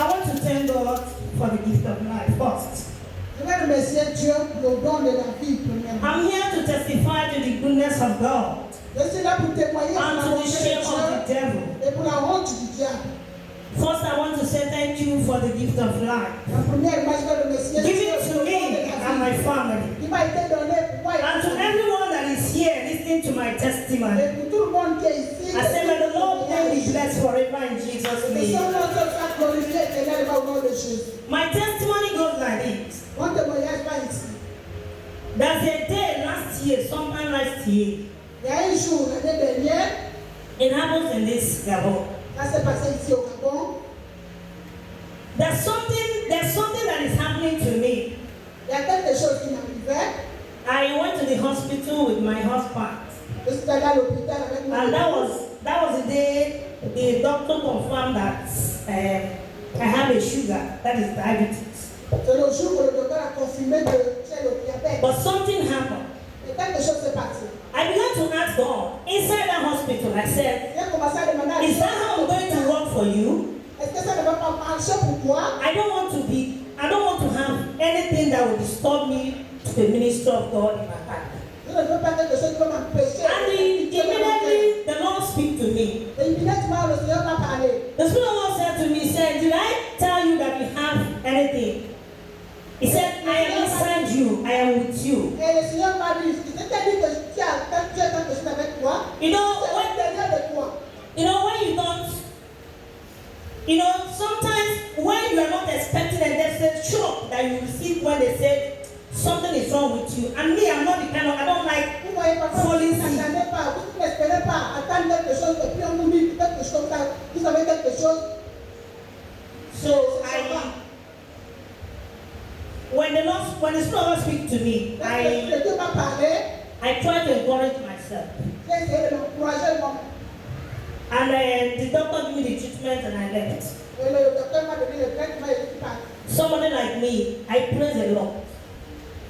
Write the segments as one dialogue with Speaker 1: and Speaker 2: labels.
Speaker 1: I want to thank God for the gift of life first.
Speaker 2: Je vais remercier Dieu pour le don de la vie, premièrement.
Speaker 1: I'm here to testify to the goodness of God
Speaker 2: Je suis là pour témoigner pour
Speaker 1: and
Speaker 2: la
Speaker 1: to
Speaker 2: bonté
Speaker 1: the
Speaker 2: de
Speaker 1: shame of the
Speaker 2: Dieu
Speaker 1: devil.
Speaker 2: et pour la honte du diable.
Speaker 1: First, I want to say thank you for the gift of life
Speaker 2: La première, moi, je vais remercier Dieu
Speaker 1: given
Speaker 2: pour
Speaker 1: to
Speaker 2: le don de
Speaker 1: me
Speaker 2: la
Speaker 1: and my
Speaker 2: vie
Speaker 1: family,
Speaker 2: qui m'a été donné pour moi
Speaker 1: and to everyone that is here listening to my testimony.
Speaker 2: et pour tout le monde qui est ici.
Speaker 1: I say, may the Lord name be blessed forever in Jesus'
Speaker 2: Que
Speaker 1: name.
Speaker 2: son nom soit glorifié éternellement au nom de Jésus.
Speaker 1: My testimony goes like this.
Speaker 2: Mon témoignage va ici.
Speaker 1: There's a day last year, sometime last year,
Speaker 2: Il y a un jour, l'année dernière,
Speaker 1: it happens in this Gabon.
Speaker 2: ça s'est passé ici au Gabon.
Speaker 1: There's something that is happening to me.
Speaker 2: Il y a quelque chose qui m'arrivait.
Speaker 1: I went to the hospital with my husband,
Speaker 2: Je suis allé à l'hôpital avec mon
Speaker 1: and
Speaker 2: époux.
Speaker 1: that was the day the doctor confirmed that I have a sugar, that is diabetes.
Speaker 2: C'est le jour où le docteur a confirmé que j'ai le diabète.
Speaker 1: But something happened.
Speaker 2: Et quelque chose s'est passé.
Speaker 1: I began to ask God inside that hospital. I said,
Speaker 2: J'ai commencé à demander à
Speaker 1: "Is
Speaker 2: Dieu,
Speaker 1: that how I'm going to work for you?
Speaker 2: est-ce que ça ne va pas marcher pour toi?
Speaker 1: I don't want to have anything that will disturb me to the ministry of God in my life."
Speaker 2: Je ne veux pas quelque chose qui va m'empêcher.
Speaker 1: And immediately the Lord speak to me.
Speaker 2: Et immédiatement, le Seigneur m'a parlé.
Speaker 1: The Spirit of the Lord said to me, said, "Did I tell you that you have anything?" He said, "I am inside you. I am with you."
Speaker 2: Et le Seigneur m'a dit, je t'ai dit que tu as quelque chose avec toi.
Speaker 1: You know,
Speaker 2: C'est à l'intérieur de toi.
Speaker 1: when you don't, sometimes when you are not expecting and there's a shock that you receive when they say something is wrong with you. And me, I'm not the kind of, I don't like
Speaker 2: Vous voyez, parfois, vous
Speaker 1: falling
Speaker 2: ne
Speaker 1: sick.
Speaker 2: n'attendez pas, vous n'espérez pas attendre quelque chose et puis on vous dit quelque chose comme ça. Vous avez quelque chose.
Speaker 1: So when the Spirit of God speaks to me,
Speaker 2: Le Dieu m'a parlé.
Speaker 1: I try to encourage myself.
Speaker 2: J'ai essayé de m'encourager moi.
Speaker 1: And the doctor gave me the treatment and I left.
Speaker 2: Et le docteur m'a donné le traitement et je suis parti.
Speaker 1: Somebody like me, I praise the Lord.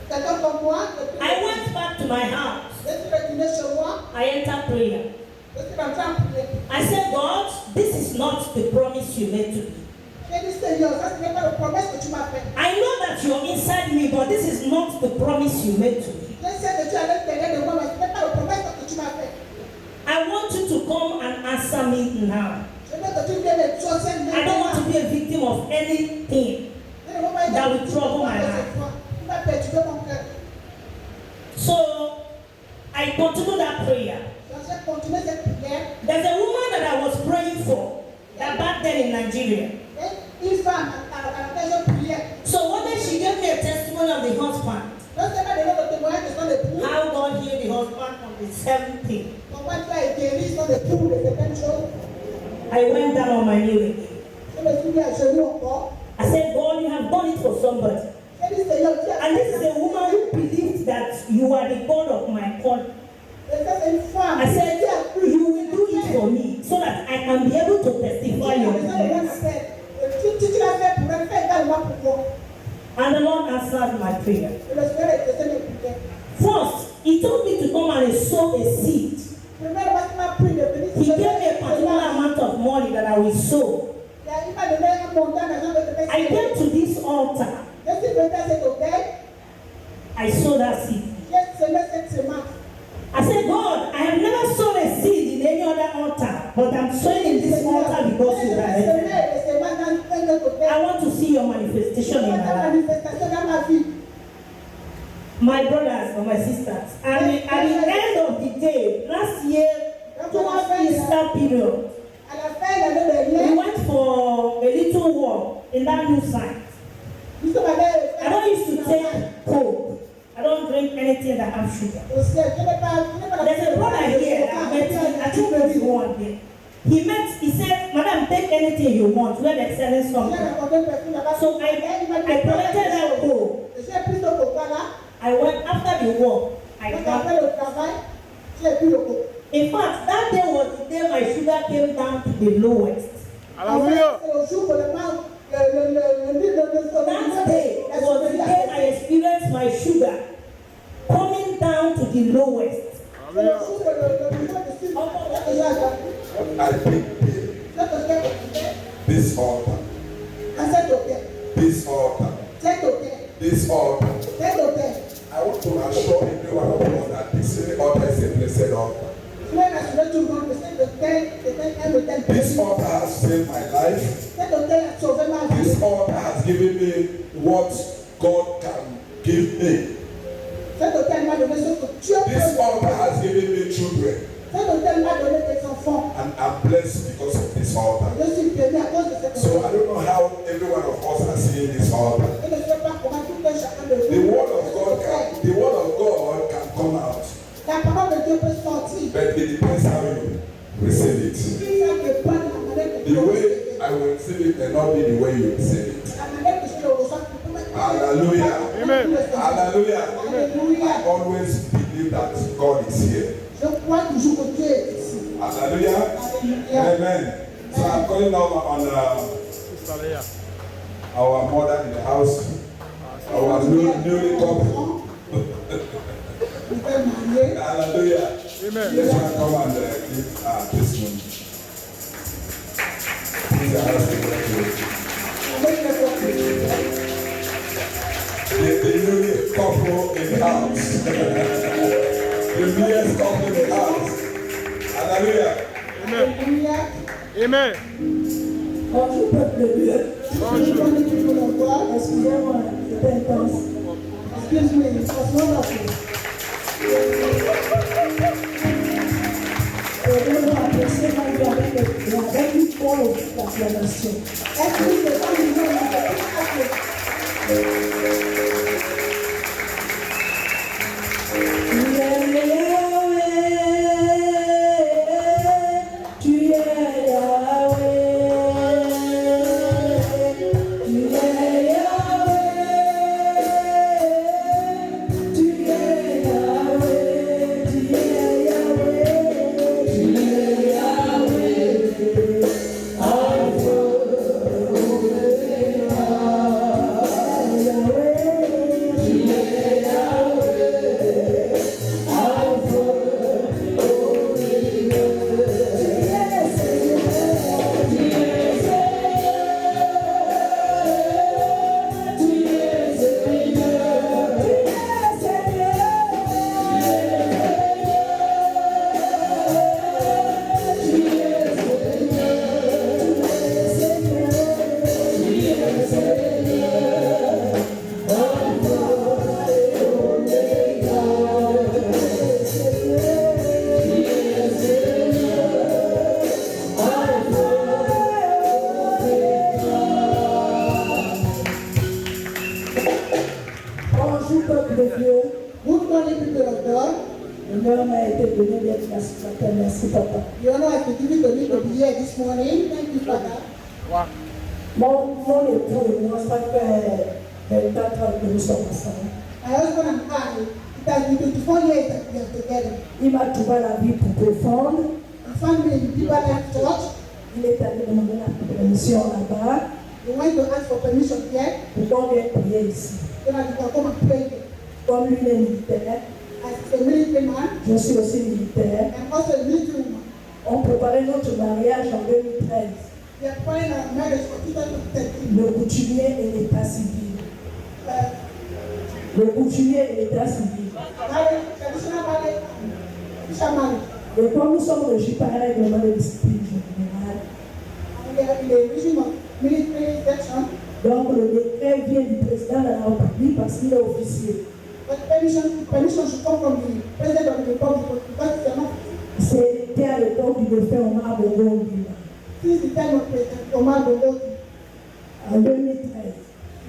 Speaker 2: Quelqu'un comme moi,
Speaker 1: I went back to my house.
Speaker 2: je suis retourné chez moi.
Speaker 1: I entered prayer.
Speaker 2: Je suis rentré en prière.
Speaker 1: I said, "God, this is not the promise you made to me.
Speaker 2: J'ai dit, Seigneur, ça ce n'est pas la promesse que tu m'as faite.
Speaker 1: I know that you're inside me, but this is not the promise you made to me.
Speaker 2: Je sais que tu es à l'intérieur de moi, mais ce n'est pas la promesse que tu m'as faite.
Speaker 1: I want you to come and answer me now.
Speaker 2: Je veux que tu viennes exaucer
Speaker 1: I don't want to be a victim of anything that will trouble my life."
Speaker 2: Tu vas perturber mon cœur.
Speaker 1: So I continued that prayer.
Speaker 2: Donc j'ai continué cette prière.
Speaker 1: There's a woman that I was praying for that back then in Nigeria.
Speaker 2: Et une femme à laquelle je priais.
Speaker 1: So one day she gave me a testimony of the husband.
Speaker 2: Donc elle m'a donné le témoignage de son époux.
Speaker 1: How God healed the husband from the same thing.
Speaker 2: Comment tu as guéri son époux de certaines choses.
Speaker 1: I went down on my knee again.
Speaker 2: Je me suis mis à genoux encore.
Speaker 1: I said, "God, you have done it for somebody."
Speaker 2: J'ai dit, Seigneur, tu as
Speaker 1: And this is a woman who believes that you are the God of my calling.
Speaker 2: Et ça, c'est une femme.
Speaker 1: I said,
Speaker 2: qui a cru.
Speaker 1: "You will do it for me so that I can be able to testify your goodness."
Speaker 2: Tu l'as fait pour elle, fais également pour moi.
Speaker 1: And the Lord answered my prayer.
Speaker 2: Et le Seigneur a exaucé mes prières.
Speaker 1: First, He told me to come and sow a seed.
Speaker 2: Premièrement, il m'a pris de venir.
Speaker 1: He gave me a particular amount of money that I will sow.
Speaker 2: Il m'a donné un montant d'argent de te
Speaker 1: I came to this altar.
Speaker 2: Je suis venu à cet hôtel.
Speaker 1: I sowed that seed.
Speaker 2: J'ai semé cette semence.
Speaker 1: I said, "God, I have never sown a seed in any other altar, but I'm sowing in this altar because you directed me. I want to see your manifestation in my life." My brothers and my sisters, at the end of the day, last year, towards Easter period, we went for a little walk in that new site. I don't used to take Coke. I don't drink anything that have sugar. There's a brother here I met him, I think maybe one day. He said, "Madam, take anything you want, where they're selling something." So I collected that Coke. I went after the walk. I got. In fact, that day was the day my sugar came down to the lowest.
Speaker 3: Hallelujah.
Speaker 1: That day was the day I experienced my sugar coming down to the lowest.
Speaker 3: I picked this altar
Speaker 2: À cet hôtel.
Speaker 3: This altar.
Speaker 2: Cet hôtel.
Speaker 3: This altar.
Speaker 2: Cet hôtel.
Speaker 3: I want to assure everyone of us that this altar is a blessed altar.
Speaker 2: Je vais rassurer tout le monde que cet hôtel est un hôtel.
Speaker 3: This altar has saved my life.
Speaker 2: Cet hôtel a sauvé ma vie.
Speaker 3: This altar has given me what God can give me.
Speaker 2: Cet hôtel m'a donné ce que Dieu peut.
Speaker 3: This altar has given me children.
Speaker 2: Cet hôtel m'a donné des enfants.
Speaker 3: And I'm blessed because of this altar.
Speaker 2: Je suis béni à cause de cet hôtel.
Speaker 3: So I don't know how every one of us are seeing this altar.
Speaker 2: Je ne sais pas comment tout un chacun de
Speaker 3: The
Speaker 2: nous.
Speaker 3: word of God can come out.
Speaker 2: La parole de Dieu peut sortir.
Speaker 3: But it depends how you receive it.
Speaker 2: Si ça ne pas de la manière que
Speaker 3: The
Speaker 2: Dieu
Speaker 3: way I will receive it may not be the way you receive it.
Speaker 2: la manière que je le reçois, tu peux mettre.
Speaker 3: Hallelujah.
Speaker 2: Amen.
Speaker 3: Hallelujah.
Speaker 2: Alléluia.
Speaker 3: I always believe that God is here.
Speaker 2: Je crois toujours que Dieu est ici.
Speaker 3: Hallelujah.
Speaker 2: Alléluia.
Speaker 3: Amen. So I'm calling now on our mother in the house, our newly couple.
Speaker 2: Nous sommes mariés.
Speaker 3: Hallelujah.
Speaker 4: Amen.
Speaker 3: Let's come and give testimony. Please ask the Lord.
Speaker 2: Avec le peuple.
Speaker 3: The newly couple in the house. The newest couple in the house. Hallelujah.
Speaker 4: Amen.
Speaker 2: Alléluia.
Speaker 4: Amen.
Speaker 1: Bonjour, peuple de Dieu.
Speaker 4: Bonjour.
Speaker 1: Excusez-moi, c'était intense.
Speaker 2: Excuse me, it was wonderful.
Speaker 1: Je veux apprécier ma vie avec une forme d'acclamation.
Speaker 2: Est-ce que c'est pas une bonne
Speaker 1: Tu es Yahweh, tu es Yahweh, tu es Yahweh, tu es Yahweh, tu es Yahweh, Alpha, Omega, Yahweh, tu es Yahweh, Alpha, Bonjour peuple de Dieu,
Speaker 2: Good morning, people of God.
Speaker 1: l'honneur m'a été donné d'être là ce matin, merci papa.
Speaker 2: The honor has been given to me to be here this morning. Thank you, Father.
Speaker 1: Mon époux et moi, ça fait 24 ans que nous sommes ensemble.
Speaker 2: My husband and I, it has been 24 years that we are together.
Speaker 1: Il m'a trouvé la vie pour profonde.
Speaker 2: We found me in Deeper Life Church.
Speaker 1: Il est allé demander la permission là-bas
Speaker 2: We went to ask for permission here.
Speaker 1: pour qu'on vienne prier ici.
Speaker 2: Then I could come and pray here.
Speaker 1: Comme lui il est militaire,
Speaker 2: As a military man
Speaker 1: je suis aussi militaire.
Speaker 2: and also a military woman.
Speaker 1: On préparait notre mariage en 2013.
Speaker 2: We are planning our marriage for 2013.
Speaker 1: Le coutumier et l'état civil.
Speaker 2: Uh,
Speaker 1: Le coutumier et l'état civil.
Speaker 2: marriage, traditional marriage, and official marriage.
Speaker 1: Et comme nous sommes régis par un règlement de discipline générale,
Speaker 2: And we are in the regime of military section.
Speaker 1: donc le décret vient du président de la République parce qu'il est officier.
Speaker 2: But permission should come from the president of the republic because it's an office.
Speaker 1: C'était à l'époque du défunt Omar Bongo Ondimba,
Speaker 2: Since the time of President Omar Bongo
Speaker 1: en 2013.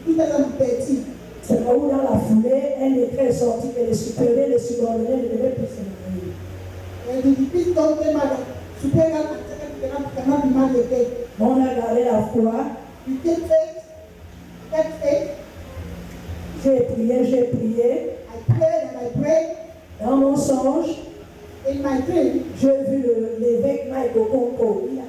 Speaker 2: 2013.
Speaker 1: C'est là où dans la foulée, un décret est sorti que les supérieurs et les subordonnés ne devaient plus se marier.
Speaker 2: And the peace don't came out of superior and second cannot be married again.
Speaker 1: On a gardé la foi,
Speaker 2: You take faith, take faith.
Speaker 1: j'ai prié.
Speaker 2: I prayed and I prayed.
Speaker 1: Dans mon songe,
Speaker 2: In my dream,
Speaker 1: j'ai vu l'évêque Mike Okonko. Il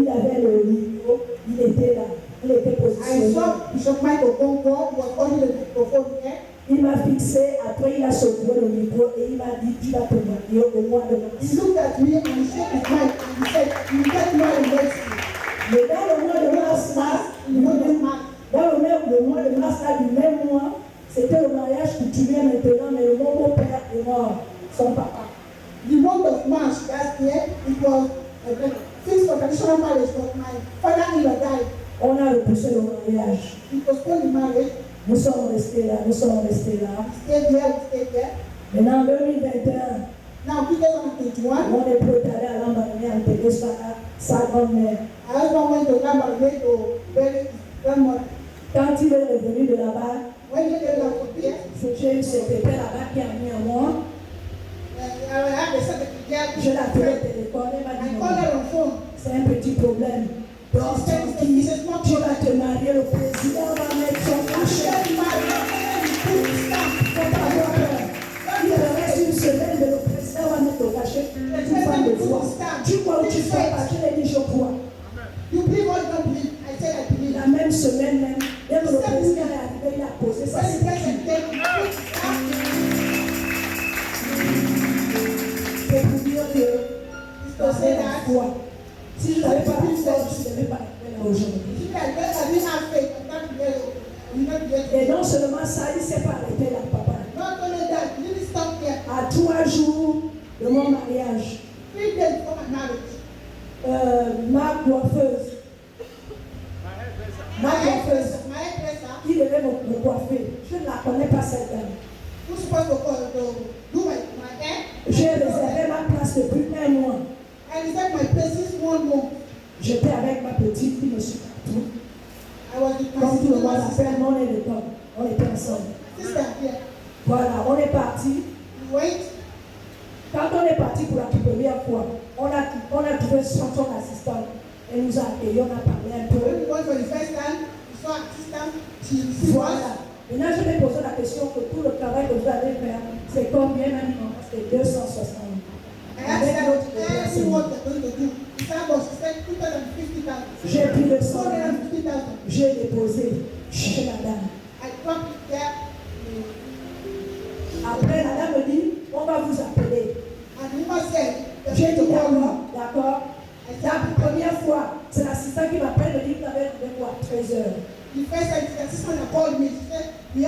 Speaker 1: avait le micro, il était là, il était
Speaker 2: I
Speaker 1: positionné.
Speaker 2: saw Bishop Michael Bongo who was holding the microphone here.
Speaker 1: Il m'a fixé, après il a secoué le micro et il m'a dit tu vas te marier au mois de
Speaker 2: He
Speaker 1: mars.
Speaker 2: looked at me and he shook his mind and he said, you get married next year.
Speaker 1: Mais dans le mois de mars, là,
Speaker 2: In the month of March.
Speaker 1: tu viens maintenant, mais mon père est mort, son papa.
Speaker 2: The month of March last year, it was fixed for traditional marriage, but my father-in-law died.
Speaker 1: On a repoussé le mariage.
Speaker 2: He postponed the marriage.
Speaker 1: Nous sommes restés là, nous sommes restés là.
Speaker 2: Stayed there.
Speaker 1: Maintenant, en 2021,
Speaker 2: Now, 2021,
Speaker 1: on est prêt à aller à l'embarquer en Télé, sa grand-mère.
Speaker 2: my husband went to Lambarne to bury his grandmother.
Speaker 1: Quand il est revenu de là-bas,
Speaker 2: When he came back from there,
Speaker 1: j'ai eu ce pépé là-bas qui a mis à moi.
Speaker 2: I had a certificate.
Speaker 1: Je l'ai appelé au téléphone, elle m'a dit
Speaker 2: I
Speaker 1: non,
Speaker 2: called her on phone.
Speaker 1: c'est un petit problème. Donc, tu vas te marier, le président va mettre son cachet. Faut pas avoir peur. Il te reste une semaine, mais le président va mettre ton cachet. Tu vas le voir. Tu crois ou tu ne crois pas? Je l'ai dit, je crois.
Speaker 2: You believe or you don't believe? I said I believe.
Speaker 1: La même semaine même, dès que le président est arrivé, il a posé sa
Speaker 2: When the
Speaker 1: signature.
Speaker 2: president came, he put his stamp.
Speaker 1: C'est pour dire que
Speaker 2: It's to say that
Speaker 1: foi. Si je n'avais pas la foi, je ne devais pas être là aujourd'hui.
Speaker 2: if I didn't have faith, I can't be here. I will not be here.
Speaker 1: Et non seulement ça, il ne s'est pas arrêté là, papa.
Speaker 2: Not only that, he didn't stop there.
Speaker 1: À 3 jours de mon mariage,
Speaker 2: 3 days before my marriage,
Speaker 1: ma coiffeuse,
Speaker 2: my hairdresser,
Speaker 1: qui devait me coiffer, je ne la connais pas cette dame.
Speaker 2: who's supposed to do my hair,
Speaker 1: J'ai réservé ma place depuis 1 mois.
Speaker 2: and he said my place is 1 month.
Speaker 1: J'étais avec ma petite qui me suit partout.
Speaker 2: I was with my
Speaker 1: Comme tout le monde
Speaker 2: sister,
Speaker 1: l'appelle, on est de temps. On était ensemble.
Speaker 2: here.
Speaker 1: Voilà, on est parti.
Speaker 2: We went.
Speaker 1: Quand on est parti pour la toute première fois, on a trouvé son assistante. Elle nous a accueillis, on a parlé un peu.
Speaker 2: When we went for the first time, we saw assistant. She received us.
Speaker 1: Voilà. Maintenant, je vais poser la question que tout le travail que vous allez faire, c'est combien maintenant? C'est 260.
Speaker 2: I asked her what they're going to do. She said, well, she said 250,000.
Speaker 1: J'ai pris le sang,
Speaker 2: 250,000.
Speaker 1: j'ai déposé chez la dame.
Speaker 2: I dropped it there.
Speaker 1: Après, la dame me dit, on va vous appeler.
Speaker 2: And the woman said,
Speaker 1: J'ai
Speaker 2: they're
Speaker 1: dit
Speaker 2: going to call
Speaker 1: d'accord,
Speaker 2: you.
Speaker 1: d'accord. La première fois, c'est l'assistant qui m'appelle, me dit, vous avez trouvé quoi? 13 heures.
Speaker 2: The first time the assistant had called me, she said, we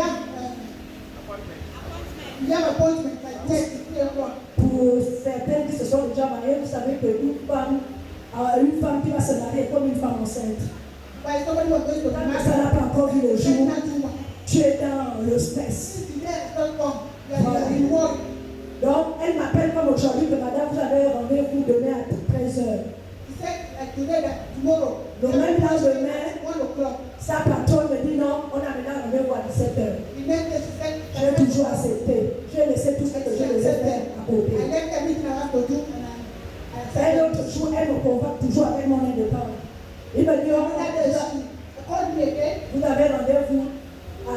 Speaker 2: have appointment by 3 o'clock.
Speaker 1: Pour certains qui se sont déjà mariés, vous savez qu'une femme qui va se marier est comme une femme enceinte.
Speaker 2: By somebody was going to be
Speaker 1: Tant que
Speaker 2: married.
Speaker 1: ça n'a pas encore vu le jour,
Speaker 2: Pregnant woman.
Speaker 1: tu es dans le stress.
Speaker 2: Since the day has not come, you are in worry.
Speaker 1: Donc, elle m'appelle comme aujourd'hui que madame, vous avez rendez-vous demain à 13 heures.
Speaker 2: He said, like today, that tomorrow,
Speaker 1: Le même lendemain,
Speaker 2: 1 o'clock.
Speaker 1: sa patronne me dit non, on a maintenant rendez-vous à 17 heures.
Speaker 2: The next day, she said,
Speaker 1: J'ai toujours accepté. J'ai laissé tout ce que je devais faire à
Speaker 2: I
Speaker 1: côté.
Speaker 2: left everything I have to do and I
Speaker 1: Un
Speaker 2: accepted.
Speaker 1: autre jour, elle me convoque toujours avec mon indépendant. Il me dit, oh,
Speaker 2: Another day, she called me again.
Speaker 1: vous avez rendez-vous à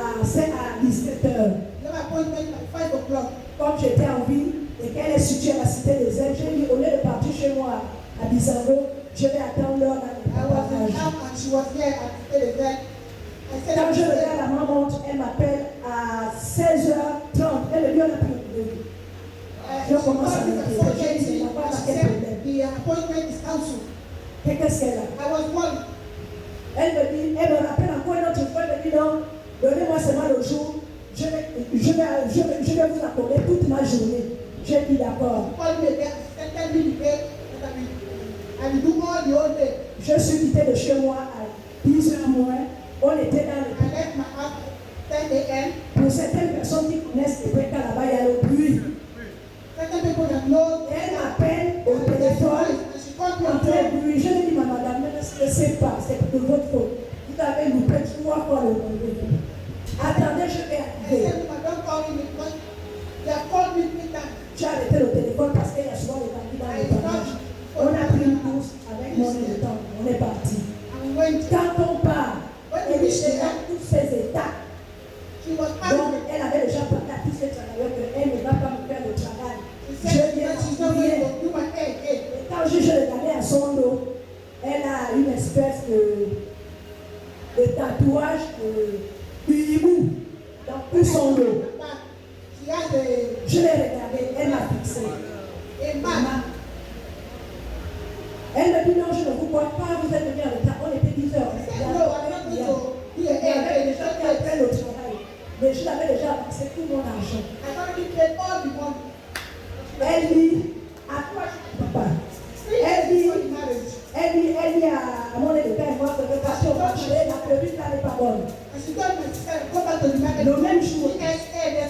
Speaker 1: 17 heures.
Speaker 2: You have appointment at 5 o'clock.
Speaker 1: Comme j'étais en ville et qu'elle est située à la cité des Ailes, j'ai dit, au lieu de partir chez moi à Bissau, je vais attendre l'heure dans le
Speaker 2: I was in
Speaker 1: préparage.
Speaker 2: town and she was there at the event. I said,
Speaker 1: Quand je
Speaker 2: I'm
Speaker 1: regarde la maman montre, elle m'appelle à 16h30. Elle me dit, on a pris le rendez-vous. Je commence à m'inquiéter. Je dis, il n'y a pas de problème.
Speaker 2: the appointment is cancelled.
Speaker 1: Et qu'est-ce qu'elle a?
Speaker 2: I was worried.
Speaker 1: Elle me rappelle encore une autre fois, elle me dit, non, donnez-moi seulement le jour. Je vais vous accorder toute ma journée. J'ai dit d'accord.
Speaker 2: She called me again. She said, tell me the day that I will do all the whole day.
Speaker 1: Je suis quitté de chez moi à 10h moins. On était dans le...
Speaker 2: I left my house at 10 a.m.
Speaker 1: Pour certaines personnes qui connaissent les Pékin là-bas, il y a le bruit.
Speaker 2: Certain people that know
Speaker 1: Elle m'appelle au
Speaker 2: there's noise.
Speaker 1: téléphone.
Speaker 2: And she called me
Speaker 1: En
Speaker 2: on
Speaker 1: plein
Speaker 2: phone.
Speaker 1: bruit. Je lui dis, madame, ne laissez pas, c'est de votre faute. Vous avez loupé 3 fois le rendez-vous. Attendez, je vais
Speaker 2: I
Speaker 1: arriver.
Speaker 2: said, don't call me because they have called me 3 times.
Speaker 1: J'ai arrêté le téléphone parce qu'il y a souvent des candidats dans le panache. On a pris une course avec mon temps. On est parti.
Speaker 2: And went.
Speaker 1: Quand on part, elle est là, tous ces états.
Speaker 2: She was
Speaker 1: Donc,
Speaker 2: angry.
Speaker 1: elle avait déjà parlé à tous ces travailleurs qu'elle ne va pas me faire le travail.
Speaker 2: She
Speaker 1: Je
Speaker 2: said
Speaker 1: viens
Speaker 2: that she's not
Speaker 1: prier.
Speaker 2: going to do my hair again.
Speaker 1: Et quand je regardais à son dos, elle a une espèce de tatouage de hibou dans tout son dos.
Speaker 2: She has
Speaker 1: Je l'ai regardé, elle m'a fixé.
Speaker 2: a man.
Speaker 1: Elle me dit non, je ne vous vois pas, vous êtes venu en retard. On était 10 heures.
Speaker 2: I said, no, I'm not going to do your
Speaker 1: Il y avait
Speaker 2: hair
Speaker 1: des
Speaker 2: again.
Speaker 1: gens qui apprennent le travail. Mais je l'avais déjà avancé tout mon l'argent.
Speaker 2: I already paid all the money.
Speaker 1: Elle dit, à quoi je papa? Elle dit, à mon éducateur, moi, que parce qu'on va jouer, la perruque là n'est pas bonne.
Speaker 2: And she told my sister, go back to the market.
Speaker 1: Le même jour,
Speaker 2: that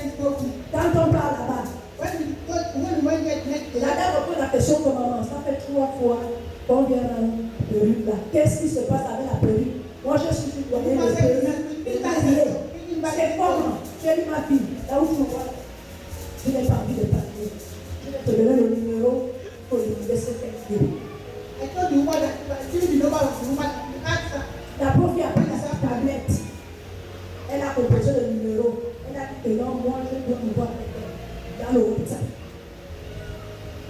Speaker 2: is broken.
Speaker 1: quand on part là-bas,
Speaker 2: When we went there next day,
Speaker 1: la dame pose la question comme maman, ça fait 3 fois qu'on vient dans la perruque là. Qu'est-ce qui se passe avec la perruque? Moi, je suis citoyenne de perruque. C'est comment? J'ai dit ma fille, là où tu me vois, je n'ai pas envie de parler. Je vais te donner le numéro pour lui laisser faire.
Speaker 2: I told the woman that I give the number of the woman and asked her.
Speaker 1: La pauvre fille a pris sa tablette. Elle a composé le numéro. Elle a dit que non, moi je dois me voir quelqu'un dans le hôpital.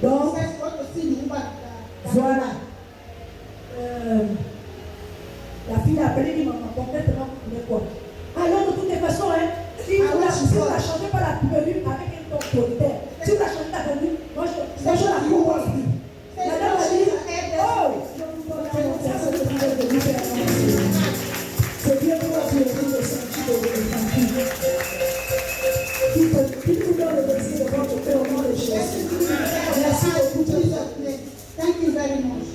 Speaker 1: Donc,
Speaker 2: She says, want to see the woman.
Speaker 1: voilà. La fille a appelé dit maman, complètement quoi. Alors de toutes les façons, si vous la changez pas la perruque avec un ton autoritaire, si vous la changez la perruque, moi je la propose. La dame a dit, oh, je vous donne la montagne, c'est bien pour vous de le sentir de votre famille. Qui vous donne le plaisir de votre cœur au nom de Jésus. Merci beaucoup.
Speaker 2: Thank you very much.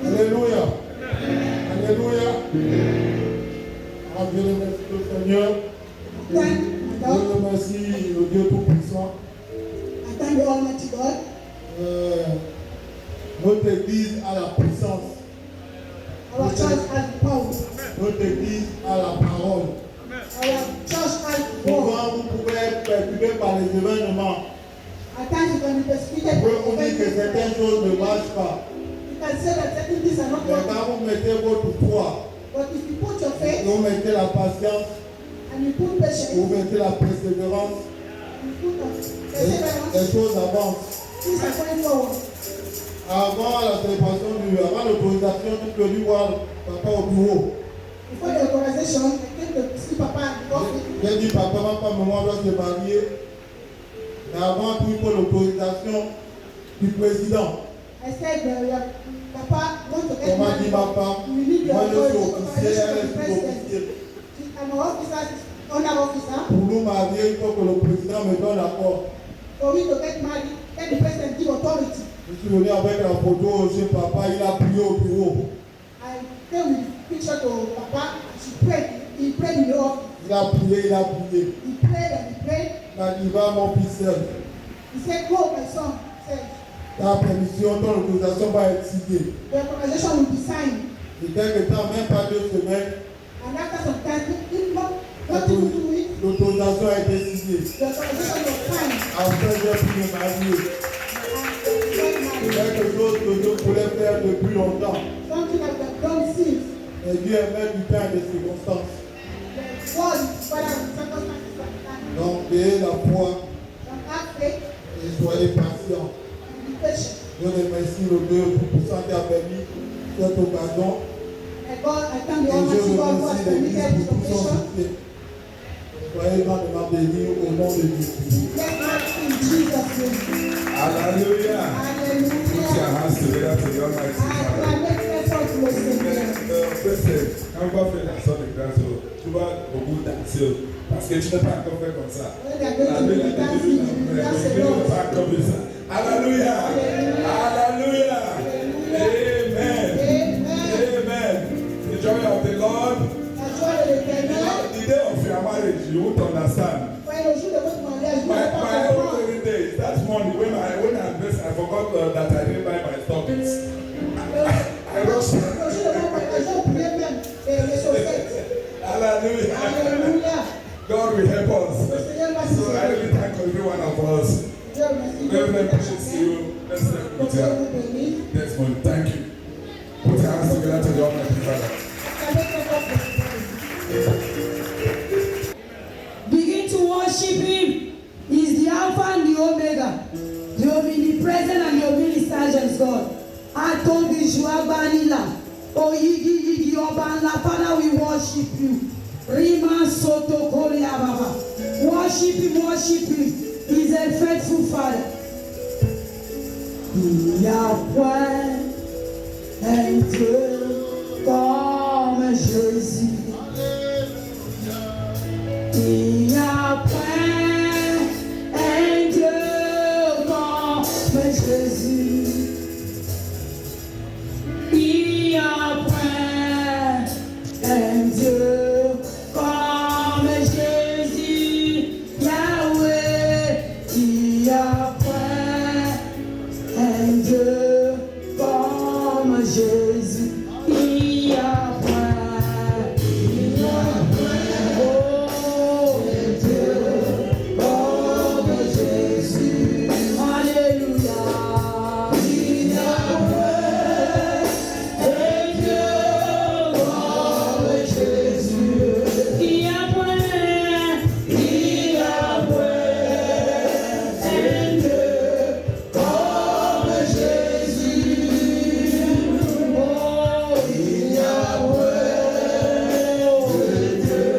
Speaker 3: Alléluia. Alléluia. On Dieu remercie le Seigneur. Dieu remercie le Dieu Tout-Puissant.
Speaker 2: I thank the Almighty God.
Speaker 3: Notre Église a la puissance.
Speaker 2: Our church has power.
Speaker 3: Notre Église a la parole.
Speaker 2: Our church has power.
Speaker 3: Souvent, vous pouvez être perturbé par les événements.
Speaker 2: At times you can be persecuted.
Speaker 3: Vous pouvez vous dire que certaines choses ne marchent pas.
Speaker 2: You can say that certain things are not
Speaker 3: Mais
Speaker 2: working.
Speaker 3: quand vous mettez votre foi,
Speaker 2: But if you put your faith
Speaker 3: vous mettez la patience,
Speaker 2: and you put patience,
Speaker 3: vous mettez la persévérance,
Speaker 2: you put
Speaker 3: les
Speaker 2: perseverance,
Speaker 3: choses avancent.
Speaker 2: things are going forward.
Speaker 3: Avant la célébration avant l'autorisation, tu peux lui voir papa au bureau.
Speaker 2: Before the authorization, I came to see Papa at the office.
Speaker 3: J'ai dit papa, maman doit se marier. Mais avant tout, il faut l'autorisation du président.
Speaker 2: I said, Papa, want to get
Speaker 3: On m'a dit
Speaker 2: married.
Speaker 3: papa,
Speaker 2: You need the
Speaker 3: moi je suis officier,
Speaker 2: authorization
Speaker 3: elle
Speaker 2: of the
Speaker 3: est
Speaker 2: president.
Speaker 3: officier.
Speaker 2: I'm an officer, honor officer.
Speaker 3: Pour nous marier, il faut que le président me donne l'accord.
Speaker 2: For me to get married, let the president give authority.
Speaker 3: Je suis venu avec la photo chez papa, il a prié au bureau.
Speaker 2: I came with the picture to Papa, and she prayed. He prayed in the office.
Speaker 3: Il a prié, il a prié.
Speaker 2: He prayed and he prayed.
Speaker 3: Il a dit, va mon fils seul.
Speaker 2: He said, go, my son. He said,
Speaker 3: Ta permission, ton autorisation va être signée.
Speaker 2: the authorization will be signed.
Speaker 3: Et quelque temps, même pas 2 semaines,
Speaker 2: And after some time, nothing to do with
Speaker 3: l'autorisation a été signée.
Speaker 2: the authorization was signed.
Speaker 3: Après, j'ai pu me marier.
Speaker 2: And
Speaker 3: Quelque chose que je voulais faire depuis longtemps.
Speaker 2: something that we have done since.
Speaker 3: Mais Dieu aimait du temps et des circonstances.
Speaker 2: The God is better than circumstances at the time.
Speaker 3: Donc, ayez la foi
Speaker 2: And have faith
Speaker 3: et soyez patients.
Speaker 2: and be patient.
Speaker 3: Je remercie le Dieu Tout-Puissant qui a permis cette occasion.
Speaker 2: And God, I thank the
Speaker 3: Et je
Speaker 2: Almighty God who has
Speaker 3: remercie l'Église
Speaker 2: permitted
Speaker 3: pour
Speaker 2: this
Speaker 3: tout son
Speaker 2: occasion.
Speaker 3: soutien. Soyez grandement bénis au nom de Jésus.
Speaker 2: Let God in Jesus' name.
Speaker 5: Hallelujah. Put your
Speaker 2: Hallelujah.
Speaker 5: hands together to the Almighty
Speaker 2: I
Speaker 5: Father.
Speaker 2: can make effort to listen.
Speaker 5: Président, quand on va faire la sorte de grâce, tu vas beaucoup danser. Parce que tu n'es pas encore fait comme ça.
Speaker 2: When they are going to be dancing, you dance
Speaker 5: Tu n'es
Speaker 2: alone.
Speaker 5: pas comme ça. Alléluia. Alléluia. Amen. Amen. The joy of the Lord. The day of your marriage, you won't understand. My only day is that morning when I dressed, I forgot that I didn't buy my stockings. I rushed. Hallelujah. God will help us. So I really thank every one of us. Very appreciate you. Let's thank you with your testimony. Thank you. Put your hands together to the Almighty Father.
Speaker 6: Begin to worship Him. He's the Alpha and the Omega, the omnipresent and the omniscient God. Atobi Juabanila, Oyigi Yigi Obanla. Father, we worship you. Rima Soto Korea Baba. Worship Him, worship Him. He's a faithful Father. Il n'y a point un Dieu comme Jésus. Il n'y a point un Dieu comme Jésus. Il n'y a point un Dieu comme Jésus. Yahweh, il n'y a point un Dieu comme Jésus. Il n'y a point, il n'y a point, oh, un Dieu comme Jésus. Alléluia. Il n'y a point un Dieu comme Jésus. Il n'y a point, il n'y a point un Dieu comme Jésus. Oh, il n'y a point de Dieu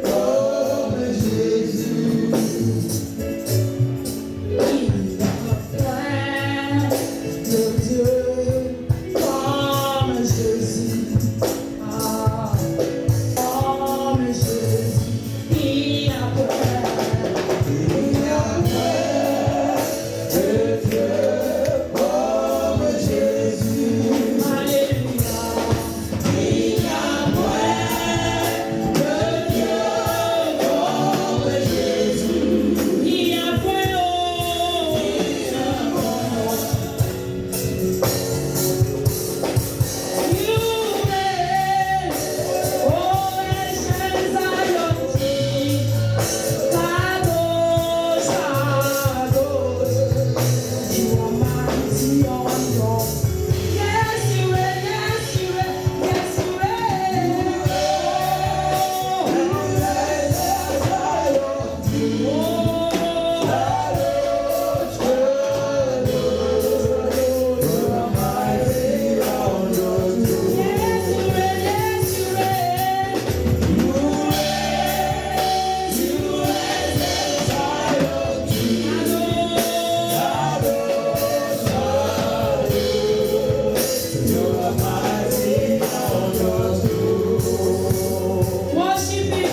Speaker 6: comme Jésus. Il n'y a point de Dieu comme Jésus. Ah, comme Jésus. Il n'y a point, il n'y a point de Dieu comme Jésus. Alléluia. Il n'y a point de Dieu comme Jésus. Il n'y a point, oh, il n'y a point. You reign, oh, ancient Zion. Kadosh, Kadosh. You are mighty on your. Yes, you reign, yes, you reign, yes, you reign. Oh, yes, you reign, yes, you reign. You reign, worship him.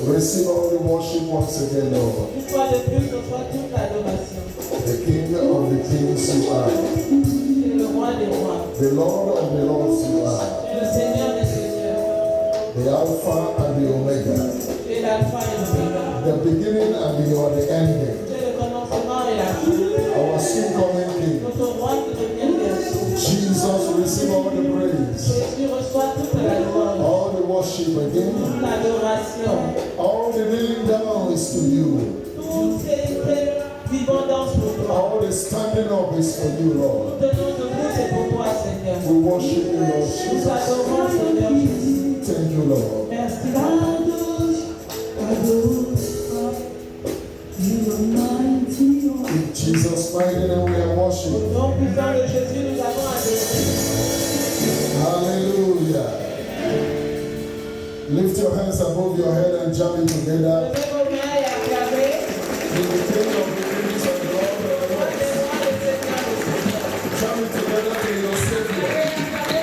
Speaker 3: Receive all the worship once again, Lord.
Speaker 1: Une fois de plus, reçois toute l'adoration.
Speaker 3: The King of the Kings you are.
Speaker 1: Tu es le roi des rois.
Speaker 3: The Lord of the Lords you are.
Speaker 1: Tu es le Seigneur des seigneurs.
Speaker 3: The Alpha and the Omega.
Speaker 1: Tu es l'alpha et l'oméga.
Speaker 3: The beginning and you are the ending.
Speaker 1: Tu es le commencement et la fin.
Speaker 3: Our soon coming King.
Speaker 1: Notre roi qui devient bientôt.
Speaker 3: Jesus, receive all the praise.
Speaker 1: Tu reçois toute la gloire.
Speaker 3: All the worship again.
Speaker 1: Toute l'adoration.
Speaker 3: All the kneeling down is to you.
Speaker 1: Toutes ces vivances pour toi.
Speaker 3: All the standing up is for you, Lord.
Speaker 1: Tout le nom debout, c'est pour toi, Seigneur.
Speaker 3: We worship you, Lord
Speaker 1: Nous
Speaker 3: Jesus.
Speaker 1: adorons, Seigneur Jésus.
Speaker 3: Thank you, Lord.
Speaker 1: Merci.
Speaker 3: worship.
Speaker 1: Au nom puissant de Jésus, nous avons adoré.
Speaker 3: Hallelujah. Lift your hands above your head and jam it together.
Speaker 1: Levez vos mains et acclamez.
Speaker 3: In the name of the kings and Lord of lords. Jam it together to your Savior. The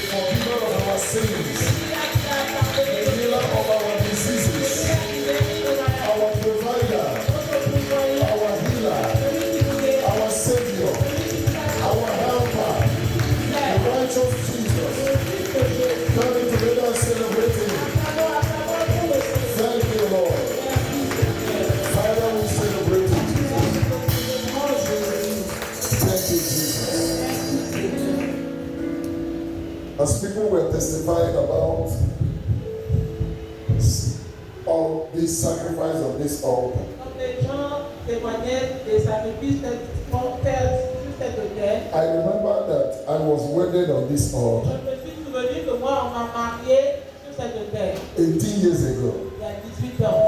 Speaker 3: forgiver of our sins. The healer of our diseases. Our provider. Our healer. Our Savior. Our helper. The righteous Jesus. Coming together and celebrating. Thank you, Lord. Father, we celebrate you, Jesus. Thank you, Jesus. As people were testifying about all this sacrifice of this altar,
Speaker 1: Quand les gens témoignaient des sacrifices mortels sur cette autel,
Speaker 3: I remember that I was wedded on this
Speaker 1: je
Speaker 3: altar
Speaker 1: me suis souvenu que moi, on m'a marié sur cette autel
Speaker 3: 18 years ago.
Speaker 1: il y a 18 ans.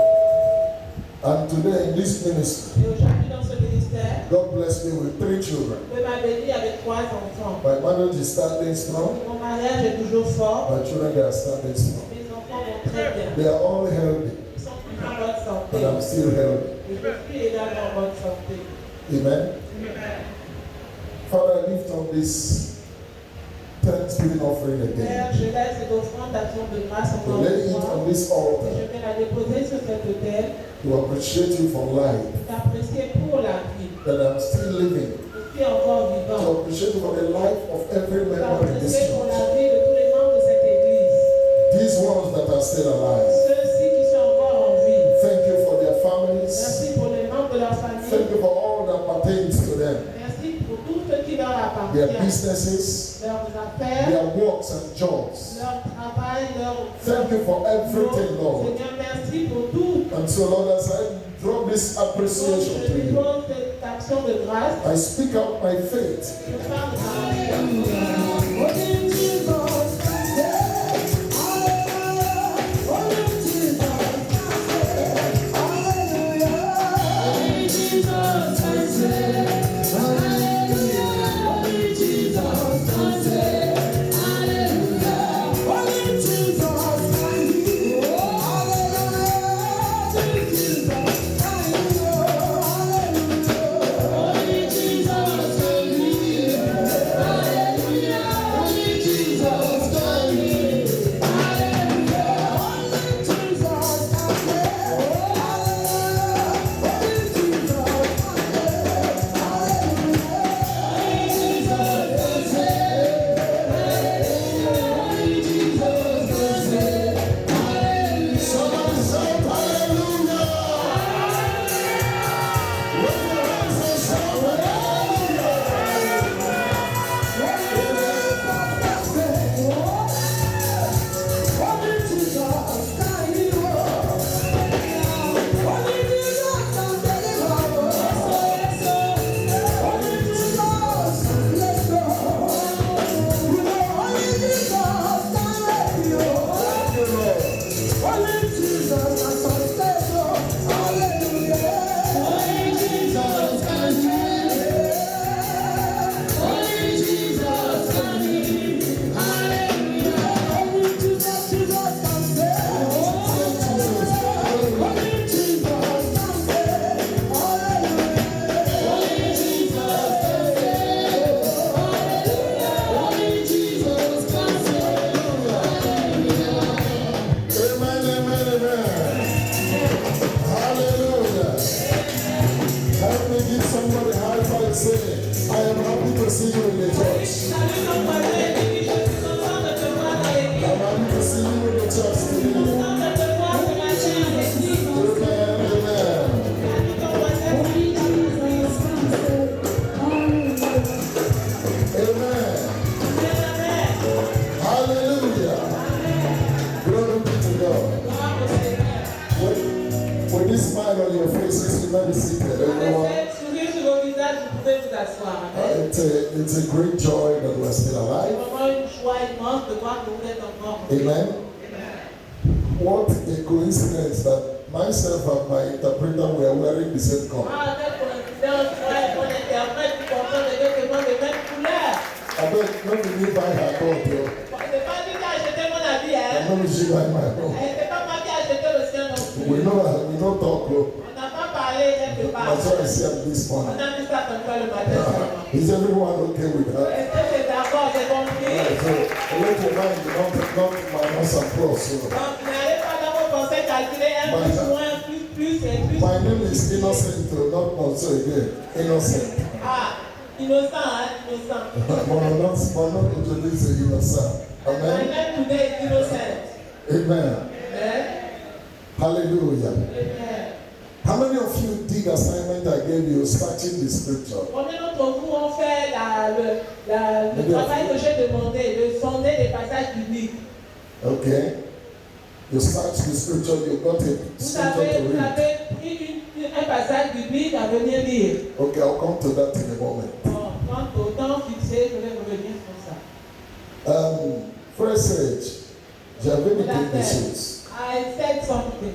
Speaker 3: And today in this ministry,
Speaker 1: Et aujourd'hui, dans ce ministère,
Speaker 3: God bless me with 3 children.
Speaker 1: Dieu m'a béni avec 3 enfants.
Speaker 3: My marriage is standing strong.
Speaker 1: Mon mariage est toujours fort.
Speaker 3: My children, they are standing strong.
Speaker 1: Mes enfants vont très bien.
Speaker 3: They are all healthy,
Speaker 1: Ils sont tous en bonne santé.
Speaker 3: but I'm still healthy.
Speaker 1: Et je suis également en bonne santé.
Speaker 3: Amen. Father, lift up this thanksgiving offering
Speaker 1: Père,
Speaker 3: again.
Speaker 1: je laisse cette offrande d'action de grâce
Speaker 3: To
Speaker 1: encore
Speaker 3: lay
Speaker 1: une
Speaker 3: it
Speaker 1: fois.
Speaker 3: on this
Speaker 1: Et
Speaker 3: altar
Speaker 1: je vais la déposer sur cet autel.
Speaker 3: to appreciate you for life,
Speaker 1: T'apprécier pour la vie.
Speaker 3: that I'm still living.
Speaker 1: Je suis encore
Speaker 3: To
Speaker 1: vivant.
Speaker 3: appreciate you for the life of every member in this
Speaker 1: T'apprécier pour la
Speaker 3: church.
Speaker 1: vie de tous les membres de cette église.
Speaker 3: These ones that are still alive.
Speaker 1: Ceux-ci qui sont encore en vie.
Speaker 3: Thank you for their families.
Speaker 1: Merci pour les membres de leur famille.
Speaker 3: Thank you for all that pertains to them.
Speaker 1: Merci pour tout ce qui leur
Speaker 3: Their
Speaker 1: appartient.
Speaker 3: businesses,
Speaker 1: Leurs affaires,
Speaker 3: their works and jobs.
Speaker 1: leur travail, leur...
Speaker 3: Thank you for everything, Lord.
Speaker 1: Seigneur, merci pour tout.
Speaker 3: And so, Lord, as I drop this appreciation
Speaker 1: Je
Speaker 3: to
Speaker 1: lui
Speaker 3: you,
Speaker 1: pose cette action de grâce.
Speaker 3: I speak out my faith.
Speaker 1: Je parle par la
Speaker 3: Somebody shout hallelujah! With your hands and shout Amen, amen, amen. Hallelujah. Help me give somebody a high five saying, I am happy to see you in the church.
Speaker 1: Salut ton voisin et dis-lui, je suis content de te voir dans l'église.
Speaker 3: I'm happy to see you in the church today.
Speaker 1: Content de te voir ce matin en église.
Speaker 3: Amen, amen.
Speaker 1: Salut ton voisin et dis-lui,
Speaker 3: Amen.
Speaker 1: Amen.
Speaker 3: Hallelujah. Glory be to God.
Speaker 1: Gloire au Seigneur.
Speaker 3: With this smile on your faces, you may be seated. Everyone.
Speaker 1: Avec ce sourire sur vos visages, vous pouvez vous asseoir. Amen.
Speaker 3: It's a great joy that we're still
Speaker 1: C'est
Speaker 3: alive.
Speaker 1: vraiment une joie immense de voir que vous êtes encore en vie.
Speaker 3: Amen. What a coincidence that myself and my interpreter were wearing the same garment.
Speaker 1: Ah, quelle coïncidence, moi et mon interprète,
Speaker 3: not believe I had got you.
Speaker 1: C'est pas lui qui a acheté mon habit, hein.
Speaker 3: I'm not sure I might know.
Speaker 1: C'est pas moi qui a acheté le sien non plus.
Speaker 3: We don't talk.
Speaker 1: On n'a pas parlé quelque part.
Speaker 3: That's what I said this
Speaker 1: On
Speaker 3: morning.
Speaker 1: a dit ça comme ça le matin seulement.
Speaker 3: Is everyone okay with that?
Speaker 1: Est-ce que c'est d'accord, c'est compris?
Speaker 3: Right, so let your mind not minus and plus.
Speaker 1: Donc, n'allez pas dans vos pensées calculer un plus moins, plus et plus.
Speaker 3: My name is Innocent, not also again. Innocent.
Speaker 1: Ah, innocent, hein, innocent.
Speaker 3: But not introduce the innocent.
Speaker 1: My
Speaker 3: Amen.
Speaker 1: name today is innocent.
Speaker 3: Amen.
Speaker 1: Eh?
Speaker 3: Hallelujah.
Speaker 1: Amen.
Speaker 3: How many of you did assignment I gave you, searching the scripture?
Speaker 1: Combien d'entre vous ont fait le travail que j'ai demandé, de sonder les passages bibliques?
Speaker 3: Okay. You search the scripture, you got a
Speaker 1: Vous
Speaker 3: scripture to
Speaker 1: avez
Speaker 3: read.
Speaker 1: pris un passage biblique à venir lire.
Speaker 3: Okay, I'll come to that in a moment.
Speaker 1: Bon, quant au temps fixé, je vais revenir sur ça.
Speaker 3: First age, j'avais des
Speaker 1: That's
Speaker 3: questions.
Speaker 1: I said something.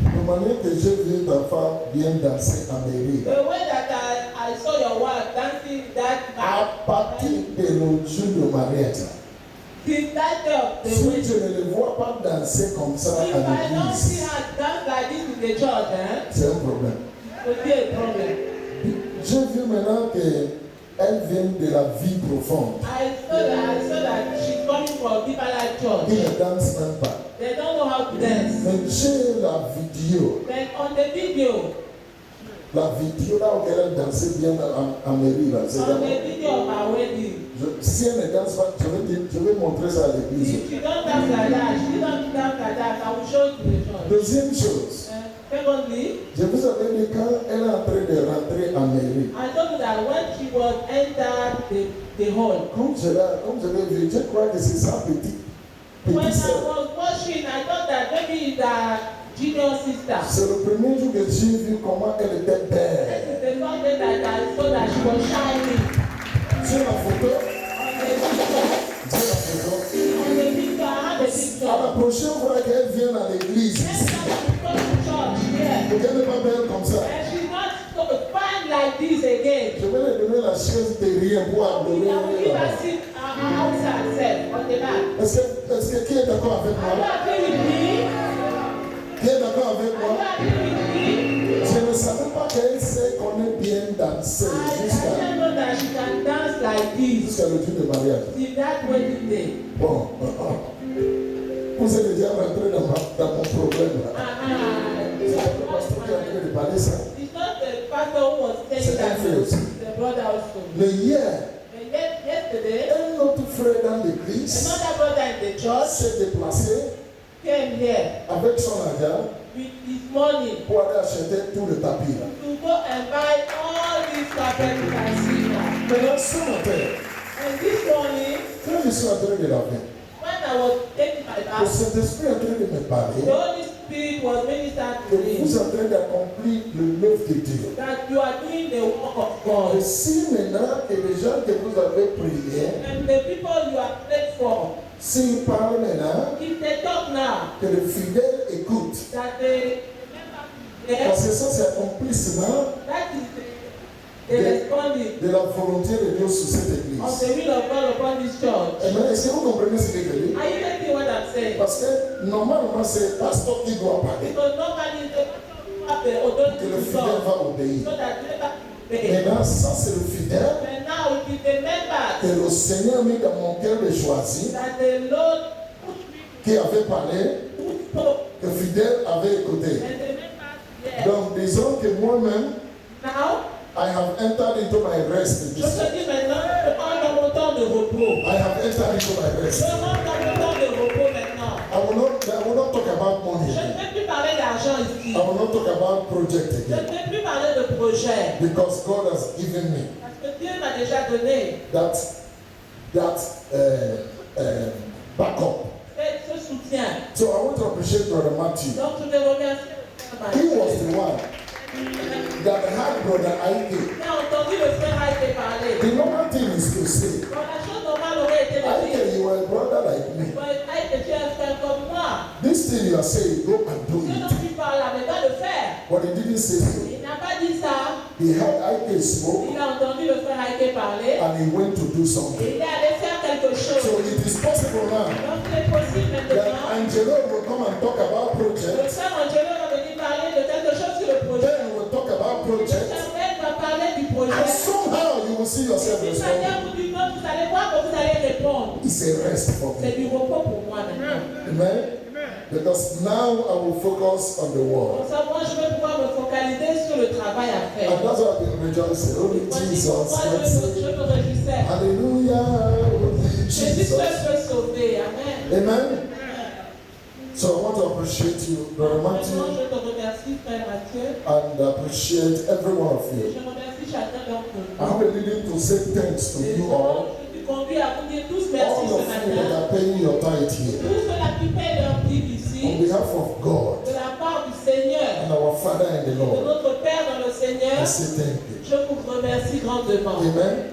Speaker 3: La manière que j'ai vu ta femme bien danser en mairie,
Speaker 1: The way that I saw your wife dancing that
Speaker 3: à partir de le jour de mariage,
Speaker 1: since that day of the
Speaker 3: si
Speaker 1: wedding,
Speaker 3: je ne le vois pas danser comme ça
Speaker 1: if
Speaker 3: à
Speaker 1: I don't see
Speaker 3: l'église,
Speaker 1: her dance like this in the church,
Speaker 3: c'est un problème.
Speaker 1: it will be a problem.
Speaker 3: J'ai vu maintenant qu'elle vient de la vie profonde.
Speaker 1: I saw that she's coming from deeper life church.
Speaker 3: Il ne danse même pas.
Speaker 1: They don't know how to dance.
Speaker 3: Mais j'ai la vidéo
Speaker 1: Then on the video
Speaker 3: là où elle dansait bien en mairie. Là, c'est
Speaker 1: of our wedding,
Speaker 3: si elle ne danse pas, je vais montrer ça à l'église.
Speaker 1: if she don't dance like that, she don't dance like that, I will show it to the church.
Speaker 3: Deuxième chose,
Speaker 1: Secondly,
Speaker 3: je vous avais dit quand elle est en train de rentrer en mairie,
Speaker 1: I told you that when she was entered the hall,
Speaker 3: comme je l'ai vu, je crois que c'est sa petite
Speaker 1: when I
Speaker 3: sœur.
Speaker 1: was watching, I thought that maybe it's a junior sister.
Speaker 3: C'est le premier jour que j'ai vu comment elle était belle.
Speaker 1: The first day that I saw that she was shining
Speaker 3: J'ai la photo,
Speaker 1: on the picture.
Speaker 3: j'ai la photo.
Speaker 1: On the picture, I have a
Speaker 3: À
Speaker 1: picture.
Speaker 3: la prochaine fois qu'elle vient à l'église,
Speaker 1: Next time she comes to church, yeah.
Speaker 3: elle n'est pas belle comme ça.
Speaker 1: And she's not so fine like this again.
Speaker 3: Je vais lui donner la chaise de rien pour
Speaker 1: I will
Speaker 3: adorer.
Speaker 1: give her seat outside herself on the back.
Speaker 3: Est-ce que qui est d'accord avec
Speaker 1: Are you
Speaker 3: moi?
Speaker 1: happy with me?
Speaker 3: Qui est d'accord avec
Speaker 1: Are you
Speaker 3: moi?
Speaker 1: happy with me?
Speaker 3: Je ne savais pas qu'elle sait qu'on est bien dansé
Speaker 1: I
Speaker 3: jusqu'à
Speaker 1: didn't know that she can dance like this
Speaker 3: le jour de mariage.
Speaker 1: till that wedding day.
Speaker 3: Bon, vous êtes déjà rentré dans mon problème là. C'est le pasteur qui est en train de parler ça.
Speaker 1: It's not the pastor who was saying that,
Speaker 3: Influence.
Speaker 1: the brother also.
Speaker 3: Mais hier,
Speaker 1: And yet, yesterday,
Speaker 3: un autre frère dans l'église
Speaker 1: another brother in the church
Speaker 3: s'est déplacé
Speaker 1: came here
Speaker 3: avec son argent
Speaker 1: with his money
Speaker 3: pour aller acheter tout le tapis là.
Speaker 1: to go and buy all these carpet you can see now.
Speaker 3: Maintenant, ce matin,
Speaker 1: And this morning,
Speaker 3: quand je suis en train de laver,
Speaker 1: when I was taking my
Speaker 3: le
Speaker 1: bath,
Speaker 3: Saint-Esprit est en train de me
Speaker 1: the
Speaker 3: parler
Speaker 1: Holy Spirit was ministering
Speaker 3: que
Speaker 1: to me
Speaker 3: vous êtes en train d'accomplir l'œuvre de Dieu.
Speaker 1: that you are doing the work of
Speaker 3: Et
Speaker 1: God.
Speaker 3: si maintenant que les gens que vous avez priés,
Speaker 1: And the people you are prayed for,
Speaker 3: s'ils parlent maintenant,
Speaker 1: if they talk now,
Speaker 3: que les fidèles écoutent.
Speaker 1: that they
Speaker 3: Parce que ça, c'est accomplissement
Speaker 1: that is the responding
Speaker 3: de la volonté de Dieu sur cette église.
Speaker 1: of the will of God upon this church.
Speaker 3: Et maintenant, est-ce que vous comprenez ce que je dis?
Speaker 1: Are you getting what I'm saying?
Speaker 3: Parce que normalement, c'est le pasteur qui doit parler,
Speaker 1: Because nobody is able to have the
Speaker 3: que
Speaker 1: authority
Speaker 3: le
Speaker 1: to
Speaker 3: fidèle
Speaker 1: talk,
Speaker 3: va obéir.
Speaker 1: so that they can obey.
Speaker 3: Maintenant, ça, c'est le fidèle
Speaker 1: And now it is the members
Speaker 3: que le Seigneur a mis dans mon cœur de choisir,
Speaker 1: that the Lord
Speaker 3: qui avait parlé,
Speaker 1: spoke,
Speaker 3: que le fidèle avait écouté.
Speaker 1: and the members yes.
Speaker 3: Donc, disons que moi-même,
Speaker 1: Now,
Speaker 3: I have entered into my rest.
Speaker 1: je te dis maintenant, je prends dans mon temps de repos.
Speaker 3: I have entered into my
Speaker 1: Je
Speaker 3: rest.
Speaker 1: rentre dans mon temps de repos maintenant.
Speaker 3: I will not talk about money
Speaker 1: Je ne
Speaker 3: again.
Speaker 1: vais plus parler d'argent ici.
Speaker 3: I will not talk about project
Speaker 1: Je ne
Speaker 3: again.
Speaker 1: vais plus parler de projet.
Speaker 3: Because God has given me
Speaker 1: Parce que Dieu m'a déjà donné
Speaker 3: that backup.
Speaker 1: ce soutien.
Speaker 3: So I want to appreciate Brother Matthew.
Speaker 1: Donc, je vais remercier
Speaker 3: He was the one that had Brother Ike.
Speaker 1: J'ai entendu le frère a été parler.
Speaker 3: The normal thing is to say,
Speaker 1: Bon, la chose normale aurait été de dire,
Speaker 3: Ike, you are a brother like me.
Speaker 1: bon, Ike, tu es un frère comme moi.
Speaker 3: This thing you are saying, go and do
Speaker 1: Ce
Speaker 3: it.
Speaker 1: dont tu parles là, mais va le faire.
Speaker 3: But he didn't say so.
Speaker 1: Il n'a pas dit ça.
Speaker 3: He had Ike smoke
Speaker 1: Il a entendu le frère Ike parler.
Speaker 3: and he went to do
Speaker 1: Et
Speaker 3: something.
Speaker 1: il est allé faire quelque chose.
Speaker 3: So it is possible now
Speaker 1: Donc il est possible
Speaker 3: that
Speaker 1: maintenant.
Speaker 3: Angelo will come and talk about
Speaker 1: Le
Speaker 3: projects.
Speaker 1: frère Angelo va venir parler de quelque chose sur le projet.
Speaker 3: Then we will talk about
Speaker 1: Le
Speaker 3: projects.
Speaker 1: Samuel va parler du
Speaker 3: And
Speaker 1: projet.
Speaker 3: somehow you will see yourself
Speaker 1: D'une
Speaker 3: responding.
Speaker 1: manière ou d'une autre, vous allez voir que vous allez répondre.
Speaker 3: It's a rest for
Speaker 1: C'est
Speaker 3: me.
Speaker 1: du repos pour moi maintenant.
Speaker 3: Amen. Because now I will focus on the word.
Speaker 1: Pour ça, moi, je vais pouvoir me focaliser sur le travail à faire.
Speaker 3: And that's why I've been rejoicing. Only
Speaker 1: Voici
Speaker 3: Jesus
Speaker 1: pourquoi
Speaker 3: can
Speaker 1: je
Speaker 3: save.
Speaker 1: me réjouissais.
Speaker 3: Hallelujah. Only
Speaker 1: Jésus
Speaker 3: Jesus.
Speaker 1: seul peut sauver. Amen.
Speaker 3: Amen. So I want to appreciate you, Brother
Speaker 1: Maintenant,
Speaker 3: Matthew,
Speaker 1: je te remercie, Frère Mathieu.
Speaker 3: and appreciate every one of
Speaker 1: Et
Speaker 3: you.
Speaker 1: je remercie chacun d'entre
Speaker 3: I
Speaker 1: vous.
Speaker 3: have a leading to say thanks to
Speaker 1: Et
Speaker 3: you all.
Speaker 1: je suis conduit à vous dire tous merci
Speaker 3: All
Speaker 1: ce
Speaker 3: of you that
Speaker 1: matin.
Speaker 3: are paying your tithe here.
Speaker 1: Tous ceux-là qui paient leur dîme
Speaker 3: On
Speaker 1: ici,
Speaker 3: behalf of God
Speaker 1: de la part du Seigneur,
Speaker 3: and our Father in the
Speaker 1: de
Speaker 3: Lord,
Speaker 1: notre Père dans le Seigneur,
Speaker 3: I say thank you.
Speaker 1: je vous remercie grandement.
Speaker 3: Amen.
Speaker 1: Amen.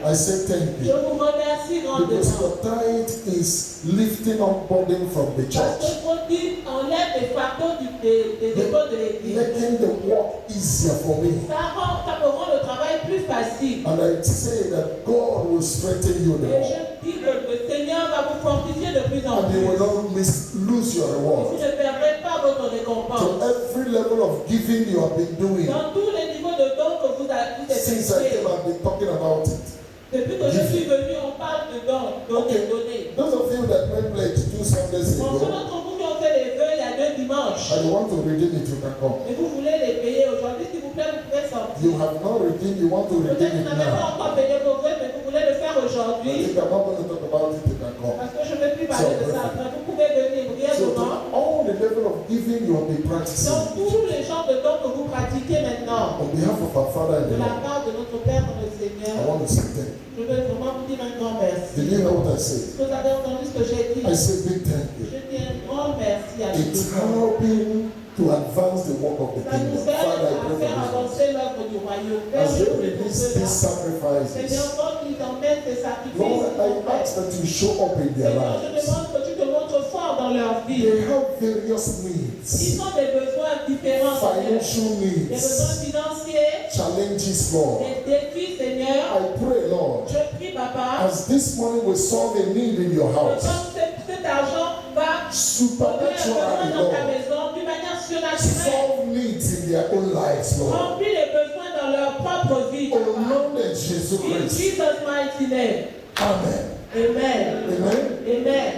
Speaker 3: I say thank
Speaker 1: Je
Speaker 3: you.
Speaker 1: vous remercie
Speaker 3: Because
Speaker 1: grandement.
Speaker 3: your tithe is lifting up burden from the
Speaker 1: Parce que
Speaker 3: church,
Speaker 1: vos dîmes enlèvent les fardeaux des dépôts de l'Église.
Speaker 3: making the work easier for me.
Speaker 1: Ça me rend le travail plus facile.
Speaker 3: And I say that God will strengthen you the
Speaker 1: Et
Speaker 3: more.
Speaker 1: je dis que le Seigneur va vous fortifier de plus en
Speaker 3: And you will
Speaker 1: plus.
Speaker 3: not lose your
Speaker 1: Vous
Speaker 3: reward.
Speaker 1: ne perdrez pas votre récompense.
Speaker 3: To every level of giving you have been doing,
Speaker 1: Dans tous les niveaux de dons que vous avez
Speaker 3: since I
Speaker 1: effectués,
Speaker 3: came, I've been talking about it.
Speaker 1: depuis que je suis venu, on parle de dons, donner.
Speaker 3: Those of you that went pledge 2 Sundays
Speaker 1: Pour ceux
Speaker 3: ago,
Speaker 1: d'entre vous qui ont fait les vœux il y a 2 dimanches,
Speaker 3: and you want to redeem it, you can come.
Speaker 1: et vous voulez les payer aujourd'hui, s'il vous plaît, vous pouvez sortir.
Speaker 3: You have not redeemed, you want to
Speaker 1: Peut-être
Speaker 3: redeem
Speaker 1: que vous
Speaker 3: it
Speaker 1: n'avez pas
Speaker 3: now.
Speaker 1: encore payé vos vœux, mais vous voulez le faire
Speaker 3: I
Speaker 1: aujourd'hui.
Speaker 3: think I'm not going to talk about it, you can come.
Speaker 1: Parce que je ne vais plus parler de ça après. Vous pouvez venir,
Speaker 3: So
Speaker 1: brièvement.
Speaker 3: to all the level of giving you will be
Speaker 1: Dans
Speaker 3: practicing.
Speaker 1: tous les genres de dons que vous pratiquez maintenant,
Speaker 3: On behalf of our Father in
Speaker 1: de
Speaker 3: the
Speaker 1: la
Speaker 3: Lord,
Speaker 1: part de notre Père dans le
Speaker 3: I
Speaker 1: Seigneur,
Speaker 3: want to say thank you.
Speaker 1: je veux vraiment vous dire un grand merci.
Speaker 3: Did you know what I said?
Speaker 1: Est-ce que vous avez entendu ce que j'ai dit?
Speaker 3: I say big thank you.
Speaker 1: Je dis un grand merci à
Speaker 3: It's
Speaker 1: tous.
Speaker 3: helping to advance the work of the
Speaker 1: Ça nous
Speaker 3: kingdom.
Speaker 1: aide
Speaker 3: Father, I
Speaker 1: à
Speaker 3: pray
Speaker 1: faire
Speaker 3: for this.
Speaker 1: avancer l'œuvre du royaume. Père,
Speaker 3: As
Speaker 1: je
Speaker 3: you
Speaker 1: prie pour
Speaker 3: release these
Speaker 1: cela.
Speaker 3: sacrifices,
Speaker 1: Seigneur, quand ils emmènent ces sacrifices,
Speaker 3: Lord, I ask that you show up in their
Speaker 1: Seigneur, je
Speaker 3: lives.
Speaker 1: demande que tu te montres fort dans leur vie.
Speaker 3: They have various
Speaker 1: Ils
Speaker 3: needs,
Speaker 1: ont des besoins différents, Seigneur.
Speaker 3: financial
Speaker 1: Des besoins
Speaker 3: needs,
Speaker 1: financiers,
Speaker 3: challenges, Lord.
Speaker 1: des défis, Seigneur.
Speaker 3: I pray, Lord,
Speaker 1: Je prie, Papa,
Speaker 3: as this morning we solve a need in your
Speaker 1: que
Speaker 3: house,
Speaker 1: quand cet argent va
Speaker 3: supernaturally,
Speaker 1: dans ta
Speaker 3: Lord,
Speaker 1: maison, d'une manière surnaturelle,
Speaker 3: solve needs in their own lives, Lord.
Speaker 1: remplis les besoins dans leur propre vie.
Speaker 3: Oh, Lord, in Jesus
Speaker 1: In
Speaker 3: Christ.
Speaker 1: Jesus' mighty name.
Speaker 3: Amen.
Speaker 1: Amen.
Speaker 3: Amen.
Speaker 1: Amen.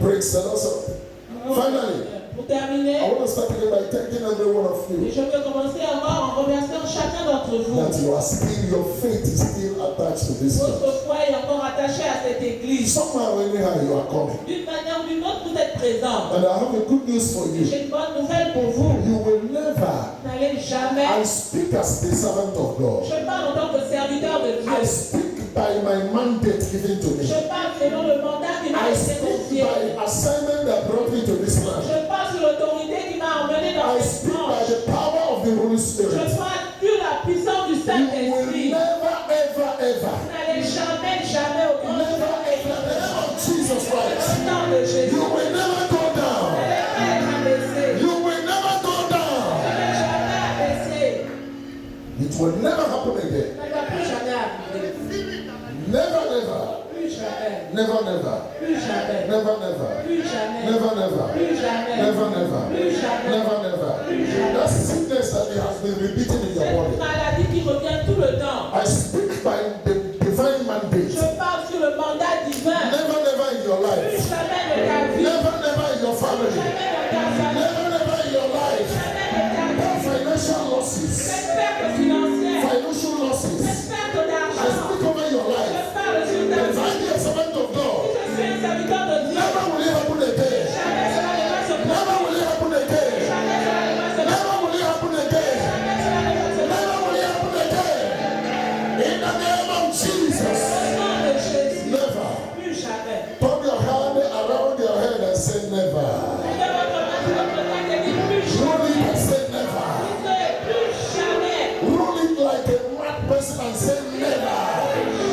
Speaker 3: Praise the Lord. Finally,
Speaker 1: Pour
Speaker 3: I
Speaker 1: terminer,
Speaker 3: want to start again by thanking every one of
Speaker 1: et
Speaker 3: you
Speaker 1: je veux commencer encore en remerciant chacun d'entre vous.
Speaker 3: that you are still, your faith is still attached to this church.
Speaker 1: Votre foi est encore attachée à cette église.
Speaker 3: Somehow, anyhow, you are coming.
Speaker 1: D'une manière ou d'une autre, vous êtes présents.
Speaker 3: And I have a good news for you.
Speaker 1: J'ai une bonne nouvelle pour vous.
Speaker 3: You will never,
Speaker 1: Vous n'allez jamais.
Speaker 3: I speak as the servant of God.
Speaker 1: Je parle en tant que serviteur de
Speaker 3: I
Speaker 1: Dieu.
Speaker 3: speak by my mandate given to me.
Speaker 1: Je parle selon le mandat qui
Speaker 3: I
Speaker 1: m'a été
Speaker 3: speak
Speaker 1: confié.
Speaker 3: by assignment that brought me to this land.
Speaker 1: Je parle sur l'autorité qui m'a emmené dans
Speaker 3: I
Speaker 1: cette
Speaker 3: speak by
Speaker 1: branche.
Speaker 3: the power of the Holy
Speaker 1: Je
Speaker 3: Spirit.
Speaker 1: parle sur la puissance du
Speaker 3: You will
Speaker 1: Saint-Esprit.
Speaker 3: never, ever, ever,
Speaker 1: Vous n'allez jamais au grand
Speaker 3: never,
Speaker 1: jour
Speaker 3: ever, in the name of Jesus Christ,
Speaker 1: au nom de Jésus.
Speaker 3: you will never go
Speaker 1: Vous
Speaker 3: down.
Speaker 1: n'allez pas être abaissé.
Speaker 3: You will never go
Speaker 1: Vous
Speaker 3: down.
Speaker 1: n'allez jamais abaissé.
Speaker 3: It will never happen again.
Speaker 1: Ça ne va plus jamais arriver.
Speaker 3: Never, never.
Speaker 1: Plus jamais.
Speaker 3: Never, never.
Speaker 1: Plus jamais.
Speaker 3: Never, never.
Speaker 1: Plus jamais.
Speaker 3: Never, never.
Speaker 1: Plus jamais.
Speaker 3: Never, never.
Speaker 1: Plus jamais.
Speaker 3: Never, never. That sickness that has been repeating in your
Speaker 1: Cette
Speaker 3: body.
Speaker 1: maladie qui revient tout le temps.
Speaker 3: I speak by the divine mandate.
Speaker 1: Je parle sur le mandat divin.
Speaker 3: Never, never in your
Speaker 1: Plus
Speaker 3: life.
Speaker 1: jamais de ta vie.
Speaker 3: Never, never in your family.
Speaker 1: Jamais de ta famille.
Speaker 3: Never, never in your life.
Speaker 1: Jamais de ta
Speaker 3: No
Speaker 1: vie.
Speaker 3: financial losses.
Speaker 1: Cette perte financière.
Speaker 3: Financial losses.
Speaker 1: Cette perte
Speaker 3: I
Speaker 1: d'argent.
Speaker 3: speak over your
Speaker 1: Je
Speaker 3: life.
Speaker 1: parle sur ta
Speaker 3: If I
Speaker 1: vie.
Speaker 3: be a servant of
Speaker 1: Si
Speaker 3: God,
Speaker 1: je suis un serviteur de Dieu.
Speaker 3: never will it happen again.
Speaker 1: Jamais cela ne va se
Speaker 3: Never
Speaker 1: produire.
Speaker 3: will it happen again.
Speaker 1: Jamais cela ne va se produire.
Speaker 3: Never will it happen again.
Speaker 1: Jamais cela ne va se produire.
Speaker 3: Never will it happen again. In the name of Jesus.
Speaker 1: Au nom de Jésus.
Speaker 3: Never.
Speaker 1: Plus jamais.
Speaker 3: Put your hand around your head and say never.
Speaker 1: Mettez votre main sur votre tête et dites plus
Speaker 3: Roll it
Speaker 1: jamais.
Speaker 3: and say never.
Speaker 1: Dites plus jamais.
Speaker 3: Roll it like a mad person and say never.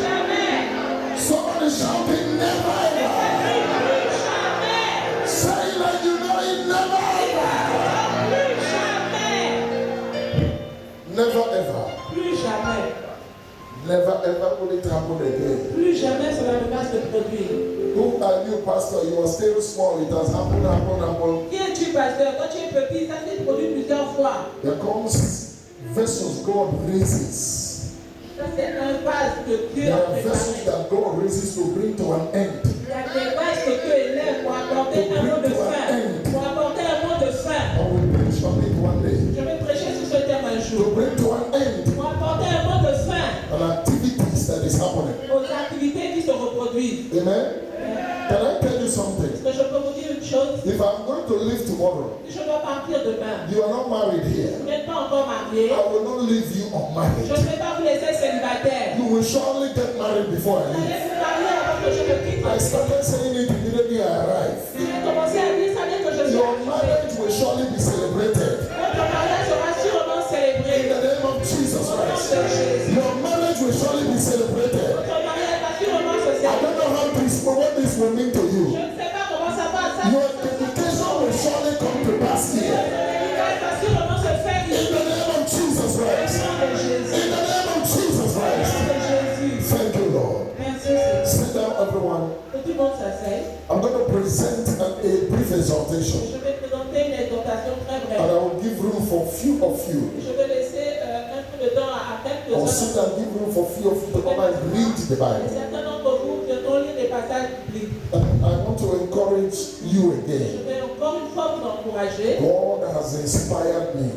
Speaker 1: Jamais.
Speaker 3: Somebody shouting never ever.
Speaker 1: Plus jamais.
Speaker 3: Say it like you know it, never ever.
Speaker 1: Plus jamais.
Speaker 3: Never ever.
Speaker 1: Plus jamais.
Speaker 3: Never ever will it happen again.
Speaker 1: Plus jamais cela ne va se produire.
Speaker 3: Who are you, pastor? You are still small. It has happened.
Speaker 1: Qui es-tu, pasteur? Quand tu es petit, ça s'est produit plusieurs fois.
Speaker 3: There comes vessels God raises.
Speaker 1: Ça, c'est un vase que Dieu
Speaker 3: There
Speaker 1: a
Speaker 3: are vessels
Speaker 1: préparé.
Speaker 3: that God raises to bring to an end.
Speaker 1: Il y a des vases que Dieu élève pour apporter un mot de fin. Pour apporter un mot de fin.
Speaker 3: I will preach on it one day.
Speaker 1: Je vais prêcher sur ce thème un
Speaker 3: To
Speaker 1: jour.
Speaker 3: bring to an end
Speaker 1: Pour apporter un mot de fin
Speaker 3: an activities that is happening.
Speaker 1: aux activités qui se reproduisent.
Speaker 3: Amen. Can I tell you something?
Speaker 1: Est-ce que je peux vous dire une chose?
Speaker 3: If I'm going to leave tomorrow,
Speaker 1: Si je dois partir demain,
Speaker 3: you are not married here.
Speaker 1: vous n'êtes pas encore marié,
Speaker 3: I will not leave you
Speaker 1: je
Speaker 3: unmarried.
Speaker 1: ne vais pas vous laisser célibataire.
Speaker 3: You will surely get married before I
Speaker 1: Vous
Speaker 3: leave.
Speaker 1: allez vous marier avant que je ne quitte
Speaker 3: I
Speaker 1: votre
Speaker 3: started saying it immediately I arrived.
Speaker 1: J'ai commencé à dire ça dès que je suis
Speaker 3: Your
Speaker 1: arrivé.
Speaker 3: marriage will surely be celebrated.
Speaker 1: Votre mariage sera sûrement
Speaker 3: In
Speaker 1: célébré.
Speaker 3: the name of Jesus Christ. Your marriage will surely be celebrated.
Speaker 1: Votre mariage va sûrement se
Speaker 3: I don't
Speaker 1: célébrer.
Speaker 3: know how this, what this will mean to
Speaker 1: Je
Speaker 3: you.
Speaker 1: ne sais pas comment ça va. Ça
Speaker 3: Your dedication will surely come to pass here.
Speaker 1: va sûrement se faire
Speaker 3: In
Speaker 1: ici.
Speaker 3: the name of Jesus
Speaker 1: Au
Speaker 3: Christ.
Speaker 1: nom de Jésus.
Speaker 3: In the name of Jesus
Speaker 1: Au
Speaker 3: Christ.
Speaker 1: nom de Jésus.
Speaker 3: Thank you, Lord.
Speaker 1: Merci, Seigneur.
Speaker 3: Sit down, everyone.
Speaker 1: Que tout le monde s'asseye.
Speaker 3: I'm going to present a brief exhortation,
Speaker 1: Je vais présenter une exhortation très
Speaker 3: and
Speaker 1: brève.
Speaker 3: I will give room for few of you.
Speaker 1: Je vais laisser un peu de temps à
Speaker 3: I'll sit
Speaker 1: quelques-uns.
Speaker 3: and give room for few of you to come and read the
Speaker 1: Et
Speaker 3: Bible.
Speaker 1: certains d'entre vous viendront lire des passages bibliques.
Speaker 3: And I want to encourage you
Speaker 1: Je
Speaker 3: again.
Speaker 1: vais encore une fois vous encourager.
Speaker 3: God has inspired me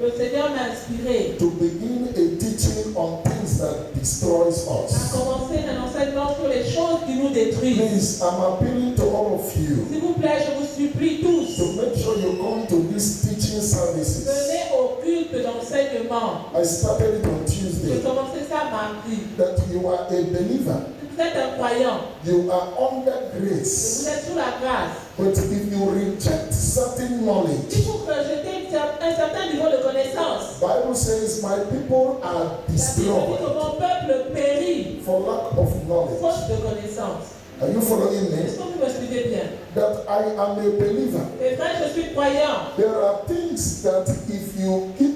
Speaker 1: Le Seigneur m'a inspiré
Speaker 3: to begin a teaching on things that destroys
Speaker 1: à
Speaker 3: us.
Speaker 1: commencer un enseignement sur les choses qui nous détruisent.
Speaker 3: Please, I'm appealing to all of you
Speaker 1: S'il vous plaît, je vous supplie tous,
Speaker 3: to make sure you come to these teaching services.
Speaker 1: venez au culte d'enseignement.
Speaker 3: I started it on
Speaker 1: J'ai
Speaker 3: Tuesday.
Speaker 1: commencé ça mardi.
Speaker 3: That you are a believer,
Speaker 1: Vous êtes un croyant,
Speaker 3: you are under
Speaker 1: et
Speaker 3: grace.
Speaker 1: vous êtes sous la grâce.
Speaker 3: But if you reject certain knowledge,
Speaker 1: Il faut rejeter un certain niveau de connaissance.
Speaker 3: Bible says, my people are
Speaker 1: La Bible dit
Speaker 3: destroyed
Speaker 1: que mon peuple périt
Speaker 3: for lack of knowledge.
Speaker 1: faute de connaissance.
Speaker 3: Are you following me?
Speaker 1: Est-ce que vous me suivez bien?
Speaker 3: That I am a believer.
Speaker 1: Et frère, je suis croyant.
Speaker 3: There are things that if you keep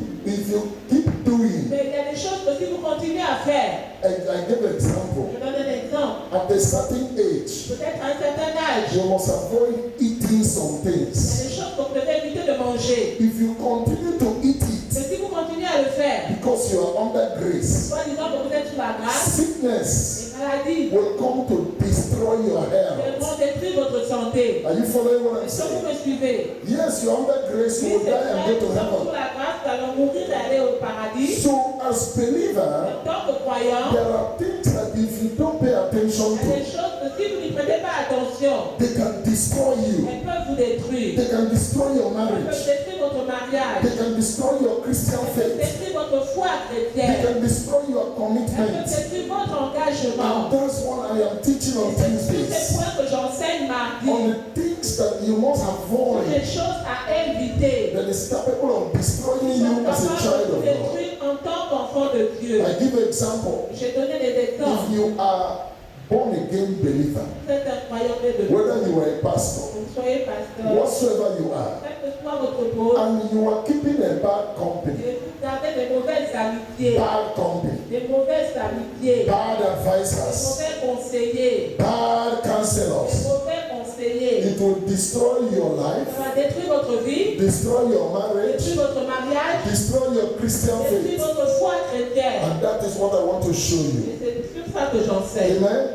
Speaker 3: doing,
Speaker 1: Mais il y a des choses que si vous continuez à faire,
Speaker 3: I give an example.
Speaker 1: je donne un exemple.
Speaker 3: At a certain age,
Speaker 1: Peut-être à un certain âge,
Speaker 3: you must avoid eating some
Speaker 1: il y a
Speaker 3: things.
Speaker 1: des choses que vous devez éviter de manger.
Speaker 3: If you continue to eat
Speaker 1: Mais
Speaker 3: it
Speaker 1: si vous continuez à le faire,
Speaker 3: because you are under grace,
Speaker 1: soit disant que vous êtes sous la grâce,
Speaker 3: sickness
Speaker 1: les maladies
Speaker 3: will come to destroy your health.
Speaker 1: vont détruire votre santé.
Speaker 3: Are you following what I'm
Speaker 1: Est-ce que vous
Speaker 3: saying?
Speaker 1: me suivez?
Speaker 3: Yes, you're under grace,
Speaker 1: Oui,
Speaker 3: you will
Speaker 1: c'est
Speaker 3: die and
Speaker 1: vrai,
Speaker 3: go to
Speaker 1: nous sommes sous
Speaker 3: heaven.
Speaker 1: la grâce, nous allons mourir et aller au paradis.
Speaker 3: So, as believer,
Speaker 1: En tant que croyant,
Speaker 3: there are things that if you don't pay attention
Speaker 1: il y a des
Speaker 3: to,
Speaker 1: choses que si vous n'y prêtez pas attention,
Speaker 3: they can destroy you.
Speaker 1: elles peuvent vous détruire.
Speaker 3: They can destroy your
Speaker 1: Elles peuvent
Speaker 3: marriage.
Speaker 1: détruire votre mariage.
Speaker 3: They can destroy your Christian
Speaker 1: Elles peuvent
Speaker 3: faith.
Speaker 1: détruire votre foi
Speaker 3: They
Speaker 1: chrétienne.
Speaker 3: can destroy your
Speaker 1: Elles peuvent
Speaker 3: commitment.
Speaker 1: détruire votre
Speaker 3: And
Speaker 1: engagement.
Speaker 3: that's what I am teaching on
Speaker 1: C'est tous ces
Speaker 3: Tuesdays.
Speaker 1: points que j'enseigne mardi.
Speaker 3: On the things that you must
Speaker 1: Toutes les
Speaker 3: avoid
Speaker 1: choses à éviter.
Speaker 3: that is capable of destroying
Speaker 1: Qui sont
Speaker 3: you as a
Speaker 1: capables
Speaker 3: child
Speaker 1: de vous
Speaker 3: of God.
Speaker 1: détruire en tant qu'enfant de Dieu.
Speaker 3: I give an example.
Speaker 1: J'ai donné des
Speaker 3: If
Speaker 1: exemples.
Speaker 3: you are born again believer,
Speaker 1: Vous êtes un croyant né de Dieu.
Speaker 3: whether you are a pastor,
Speaker 1: Vous soyez pasteur.
Speaker 3: whatsoever you are,
Speaker 1: Quel que soit votre pose.
Speaker 3: and you are keeping a bad company,
Speaker 1: Et vous gardez des mauvaises amitiés.
Speaker 3: bad company,
Speaker 1: Des mauvaises amitiés.
Speaker 3: bad
Speaker 1: Des
Speaker 3: advisors,
Speaker 1: mauvais conseillers.
Speaker 3: bad
Speaker 1: Des
Speaker 3: counselors,
Speaker 1: mauvais conseillers.
Speaker 3: it will destroy your life,
Speaker 1: Ça va détruire votre vie.
Speaker 3: destroy your marriage,
Speaker 1: Détruire votre mariage.
Speaker 3: destroy your Christian
Speaker 1: Détruire
Speaker 3: faith.
Speaker 1: votre foi chrétienne.
Speaker 3: And that is what I want to show you.
Speaker 1: Et c'est sur ça que j'enseigne.
Speaker 3: Amen.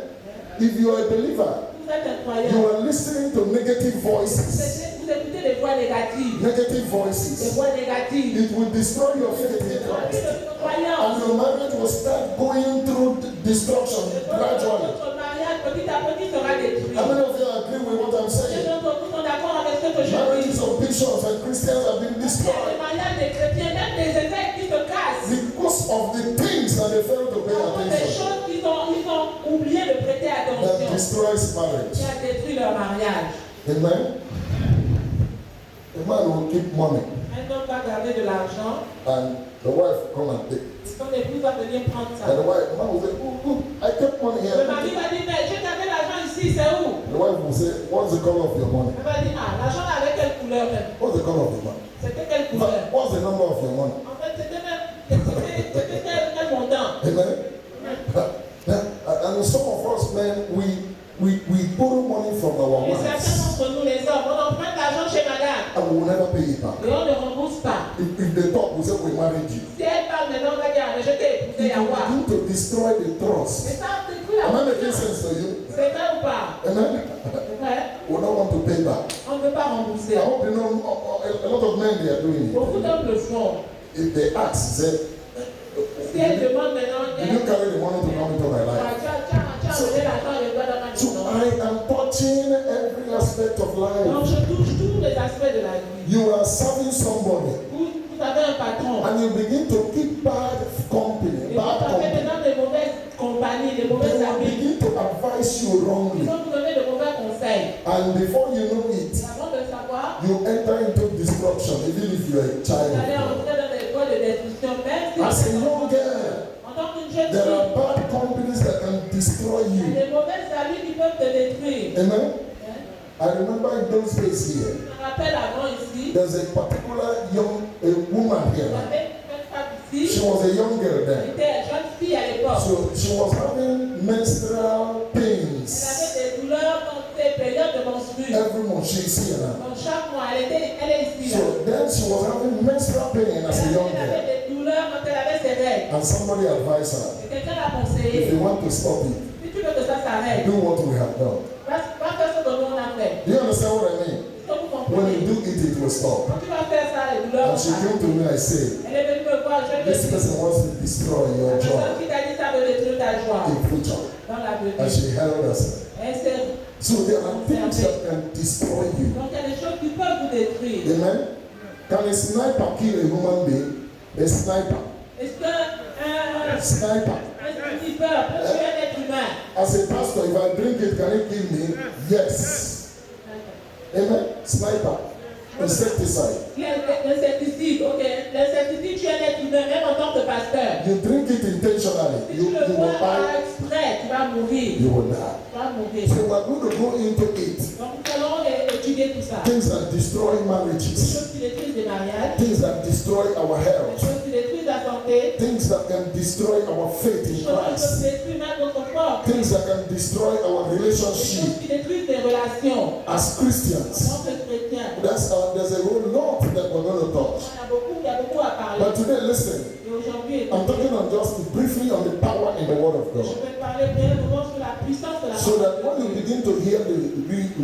Speaker 3: If you are a believer,
Speaker 1: Vous êtes un
Speaker 3: you
Speaker 1: croyant.
Speaker 3: are listening to negative voices.
Speaker 1: Vous écoutez les voix négatives.
Speaker 3: Negative
Speaker 1: Les
Speaker 3: voices.
Speaker 1: voix négatives.
Speaker 3: It will destroy your faith in Christ.
Speaker 1: Votre croyance.
Speaker 3: And your marriage will start going through destruction gradually.
Speaker 1: Votre mariage petit à petit sera détruit.
Speaker 3: How many of you agree with what I'm
Speaker 1: Les
Speaker 3: saying?
Speaker 1: autres vous sont d'accord avec ce que je
Speaker 3: Marriages
Speaker 1: dis.
Speaker 3: of bishops and Christians have been
Speaker 1: Les
Speaker 3: destroyed
Speaker 1: mariages des chrétiens, même des évêques qui se cassent.
Speaker 3: because of the things that they fail to pay
Speaker 1: À cause des
Speaker 3: attention.
Speaker 1: choses qu'ils ont oublié de prêter
Speaker 3: That
Speaker 1: attention.
Speaker 3: destroys
Speaker 1: Qui
Speaker 3: marriage.
Speaker 1: a détruit leur mariage.
Speaker 3: Amen. A man will keep money
Speaker 1: Un homme va garder de l'argent.
Speaker 3: and the wife will come and take it.
Speaker 1: Son épouse va venir prendre
Speaker 3: And
Speaker 1: ça.
Speaker 3: the man will say, oh, I kept money
Speaker 1: Le
Speaker 3: here.
Speaker 1: mari va dire, mais j'ai gardé l'argent ici, c'est où?
Speaker 3: The wife will say, what's the color of your money?
Speaker 1: Elle va dire, ah, l'argent là avec quelle couleur même?
Speaker 3: What's the color of your money?
Speaker 1: C'était quelle couleur?
Speaker 3: What's the number of your money?
Speaker 1: En fait, c'était quel montant?
Speaker 3: Amen. us men, we borrow money from our
Speaker 1: Et certains
Speaker 3: wives
Speaker 1: d'entre nous, les hommes, on emprunte l'argent chez madame
Speaker 3: and we will never pay it back.
Speaker 1: et on ne rembourse pas.
Speaker 3: If they talk, we say we married you.
Speaker 1: Si elle parle maintenant, on va dire, mais je t'ai épousé
Speaker 3: It
Speaker 1: à moi.
Speaker 3: will begin to destroy the
Speaker 1: Mais
Speaker 3: trust.
Speaker 1: ça détruit la
Speaker 3: Am I making
Speaker 1: confiance.
Speaker 3: sense to you?
Speaker 1: C'est vrai ou pas?
Speaker 3: Amen.
Speaker 1: C'est vrai.
Speaker 3: We don't want to pay back.
Speaker 1: On ne peut pas rembourser.
Speaker 3: I hope you know a lot of men they are doing
Speaker 1: Beaucoup
Speaker 3: it.
Speaker 1: d'hommes le font.
Speaker 3: If they ask, say,
Speaker 1: Si elle demande maintenant,
Speaker 3: did you carry the money to come into my life?
Speaker 1: tu as amené l'argent et le doigt dans ma
Speaker 3: So
Speaker 1: maison.
Speaker 3: I am touching every aspect of
Speaker 1: Donc
Speaker 3: life.
Speaker 1: je touche tous les aspects de la vie.
Speaker 3: You are serving somebody
Speaker 1: Vous avez un patron.
Speaker 3: and you begin to keep bad company,
Speaker 1: Et vous
Speaker 3: bad
Speaker 1: avez
Speaker 3: company.
Speaker 1: maintenant des mauvaises compagnies, des
Speaker 3: They
Speaker 1: mauvaises
Speaker 3: will
Speaker 1: amis.
Speaker 3: begin to advise you
Speaker 1: Ils
Speaker 3: wrongly.
Speaker 1: vont vous donner de mauvais conseils.
Speaker 3: And before you know it,
Speaker 1: Et avant de le savoir,
Speaker 3: you enter into destruction, even if you are a
Speaker 1: vous
Speaker 3: child.
Speaker 1: allez
Speaker 3: of God.
Speaker 1: entrer dans des voies de destruction. Même si
Speaker 3: As a
Speaker 1: vous
Speaker 3: young girl,
Speaker 1: en tant qu'une jeune
Speaker 3: there
Speaker 1: fille,
Speaker 3: are bad companies that can destroy
Speaker 1: il y a
Speaker 3: you.
Speaker 1: des mauvaises amis qui peuvent te détruire.
Speaker 3: Amen.
Speaker 1: Hein?
Speaker 3: I remember in those days here,
Speaker 1: Je me rappelle avant ici,
Speaker 3: there's a particular young woman
Speaker 1: il y
Speaker 3: here.
Speaker 1: avait une femme
Speaker 3: She
Speaker 1: ici,
Speaker 3: was a young girl
Speaker 1: elle
Speaker 3: then.
Speaker 1: était une jeune fille à l'époque.
Speaker 3: So she was having menstrual
Speaker 1: Elle
Speaker 3: pains
Speaker 1: avait des douleurs dans ses périodes de menstrues.
Speaker 3: every month. She's here now.
Speaker 1: Donc chaque mois, elle est ici là.
Speaker 3: So then she was having menstrual pain as a young
Speaker 1: Elle
Speaker 3: girl.
Speaker 1: avait des douleurs quand elle avait ses règles.
Speaker 3: And somebody advised her,
Speaker 1: Et quelqu'un l'a
Speaker 3: if
Speaker 1: conseillé.
Speaker 3: you want to stop it,
Speaker 1: Si tu veux que ça s'arrête,
Speaker 3: do what we have done.
Speaker 1: va faire ce que nous on a fait.
Speaker 3: Do you understand what I mean?
Speaker 1: Est-ce que vous
Speaker 3: When
Speaker 1: comprenez?
Speaker 3: you do it, it will stop.
Speaker 1: Quand tu vas faire ça, les douleurs
Speaker 3: And
Speaker 1: vont
Speaker 3: she came to
Speaker 1: s'arrêter.
Speaker 3: me, I said,
Speaker 1: Elle est venue me voir, je lui ai
Speaker 3: this
Speaker 1: dit,
Speaker 3: person wants to destroy
Speaker 1: la
Speaker 3: your
Speaker 1: personne
Speaker 3: joy
Speaker 1: qui t'a dit ça veut détruire ta joie
Speaker 3: in future.
Speaker 1: dans la
Speaker 3: And
Speaker 1: vie.
Speaker 3: she held us.
Speaker 1: Elle s'est-
Speaker 3: So there are things that can destroy you.
Speaker 1: Donc il y a des choses qui peuvent vous détruire.
Speaker 3: Amen. Can a sniper kill a human being? A sniper.
Speaker 1: Est-ce qu'un
Speaker 3: Sniper.
Speaker 1: sniper peut tuer un être humain?
Speaker 3: As a pastor, if I drink it, can it kill me? Yes. Amen. Sniper. Insecticide.
Speaker 1: L'insecticide, ok. L'insecticide tue un être humain, même en tant que pasteur.
Speaker 3: You drink it intentionally.
Speaker 1: Si tu le
Speaker 3: You
Speaker 1: bois
Speaker 3: will die.
Speaker 1: exprès, tu vas mourir.
Speaker 3: You will die.
Speaker 1: Tu vas mourir.
Speaker 3: So we're going to go into it.
Speaker 1: Donc nous allons étudier tout ça.
Speaker 3: Things that destroy
Speaker 1: Des
Speaker 3: marriages.
Speaker 1: choses qui détruisent des mariages,
Speaker 3: Things that destroy our
Speaker 1: des
Speaker 3: health.
Speaker 1: choses qui détruisent la santé,
Speaker 3: Things that can destroy our faith
Speaker 1: des
Speaker 3: in
Speaker 1: choses qui peuvent
Speaker 3: Christ.
Speaker 1: détruire même notre corps,
Speaker 3: Things that can destroy our
Speaker 1: des
Speaker 3: relationship
Speaker 1: choses qui détruisent des relations.
Speaker 3: as
Speaker 1: En
Speaker 3: Christians.
Speaker 1: tant que chrétien,
Speaker 3: There's a whole lot that we're going to touch.
Speaker 1: il y a beaucoup à parler.
Speaker 3: But today, listen,
Speaker 1: Et aujourd'hui,
Speaker 3: I'm talking on just briefly on the power in the Word of
Speaker 1: je
Speaker 3: God.
Speaker 1: vais parler brièvement sur la puissance de la
Speaker 3: So that
Speaker 1: parole.
Speaker 3: when you begin to hear the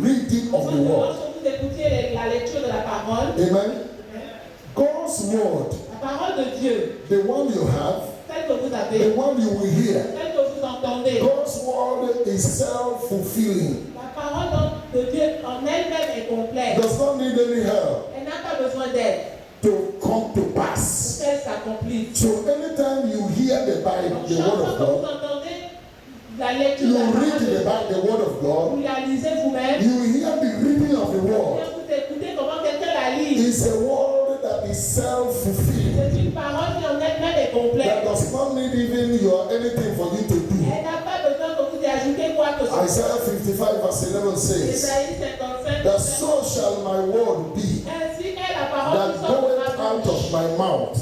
Speaker 3: reading of the Word,
Speaker 1: Lorsque vous écoutiez la lecture de la parole,
Speaker 3: amen, God's Word,
Speaker 1: la parole de Dieu,
Speaker 3: the one you have,
Speaker 1: celle que vous
Speaker 3: the
Speaker 1: avez,
Speaker 3: one you will hear,
Speaker 1: celle que vous entendez,
Speaker 3: God's Word is self-fulfilling.
Speaker 1: la parole de Dieu en elle-même est complète.
Speaker 3: Does not need any help
Speaker 1: Elle n'a pas besoin d'aide
Speaker 3: to come to
Speaker 1: pour
Speaker 3: pass.
Speaker 1: qu'elle s'accomplisse.
Speaker 3: So anytime you hear the Bible,
Speaker 1: Donc,
Speaker 3: the
Speaker 1: chaque
Speaker 3: Word
Speaker 1: fois
Speaker 3: of
Speaker 1: que vous
Speaker 3: God,
Speaker 1: entendez la lecture
Speaker 3: you
Speaker 1: de la
Speaker 3: read
Speaker 1: parole de
Speaker 3: the Bible, the Word of God,
Speaker 1: vous la lisez vous-même,
Speaker 3: you hear the reading of the Word.
Speaker 1: et vous écoutez comment quelqu'un la lit.
Speaker 3: It's a word that is self-fulfilling.
Speaker 1: C'est une parole qui en elle-même est
Speaker 3: That
Speaker 1: complète.
Speaker 3: does not need even anything for you to do.
Speaker 1: Elle n'a pas besoin que vous y ajoutez quoi que ce soit.
Speaker 3: Isaiah 55 verse 11 says,
Speaker 1: Ésaïe 55,
Speaker 3: that so shall my word be,
Speaker 1: ainsi est la parole qui
Speaker 3: that
Speaker 1: sort de
Speaker 3: goeth
Speaker 1: ma
Speaker 3: out
Speaker 1: bouche.
Speaker 3: of my mouth.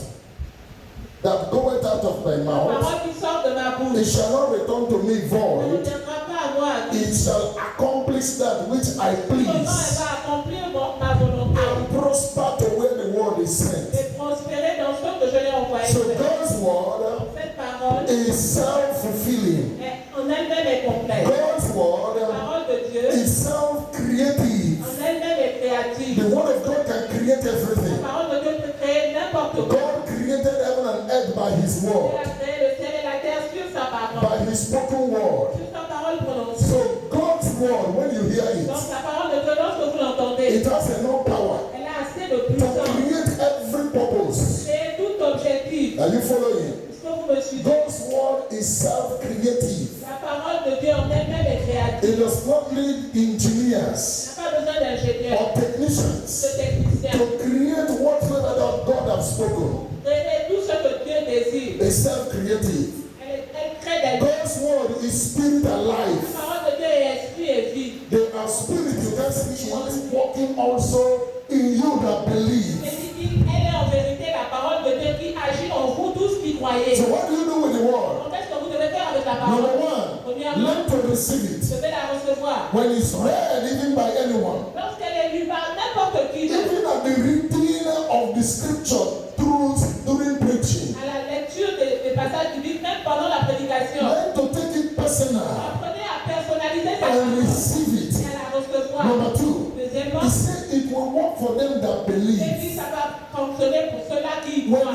Speaker 3: That goeth out of my
Speaker 1: La
Speaker 3: mouth.
Speaker 1: parole qui sort de ma
Speaker 3: It
Speaker 1: bouche
Speaker 3: shall not return to me
Speaker 1: ne
Speaker 3: void.
Speaker 1: reviendra pas à moi.
Speaker 3: It shall accomplish that which I
Speaker 1: Comment elle
Speaker 3: please,
Speaker 1: va accomplir ma volonté
Speaker 3: and prosper to where the word is sent.
Speaker 1: et prospérer dans ce que je l'ai envoyé.
Speaker 3: So God's word
Speaker 1: Cette parole
Speaker 3: is self-fulfilling.
Speaker 1: en elle-même est complète.
Speaker 3: God's
Speaker 1: La
Speaker 3: word
Speaker 1: parole de Dieu
Speaker 3: is self-creative.
Speaker 1: en elle-même est créative.
Speaker 3: The word of God can create
Speaker 1: La
Speaker 3: everything.
Speaker 1: parole de Dieu peut créer n'importe quoi.
Speaker 3: God created heaven and earth by his
Speaker 1: Il
Speaker 3: word,
Speaker 1: a créé le ciel et la terre sur sa parole.
Speaker 3: by his spoken word.
Speaker 1: Sur sa parole prononcée.
Speaker 3: So God's word, when you hear it,
Speaker 1: Donc la parole de Dieu, lorsque vous l'entendez,
Speaker 3: it has enough power
Speaker 1: elle a assez de
Speaker 3: to
Speaker 1: puissance.
Speaker 3: create every purpose.
Speaker 1: C'est tout objectif.
Speaker 3: Are you following?
Speaker 1: Est-ce que vous me suivez?
Speaker 3: God's word is self-creative.
Speaker 1: La parole de Dieu en elle-même est créative.
Speaker 3: It does not need engineers
Speaker 1: Il n'y a pas besoin d'ingénieurs,
Speaker 3: or technicians
Speaker 1: de techniciens.
Speaker 3: to create whatever that God has spoken.
Speaker 1: Créer tout ce que Dieu désire.
Speaker 3: It's self-creative.
Speaker 1: Elle crée des
Speaker 3: God's word is spirit and
Speaker 1: La
Speaker 3: life.
Speaker 1: parole de Dieu est esprit et vie.
Speaker 3: They are spirit, you can see it working also in you that believe.
Speaker 1: Elle est en vérité la parole de Dieu qui agit en vous tous qui croyez.
Speaker 3: So what do you do with the word?
Speaker 1: Donc, qu'est-ce que vous devez faire avec la
Speaker 3: Number
Speaker 1: parole?
Speaker 3: one,
Speaker 1: Premièrement,
Speaker 3: learn to receive it.
Speaker 1: je vais la recevoir.
Speaker 3: When it's read even by anyone,
Speaker 1: Lorsqu'elle est lue par n'importe qui,
Speaker 3: even at the reading of the scripture during preaching,
Speaker 1: à la lecture des passages bibliques, même pendant la prédication,
Speaker 3: learn to take it personal
Speaker 1: apprenez à personnaliser cette
Speaker 3: and
Speaker 1: parole
Speaker 3: receive
Speaker 1: et
Speaker 3: it.
Speaker 1: à la recevoir.
Speaker 3: Number two,
Speaker 1: Deuxièmement,
Speaker 3: he said it will work for them that
Speaker 1: et
Speaker 3: believe.
Speaker 1: puis ça va fonctionner pour ceux-là qui y croient.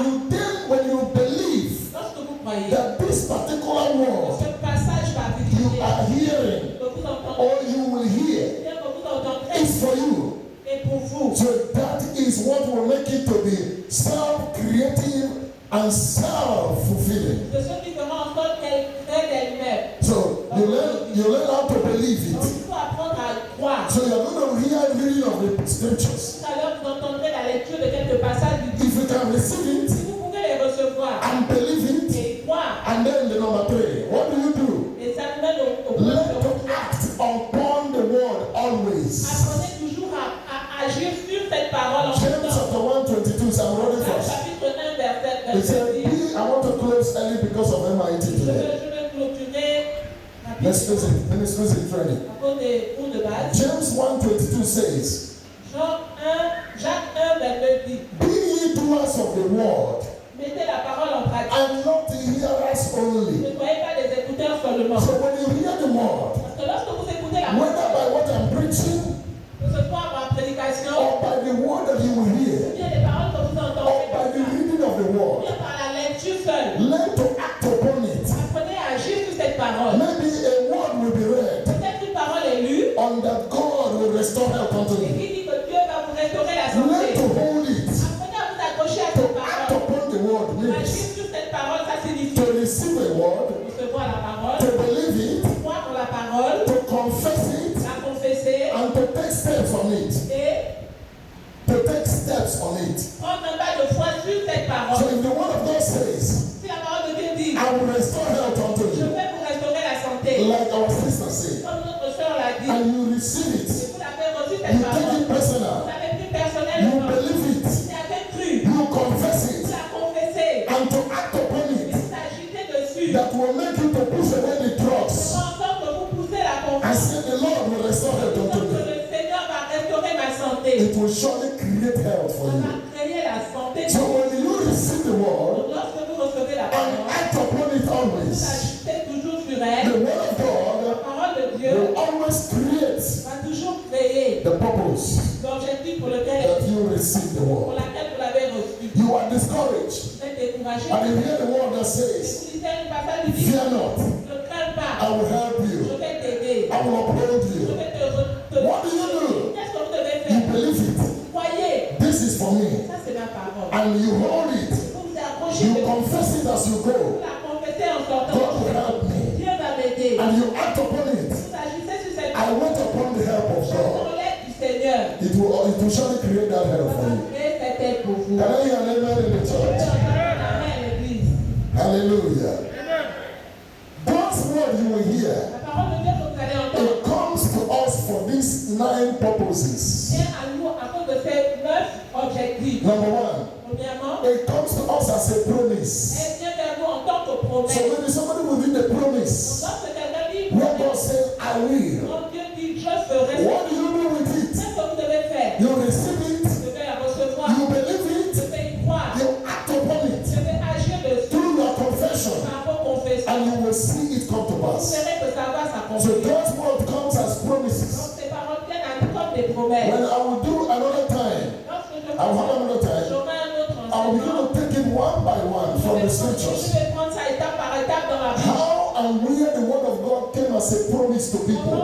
Speaker 3: When you believe
Speaker 1: Lorsque vous croyez
Speaker 3: that this particular
Speaker 1: que
Speaker 3: word
Speaker 1: ce passage va
Speaker 3: you
Speaker 1: visiter,
Speaker 3: are hearing
Speaker 1: que vous entendez,
Speaker 3: or you will hear
Speaker 1: bien que vous entendrez,
Speaker 3: is for you.
Speaker 1: et pour vous.
Speaker 3: So that is what will make it to be self-creative and self-fulfilling.
Speaker 1: C'est ce qui fera en sorte qu'elle crée d'elle-même.
Speaker 3: So you learn how to believe
Speaker 1: Donc
Speaker 3: it.
Speaker 1: il faut apprendre à croire.
Speaker 3: So you're going to hear reading of the scriptures.
Speaker 1: Tout à l'heure, vous entendrez la lecture de quelques passages du
Speaker 3: If you can receive it
Speaker 1: Si vous pouvez les recevoir
Speaker 3: and believe it,
Speaker 1: et croire,
Speaker 3: and then the number three, what do?
Speaker 1: et ça nous mène au point
Speaker 3: Learn
Speaker 1: de
Speaker 3: to
Speaker 1: retour.
Speaker 3: act upon the word always.
Speaker 1: Apprenez toujours à agir sur cette parole en
Speaker 3: James
Speaker 1: même temps.
Speaker 3: chapter 1:22, so I'm running
Speaker 1: Dans le
Speaker 3: fast.
Speaker 1: chapitre 1, verset
Speaker 3: He said,
Speaker 1: 10,
Speaker 3: I want to close early because of MIT
Speaker 1: je
Speaker 3: today.
Speaker 1: vais clôturer
Speaker 3: Let's
Speaker 1: rapidement
Speaker 3: listen. Let's listen training.
Speaker 1: à cause des cours de base.
Speaker 3: James 1:22 says,
Speaker 1: Jacques 1, verset 10.
Speaker 3: be ye doers of the word,
Speaker 1: Mettez la parole en pratique.
Speaker 3: and not the hearers only.
Speaker 1: Ne soyez pas des écouteurs seulement.
Speaker 3: So when you hear the word,
Speaker 1: Parce que lorsque vous écoutez la
Speaker 3: whether
Speaker 1: parole,
Speaker 3: by what I'm preaching
Speaker 1: que ce soit par prédication,
Speaker 3: or by the word that you will
Speaker 1: ou
Speaker 3: hear,
Speaker 1: bien les paroles que vous
Speaker 3: or
Speaker 1: entendez,
Speaker 3: by the reading of the
Speaker 1: ou
Speaker 3: word,
Speaker 1: bien par la lecture seule,
Speaker 3: learn to act upon it.
Speaker 1: apprenez à agir sur cette parole.
Speaker 3: Maybe a word will be read
Speaker 1: Peut-être une parole est lue
Speaker 3: on that God will restore health unto
Speaker 1: et
Speaker 3: you.
Speaker 1: qui dit que Dieu va vous restaurer la
Speaker 3: Learn
Speaker 1: santé.
Speaker 3: to hold it,
Speaker 1: Apprenez à vous accrocher à
Speaker 3: to
Speaker 1: cette
Speaker 3: act
Speaker 1: parole.
Speaker 3: upon the word
Speaker 1: Agir
Speaker 3: means
Speaker 1: sur cette parole, ça signifie
Speaker 3: to receive a word,
Speaker 1: recevoir la parole,
Speaker 3: to believe it,
Speaker 1: croire en la parole,
Speaker 3: to confess it,
Speaker 1: la confesser
Speaker 3: and to take steps on it.
Speaker 1: et
Speaker 3: To take steps on it.
Speaker 1: prendre un pas de foi sur cette
Speaker 3: So
Speaker 1: parole.
Speaker 3: if the word of God says,
Speaker 1: Si la parole de Dieu dit,
Speaker 3: I will restore health unto
Speaker 1: je
Speaker 3: you,
Speaker 1: vais vous restaurer la santé,
Speaker 3: like our sister said,
Speaker 1: comme notre soeur l'a dit,
Speaker 3: and you receive
Speaker 1: et
Speaker 3: it,
Speaker 1: vous l'avez reçu cette
Speaker 3: you take
Speaker 1: parole,
Speaker 3: it personal,
Speaker 1: vous l'avez pris
Speaker 3: you
Speaker 1: personnellement,
Speaker 3: believe it,
Speaker 1: vous l'avez cru,
Speaker 3: you confess
Speaker 1: vous
Speaker 3: it,
Speaker 1: la confessez,
Speaker 3: and to act upon
Speaker 1: et
Speaker 3: it,
Speaker 1: vous agitez dessus.
Speaker 3: that will make you to push away the drugs
Speaker 1: Faites en sorte que vous poussez la
Speaker 3: and
Speaker 1: confiance.
Speaker 3: say the Lord will restore health
Speaker 1: Donc
Speaker 3: unto
Speaker 1: que
Speaker 3: me.
Speaker 1: le Seigneur va restaurer ma santé.
Speaker 3: It will surely create health for
Speaker 1: Ça
Speaker 3: you.
Speaker 1: va créer la santé.
Speaker 3: So when you receive the word
Speaker 1: Donc lorsque vous recevez la
Speaker 3: and
Speaker 1: parole,
Speaker 3: act upon it
Speaker 1: vous
Speaker 3: always,
Speaker 1: agitez toujours sur
Speaker 3: the
Speaker 1: elle.
Speaker 3: word of
Speaker 1: La
Speaker 3: God
Speaker 1: parole de Dieu
Speaker 3: will always create
Speaker 1: va toujours créer
Speaker 3: the purpose
Speaker 1: l'objectif pour lequel
Speaker 3: that you receive the
Speaker 1: pour
Speaker 3: word.
Speaker 1: laquelle vous l'avez reçu.
Speaker 3: You are discouraged
Speaker 1: Vous êtes découragé.
Speaker 3: and you hear the word that
Speaker 1: Et
Speaker 3: says,
Speaker 1: vous lisez une passage du dit,
Speaker 3: fear not,
Speaker 1: ne crains
Speaker 3: I
Speaker 1: pas,
Speaker 3: will help
Speaker 1: je
Speaker 3: you,
Speaker 1: vais t'aider,
Speaker 3: I will uphold
Speaker 1: je
Speaker 3: you.
Speaker 1: vais te
Speaker 3: What do you do?
Speaker 1: Qu'est-ce que vous devez
Speaker 3: You
Speaker 1: faire?
Speaker 3: believe it.
Speaker 1: Croyez,
Speaker 3: This is for me.
Speaker 1: ça c'est ma parole.
Speaker 3: And you hold it.
Speaker 1: Vous vous accrochez
Speaker 3: You
Speaker 1: de
Speaker 3: confess it as you
Speaker 1: vous
Speaker 3: go.
Speaker 1: la confessez en sortant.
Speaker 3: God will help me.
Speaker 1: Dieu va m'aider.
Speaker 3: And you act upon it.
Speaker 1: Vous agissez sur cette
Speaker 3: I wait upon the help of God.
Speaker 1: Dans l'aide du Seigneur.
Speaker 3: It will surely create that help
Speaker 1: Ça
Speaker 3: for
Speaker 1: va
Speaker 3: you.
Speaker 1: créer cette aide pour vous.
Speaker 3: Can I hear an amen in the church?
Speaker 1: Amen, l'Église.
Speaker 3: Hallelujah. God's word you will hear.
Speaker 1: La parole de Dieu que vous allez entendre
Speaker 3: It comes to us for these 9 purposes.
Speaker 1: vient à nous à cause de ces 9 objectifs.
Speaker 3: Number 1,
Speaker 1: Premièrement,
Speaker 3: it comes to us as a promise.
Speaker 1: elle vient vers nous en tant que promesse.
Speaker 3: So maybe somebody will read the promise
Speaker 1: Lorsque quelqu'un dit
Speaker 3: where God
Speaker 1: promesse,
Speaker 3: says, I will.
Speaker 1: quand Dieu dit je ferai,
Speaker 3: What do you do with it?
Speaker 1: qu'est-ce que vous devez faire?
Speaker 3: You receive it,
Speaker 1: Je vais la recevoir.
Speaker 3: you believe
Speaker 1: Je
Speaker 3: it,
Speaker 1: vais y croire.
Speaker 3: you act upon it
Speaker 1: Je vais agir dessus
Speaker 3: through your confession,
Speaker 1: par vos confessions.
Speaker 3: and you will see it come to
Speaker 1: Vous
Speaker 3: pass.
Speaker 1: verrez que ça va
Speaker 3: So
Speaker 1: s'accomplir.
Speaker 3: God's word comes as
Speaker 1: Donc
Speaker 3: promises.
Speaker 1: ces paroles viennent à nous comme des promesses.
Speaker 3: When I will do another time,
Speaker 1: Lorsque je
Speaker 3: I will have another time,
Speaker 1: j'aurai un autre
Speaker 3: I will begin
Speaker 1: enseignement,
Speaker 3: to take it one by one from the
Speaker 1: je
Speaker 3: scriptures.
Speaker 1: vais prendre ça étape par étape dans la vie.
Speaker 3: How and where the word of God came as a promise to people,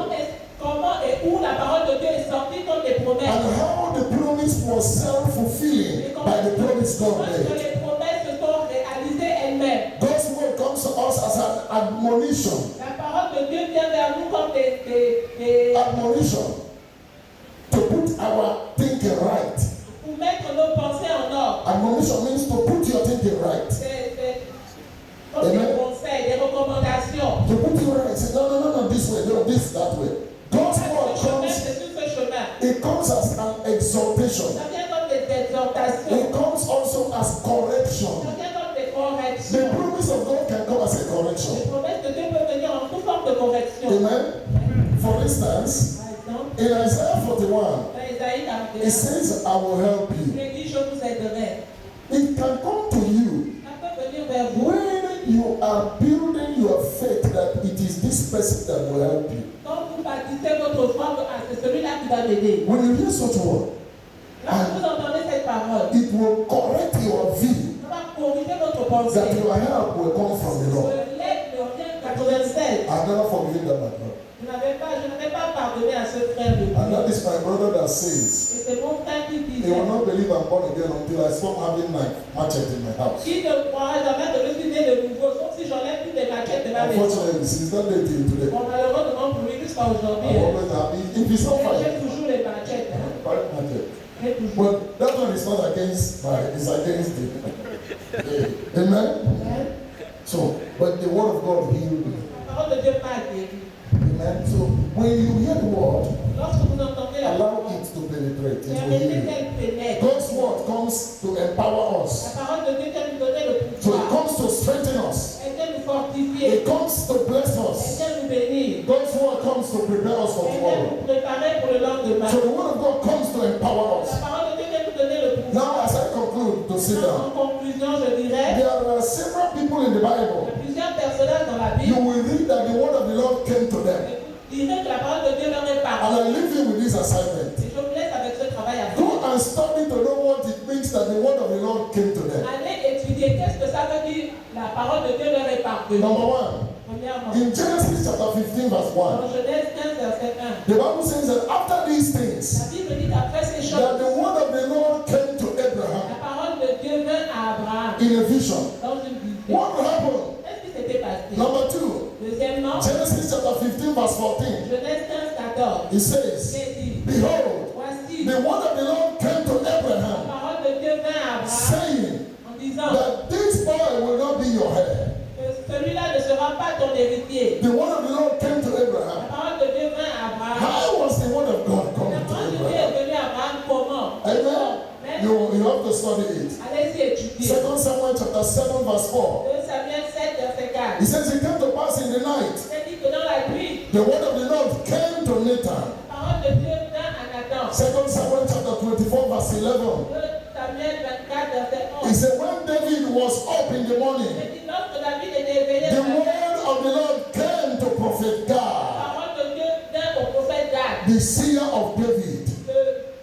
Speaker 1: Comment et où la parole de Dieu est sortie comme des
Speaker 3: and
Speaker 1: promesses.
Speaker 3: how the promise was self-fulfilling by the promise God
Speaker 1: Comment est-ce que
Speaker 3: made.
Speaker 1: les promesses se sont réalisées elles-mêmes.
Speaker 3: God's word comes to us as an admonition.
Speaker 1: La parole de Dieu vient vers nous comme des
Speaker 3: Admonition to put our thinking right.
Speaker 1: pour mettre nos pensées en ordre.
Speaker 3: Admonition means to put your thinking right.
Speaker 1: C'est comme des
Speaker 3: Amen.
Speaker 1: conseils, des recommandations.
Speaker 3: To put you right. Say, no, this way, no, this, that way. God's word
Speaker 1: Ce chemin,
Speaker 3: comes,
Speaker 1: c'est sur ce chemin.
Speaker 3: it comes as an exhortation.
Speaker 1: Ça vient comme des exhortations.
Speaker 3: It comes also as correction.
Speaker 1: Ça vient comme des
Speaker 3: The
Speaker 1: corrections.
Speaker 3: promise of God can come as a
Speaker 1: Les
Speaker 3: correction.
Speaker 1: promesses de Dieu peuvent venir en toute forme forme de correction.
Speaker 3: Amen. For instance,
Speaker 1: Par exemple,
Speaker 3: in Isaiah 41,
Speaker 1: dans Isaïe 41,
Speaker 3: it says, I will help you.
Speaker 1: il dit, je vous aiderai.
Speaker 3: It can come to you
Speaker 1: Ça peut venir vers vous.
Speaker 3: when you are building your faith that it is this person that will help you.
Speaker 1: Quand vous bâtissez votre foi, c'est celui-là qui va m'aider.
Speaker 3: When you hear such word,
Speaker 1: Lorsque vous entendez cette parole,
Speaker 3: it will correct your view
Speaker 1: ça va corriger votre
Speaker 3: that
Speaker 1: pensée.
Speaker 3: your help will come from the Lord.
Speaker 1: L'aide de Rien 96.
Speaker 3: I've never forgiven that, my brother.
Speaker 1: Je n'avais pas pardonné à ce frère de
Speaker 3: And that
Speaker 1: Dieu.
Speaker 3: is my brother that says,
Speaker 1: Et c'est mon frère qui
Speaker 3: he
Speaker 1: disait,
Speaker 3: will not believe I'm born again until I stop having my machete in my house.
Speaker 1: qui ne croira jamais que je suis né de nouveau, sauf si j'enlève toutes les maquettes de ma maison.
Speaker 3: Unfortunately, since that day till today,
Speaker 1: Bon, malheureusement pour lui, jusqu'à aujourd'hui,
Speaker 3: I always have, if it's not
Speaker 1: j'ai
Speaker 3: fine,
Speaker 1: toujours les maquettes.
Speaker 3: private machete.
Speaker 1: J'ai toujours.
Speaker 3: Well, that one is not against my, it's against the. Amen? So, but the word of God healed me.
Speaker 1: La parole de Dieu m'a guéri.
Speaker 3: Amen? So, when you hear the word,
Speaker 1: Lorsque vous entendez la
Speaker 3: allow
Speaker 1: parole,
Speaker 3: it to penetrate. It will
Speaker 1: permettez
Speaker 3: heal you.
Speaker 1: qu'elle pénètre.
Speaker 3: God's word comes to empower
Speaker 1: La
Speaker 3: us.
Speaker 1: parole de Dieu qu'elle nous donnait le
Speaker 3: So it
Speaker 1: pouvoir.
Speaker 3: comes to strengthen us.
Speaker 1: Elle vient nous fortifier.
Speaker 3: It comes to bless
Speaker 1: Elle
Speaker 3: us.
Speaker 1: vient nous bénir.
Speaker 3: God's word comes to prepare us for
Speaker 1: Elle vient
Speaker 3: tomorrow.
Speaker 1: nous préparer pour le lendemain.
Speaker 3: So the word of God comes to empower
Speaker 1: La
Speaker 3: us.
Speaker 1: parole de Dieu vient nous donner le pouvoir.
Speaker 3: Now, as I conclude to sit
Speaker 1: En
Speaker 3: down,
Speaker 1: conclusion, je dirais,
Speaker 3: there are several people in the
Speaker 1: il y
Speaker 3: Bible.
Speaker 1: a plusieurs personnages dans la
Speaker 3: You
Speaker 1: Bible.
Speaker 3: will read that the word of the Lord came to them.
Speaker 1: Vous direz que la parole de Dieu leur est
Speaker 3: And
Speaker 1: parole.
Speaker 3: I leave you with this assignment.
Speaker 1: Et je vous laisse avec ce travail à faire.
Speaker 3: Go and study to know what it means that the word of the Lord came to them.
Speaker 1: Allez étudier qu'est-ce que ça veut dire la parole de Dieu leur est parvenue.
Speaker 3: Number one,
Speaker 1: Premièrement,
Speaker 3: in Genesis chapter 15, verse 1,
Speaker 1: dans Genèse 15, verset 1,
Speaker 3: the Bible says that after these
Speaker 1: la
Speaker 3: things,
Speaker 1: Bible dit qu'après ces
Speaker 3: that
Speaker 1: choses,
Speaker 3: the word of the Lord came to
Speaker 1: la
Speaker 3: Abraham
Speaker 1: parole de Dieu vint à Abraham
Speaker 3: in a vision.
Speaker 1: dans une vision.
Speaker 3: What happened?
Speaker 1: Qu'est-ce qui s'était passé?
Speaker 3: Number two,
Speaker 1: Deuxièmement,
Speaker 3: Genesis chapter 15, verse 14,
Speaker 1: Genèse 15, 14,
Speaker 3: it says,
Speaker 1: j'ai dit,
Speaker 3: behold,
Speaker 1: voici,
Speaker 3: the word of the Lord came to
Speaker 1: la
Speaker 3: Abraham,
Speaker 1: parole de Dieu vint à Abraham
Speaker 3: saying
Speaker 1: en disant
Speaker 3: that this boy will not be your heir.
Speaker 1: que celui-là ne sera pas ton héritier.
Speaker 3: The word of the Lord came to
Speaker 1: La
Speaker 3: Abraham.
Speaker 1: parole de Dieu vint à Abraham.
Speaker 3: How was the word of God
Speaker 1: La
Speaker 3: coming to
Speaker 1: parole de Dieu
Speaker 3: Abraham?
Speaker 1: est venue à Abraham comment?
Speaker 3: Amen. You have to study it.
Speaker 1: Allez-y étudier.
Speaker 3: 2 Samuel chapter 7, verse 4.
Speaker 1: 2 Samuel 7, verset 4.
Speaker 3: It says it came to pass in the night.
Speaker 1: C'est dit que dans la nuit,
Speaker 3: The word of the Lord came to Nathan.
Speaker 1: la parole de Dieu vint à Nathan.
Speaker 3: 2 Samuel chapter 24, verse 11.
Speaker 1: 2 Samuel 24, verset
Speaker 3: He
Speaker 1: 11.
Speaker 3: said, when David was up in the morning,
Speaker 1: C'est dit lorsque David était éveillé,
Speaker 3: the
Speaker 1: le matin,
Speaker 3: word of the Lord came to prophet
Speaker 1: la
Speaker 3: Gad,
Speaker 1: parole de Dieu vint au prophète Gad,
Speaker 3: the seer of David.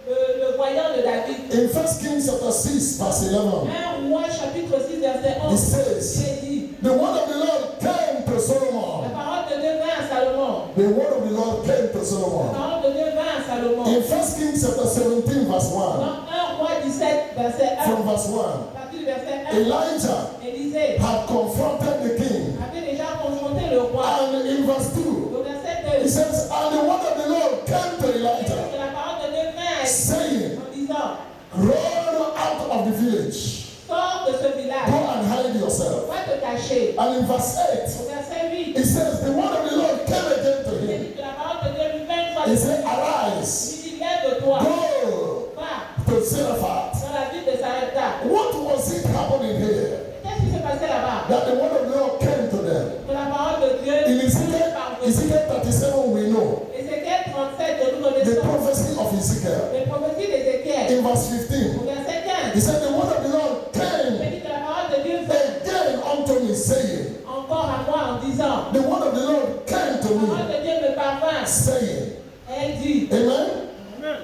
Speaker 1: le voyant de David.
Speaker 3: In 1 Kings chapter 6, verse 11,
Speaker 1: 1 Roi chapitre 6, verset
Speaker 3: it
Speaker 1: 11.
Speaker 3: says,
Speaker 1: Il est dit,
Speaker 3: the word of the Lord came to
Speaker 1: la
Speaker 3: Solomon.
Speaker 1: parole de Dieu vint à Salomon.
Speaker 3: The word of the Lord came to
Speaker 1: La
Speaker 3: Solomon.
Speaker 1: parole de Dieu vint à Salomon.
Speaker 3: In 1 Kings chapter 17, verse 1,
Speaker 1: Dans 1 Roi 17, verset 1,
Speaker 3: from verse 1,
Speaker 1: à partir du verset 1,
Speaker 3: Elijah
Speaker 1: Élisée
Speaker 3: had confronted the king.
Speaker 1: avait déjà confronté le roi.
Speaker 3: And in verse 2,
Speaker 1: Au verset 2,
Speaker 3: it says, and the word of the Lord came to Elijah,
Speaker 1: que la parole de Dieu vint à Élisée
Speaker 3: saying,
Speaker 1: en disant,
Speaker 3: run out of the village,
Speaker 1: sors de ce village,
Speaker 3: go and hide yourself.
Speaker 1: va te cacher.
Speaker 3: And in verse 8,
Speaker 1: Au verset 8,
Speaker 3: it says, the word of the Lord came again to
Speaker 1: il
Speaker 3: him.
Speaker 1: dit que la parole de Dieu lui vint une fois
Speaker 3: He
Speaker 1: de
Speaker 3: said,
Speaker 1: plus.
Speaker 3: arise,
Speaker 1: Il dit, lève-toi,
Speaker 3: go
Speaker 1: va
Speaker 3: to Zarephath.
Speaker 1: dans la ville de Sarepta.
Speaker 3: What was it happening here?
Speaker 1: Qu'est-ce qui s'est passé là-bas?
Speaker 3: That the word of the Lord came to them.
Speaker 1: Que la parole de Dieu
Speaker 3: In
Speaker 1: lui
Speaker 3: Ezekiel,
Speaker 1: parvenue.
Speaker 3: Ezekiel 37, we know
Speaker 1: Ézéchiel 37, de nous
Speaker 3: the
Speaker 1: connaissons
Speaker 3: prophecy of Ezekiel.
Speaker 1: les prophéties d'Ézéchiel.
Speaker 3: In verse 15,
Speaker 1: Au verset 15,
Speaker 3: he said, the word of the Lord
Speaker 1: il
Speaker 3: came
Speaker 1: dit que la parole de Dieu vint
Speaker 3: again unto me, saying,
Speaker 1: encore à moi en disant,
Speaker 3: the word of the Lord came to
Speaker 1: la parole
Speaker 3: me,
Speaker 1: de Dieu me parvint.
Speaker 3: saying,
Speaker 1: Elle dit,
Speaker 3: amen.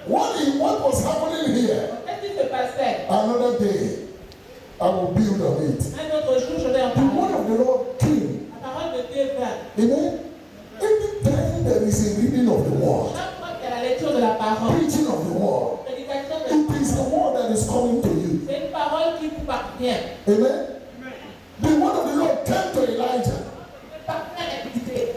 Speaker 3: What was happening here?
Speaker 1: qu'est-ce qui se passait?
Speaker 3: Another day, I will build on it.
Speaker 1: Un autre jour, je vais en
Speaker 3: The word
Speaker 1: parler.
Speaker 3: of the Lord came.
Speaker 1: La parole de Dieu vint.
Speaker 3: Amen. Anytime there is a reading of the word,
Speaker 1: Chaque fois qu'il y a la lecture de la parole,
Speaker 3: preaching of the word,
Speaker 1: prédication de la
Speaker 3: it is the word that is coming to you.
Speaker 1: c'est une parole qui vous parvient.
Speaker 3: Amen. The word of the Lord came to Elijah,
Speaker 1: Parvient à Élisée.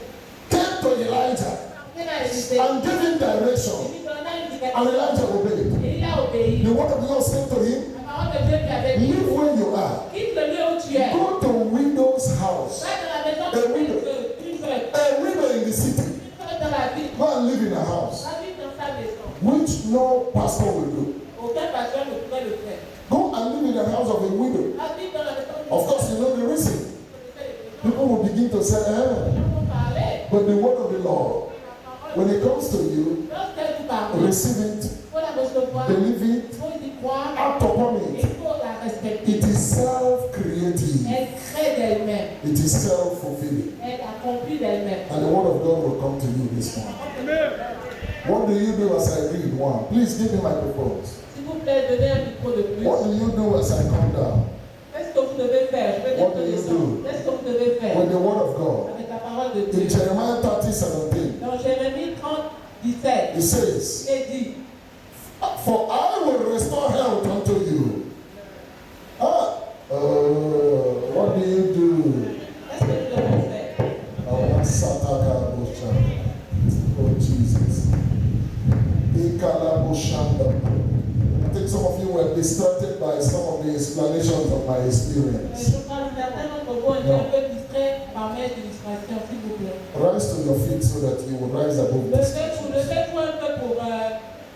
Speaker 3: came to Elijah,
Speaker 1: Parvient à Élisée.
Speaker 3: and gave him direction,
Speaker 1: Il lui donna une
Speaker 3: and
Speaker 1: indication.
Speaker 3: Elijah obeyed.
Speaker 1: Et il a obéi.
Speaker 3: The word of the Lord said to him,
Speaker 1: La parole de Dieu lui avait dit,
Speaker 3: live where you are.
Speaker 1: quitte le lieu où tu es.
Speaker 3: Go to widow's house.
Speaker 1: Va dans la maison d'une veuve. Une veuve.
Speaker 3: A widow in the city.
Speaker 1: Une veuve dans la ville.
Speaker 3: Go and live in a house,
Speaker 1: Va vivre dans sa maison.
Speaker 3: which no pastor will do.
Speaker 1: Aucun pasteur ne pourrait le faire.
Speaker 3: Go and live in the house of a widow.
Speaker 1: Va vivre dans la maison d'une
Speaker 3: Of
Speaker 1: veuve.
Speaker 3: course, you know the reason. People will begin to say,
Speaker 1: Les gens vont parler.
Speaker 3: But the word of the Lord, when it comes to you,
Speaker 7: Lorsqu'elle vous parle,
Speaker 3: receive it,
Speaker 7: il faut la recevoir,
Speaker 3: believe
Speaker 7: il
Speaker 3: it,
Speaker 7: faut y croire,
Speaker 3: act upon
Speaker 7: il
Speaker 3: it.
Speaker 7: faut la respecter.
Speaker 3: It is self-creative.
Speaker 7: Elle crée d'elle-même,
Speaker 3: It is self-fulfilling.
Speaker 7: elle accomplit d'elle-même.
Speaker 3: And the word of God will come to you this morning.
Speaker 4: Amen.
Speaker 3: What do you do as I read? One. Please give me microphone.
Speaker 7: S'il vous plaît, donnez un micro de plus.
Speaker 3: What do you do as I come down?
Speaker 7: Qu'est-ce que vous devez faire? Je vais
Speaker 3: What do you
Speaker 7: descendre.
Speaker 3: do?
Speaker 7: Qu'est-ce que vous devez faire?
Speaker 3: With the word of God.
Speaker 7: Avec la parole de
Speaker 3: In
Speaker 7: Dieu.
Speaker 3: Jeremiah 30:17,
Speaker 7: Dans Jérémie 30, 17,
Speaker 3: it says,
Speaker 7: il dit,
Speaker 3: For I will restore health unto you. What do you do?
Speaker 7: qu'est-ce que vous devez faire?
Speaker 3: Oh, Jesus. I think some of you were distracted by some of the explanations of my experience.
Speaker 7: Je crois que certains d'entre vous ont été un peu distraits par mes illustrations, s'il vous plaît.
Speaker 3: Rise to your feet so that you will rise above this.
Speaker 7: Levez-vous un peu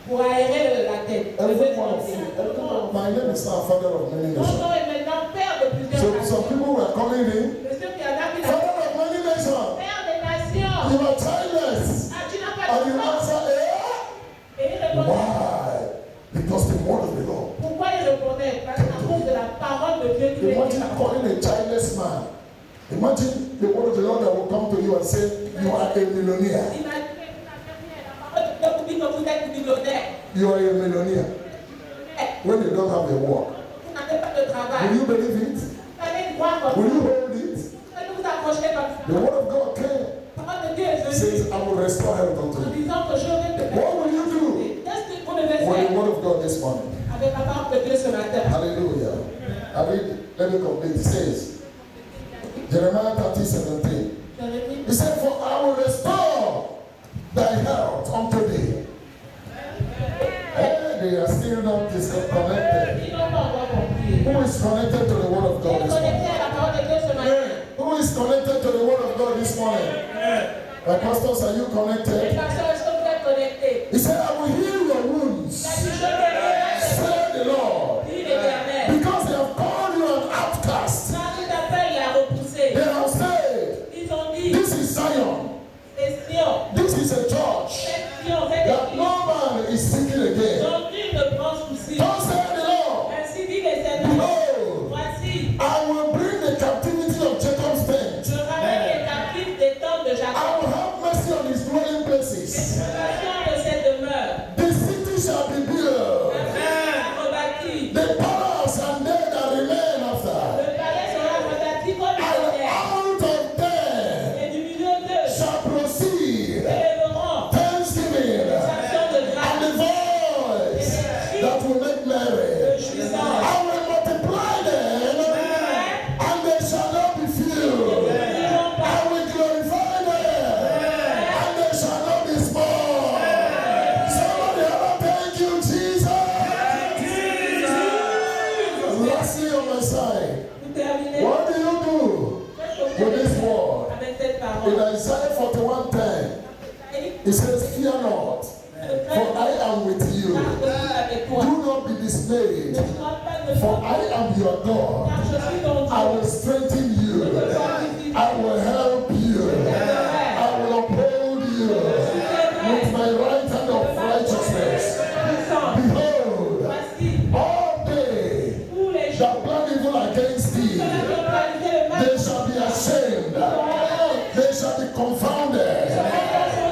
Speaker 7: pour aérer la tête.
Speaker 3: Everyone of you, my name is now Father of Many
Speaker 7: Mon
Speaker 3: Nations.
Speaker 7: nom est maintenant Père de plusieurs
Speaker 3: So
Speaker 7: nations.
Speaker 3: some people were calling him
Speaker 7: Monsieur qui a appris la
Speaker 3: Father of Many Nations.
Speaker 7: Père des nations.
Speaker 3: You are childless.
Speaker 7: Ah, tu n'as pas
Speaker 3: And
Speaker 7: de
Speaker 3: you
Speaker 7: sang.
Speaker 3: answer,
Speaker 7: Et il répondait.
Speaker 3: Why? Because the word of the Lord.
Speaker 7: Pourquoi il répondait? Parce qu'à cause de la parole de Dieu qui lui
Speaker 3: Imagine
Speaker 7: était
Speaker 3: calling a childless man. Imagine the word of the Lord that will come to you and say, You are a millionaire.
Speaker 7: Imaginez que la parole de Dieu vous dit que vous êtes millionnaire.
Speaker 3: You are a millionaire. When you don't have a work.
Speaker 7: Vous n'avez pas de travail.
Speaker 3: Will you believe it?
Speaker 7: Vous allez croire comme
Speaker 3: Will you
Speaker 7: ça.
Speaker 3: hold it?
Speaker 7: Vous allez vous accrocher comme ça.
Speaker 3: The word of God came.
Speaker 7: La parole de Dieu est venue
Speaker 3: Says, I will restore health unto
Speaker 7: en
Speaker 3: you.
Speaker 7: disant que je vais te
Speaker 3: What will you do
Speaker 7: Qu'est-ce que vous devez
Speaker 3: with the
Speaker 7: faire
Speaker 3: word of God this morning?
Speaker 7: avec la parole de Dieu ce matin?
Speaker 3: Hallelujah. I read, let me complete. It says, Jeremiah 30:17.
Speaker 7: Jérémie,
Speaker 3: He said, For I will restore thy health unto thee. They are still not disconnected.
Speaker 7: ils n'ont pas encore compris.
Speaker 3: Who is connected to the word of
Speaker 7: Qui
Speaker 3: God
Speaker 7: est
Speaker 3: this
Speaker 7: connecté
Speaker 3: morning?
Speaker 7: à la parole de Dieu ce matin?
Speaker 3: Who is connected to the word of God this morning? My pastors, are you
Speaker 7: Les
Speaker 3: connected?
Speaker 7: pasteurs, est-ce que vous êtes connectés?
Speaker 3: He said, I will heal your
Speaker 7: Il a
Speaker 3: wounds,
Speaker 7: dit, je guérirai,
Speaker 3: said the Lord,
Speaker 7: dit l'Éternel.
Speaker 3: because they have called you an outcast.
Speaker 7: Quand il t'appelle, il a repoussé.
Speaker 3: They have said,
Speaker 7: Ils ont dit,
Speaker 3: This is Zion.
Speaker 7: c'est Sion.
Speaker 3: This is a church
Speaker 7: C'est Sion, c'est
Speaker 3: that
Speaker 7: l'église.
Speaker 3: no man is seeking again.
Speaker 7: Donc nul ne prend souci.
Speaker 3: Thus said the Lord,
Speaker 7: Ainsi dit l'Éternel.
Speaker 3: Behold,
Speaker 7: Voici,
Speaker 3: I will bring the captivity of Jacob's tent.
Speaker 7: je ramène les captifs des tentes de
Speaker 3: I
Speaker 7: Jacob.
Speaker 3: will have mercy on his dwelling places.
Speaker 7: L'exploitation de cette demeure.
Speaker 3: The city shall be built.
Speaker 7: La ville sera rebâtie.
Speaker 3: The palace and they that remain after.
Speaker 7: Le palais sera rebâti comme une
Speaker 3: And
Speaker 7: terre.
Speaker 3: out of them
Speaker 7: Et du milieu d'eux,
Speaker 3: shall proceed
Speaker 7: élèveront
Speaker 3: thanksgiving
Speaker 7: des actions de
Speaker 3: and
Speaker 7: grâce.
Speaker 3: the voice that will make merry. I will multiply them and they shall not be few. I will glorify them and they shall not be small. Somebody ever thank you, Jesus. Lastly on my side,
Speaker 7: Vous terminez.
Speaker 3: what do you do with this word?
Speaker 7: Avec cette
Speaker 3: In
Speaker 7: parole.
Speaker 3: Isaiah 41:10, it says, Fear not, for I am with you.
Speaker 7: Avec toi.
Speaker 3: Do not be dismayed,
Speaker 7: Ne sois pas de
Speaker 3: for I am your God.
Speaker 7: car je suis ton
Speaker 3: I
Speaker 7: Dieu.
Speaker 3: will strengthen you. I will help you. I will uphold you with my right hand of righteousness. Behold,
Speaker 7: Voici,
Speaker 3: all they
Speaker 7: tous les jours,
Speaker 3: that plan evil against thee,
Speaker 7: qui ont réalisé le mal,
Speaker 3: they shall be ashamed. They shall be confounded.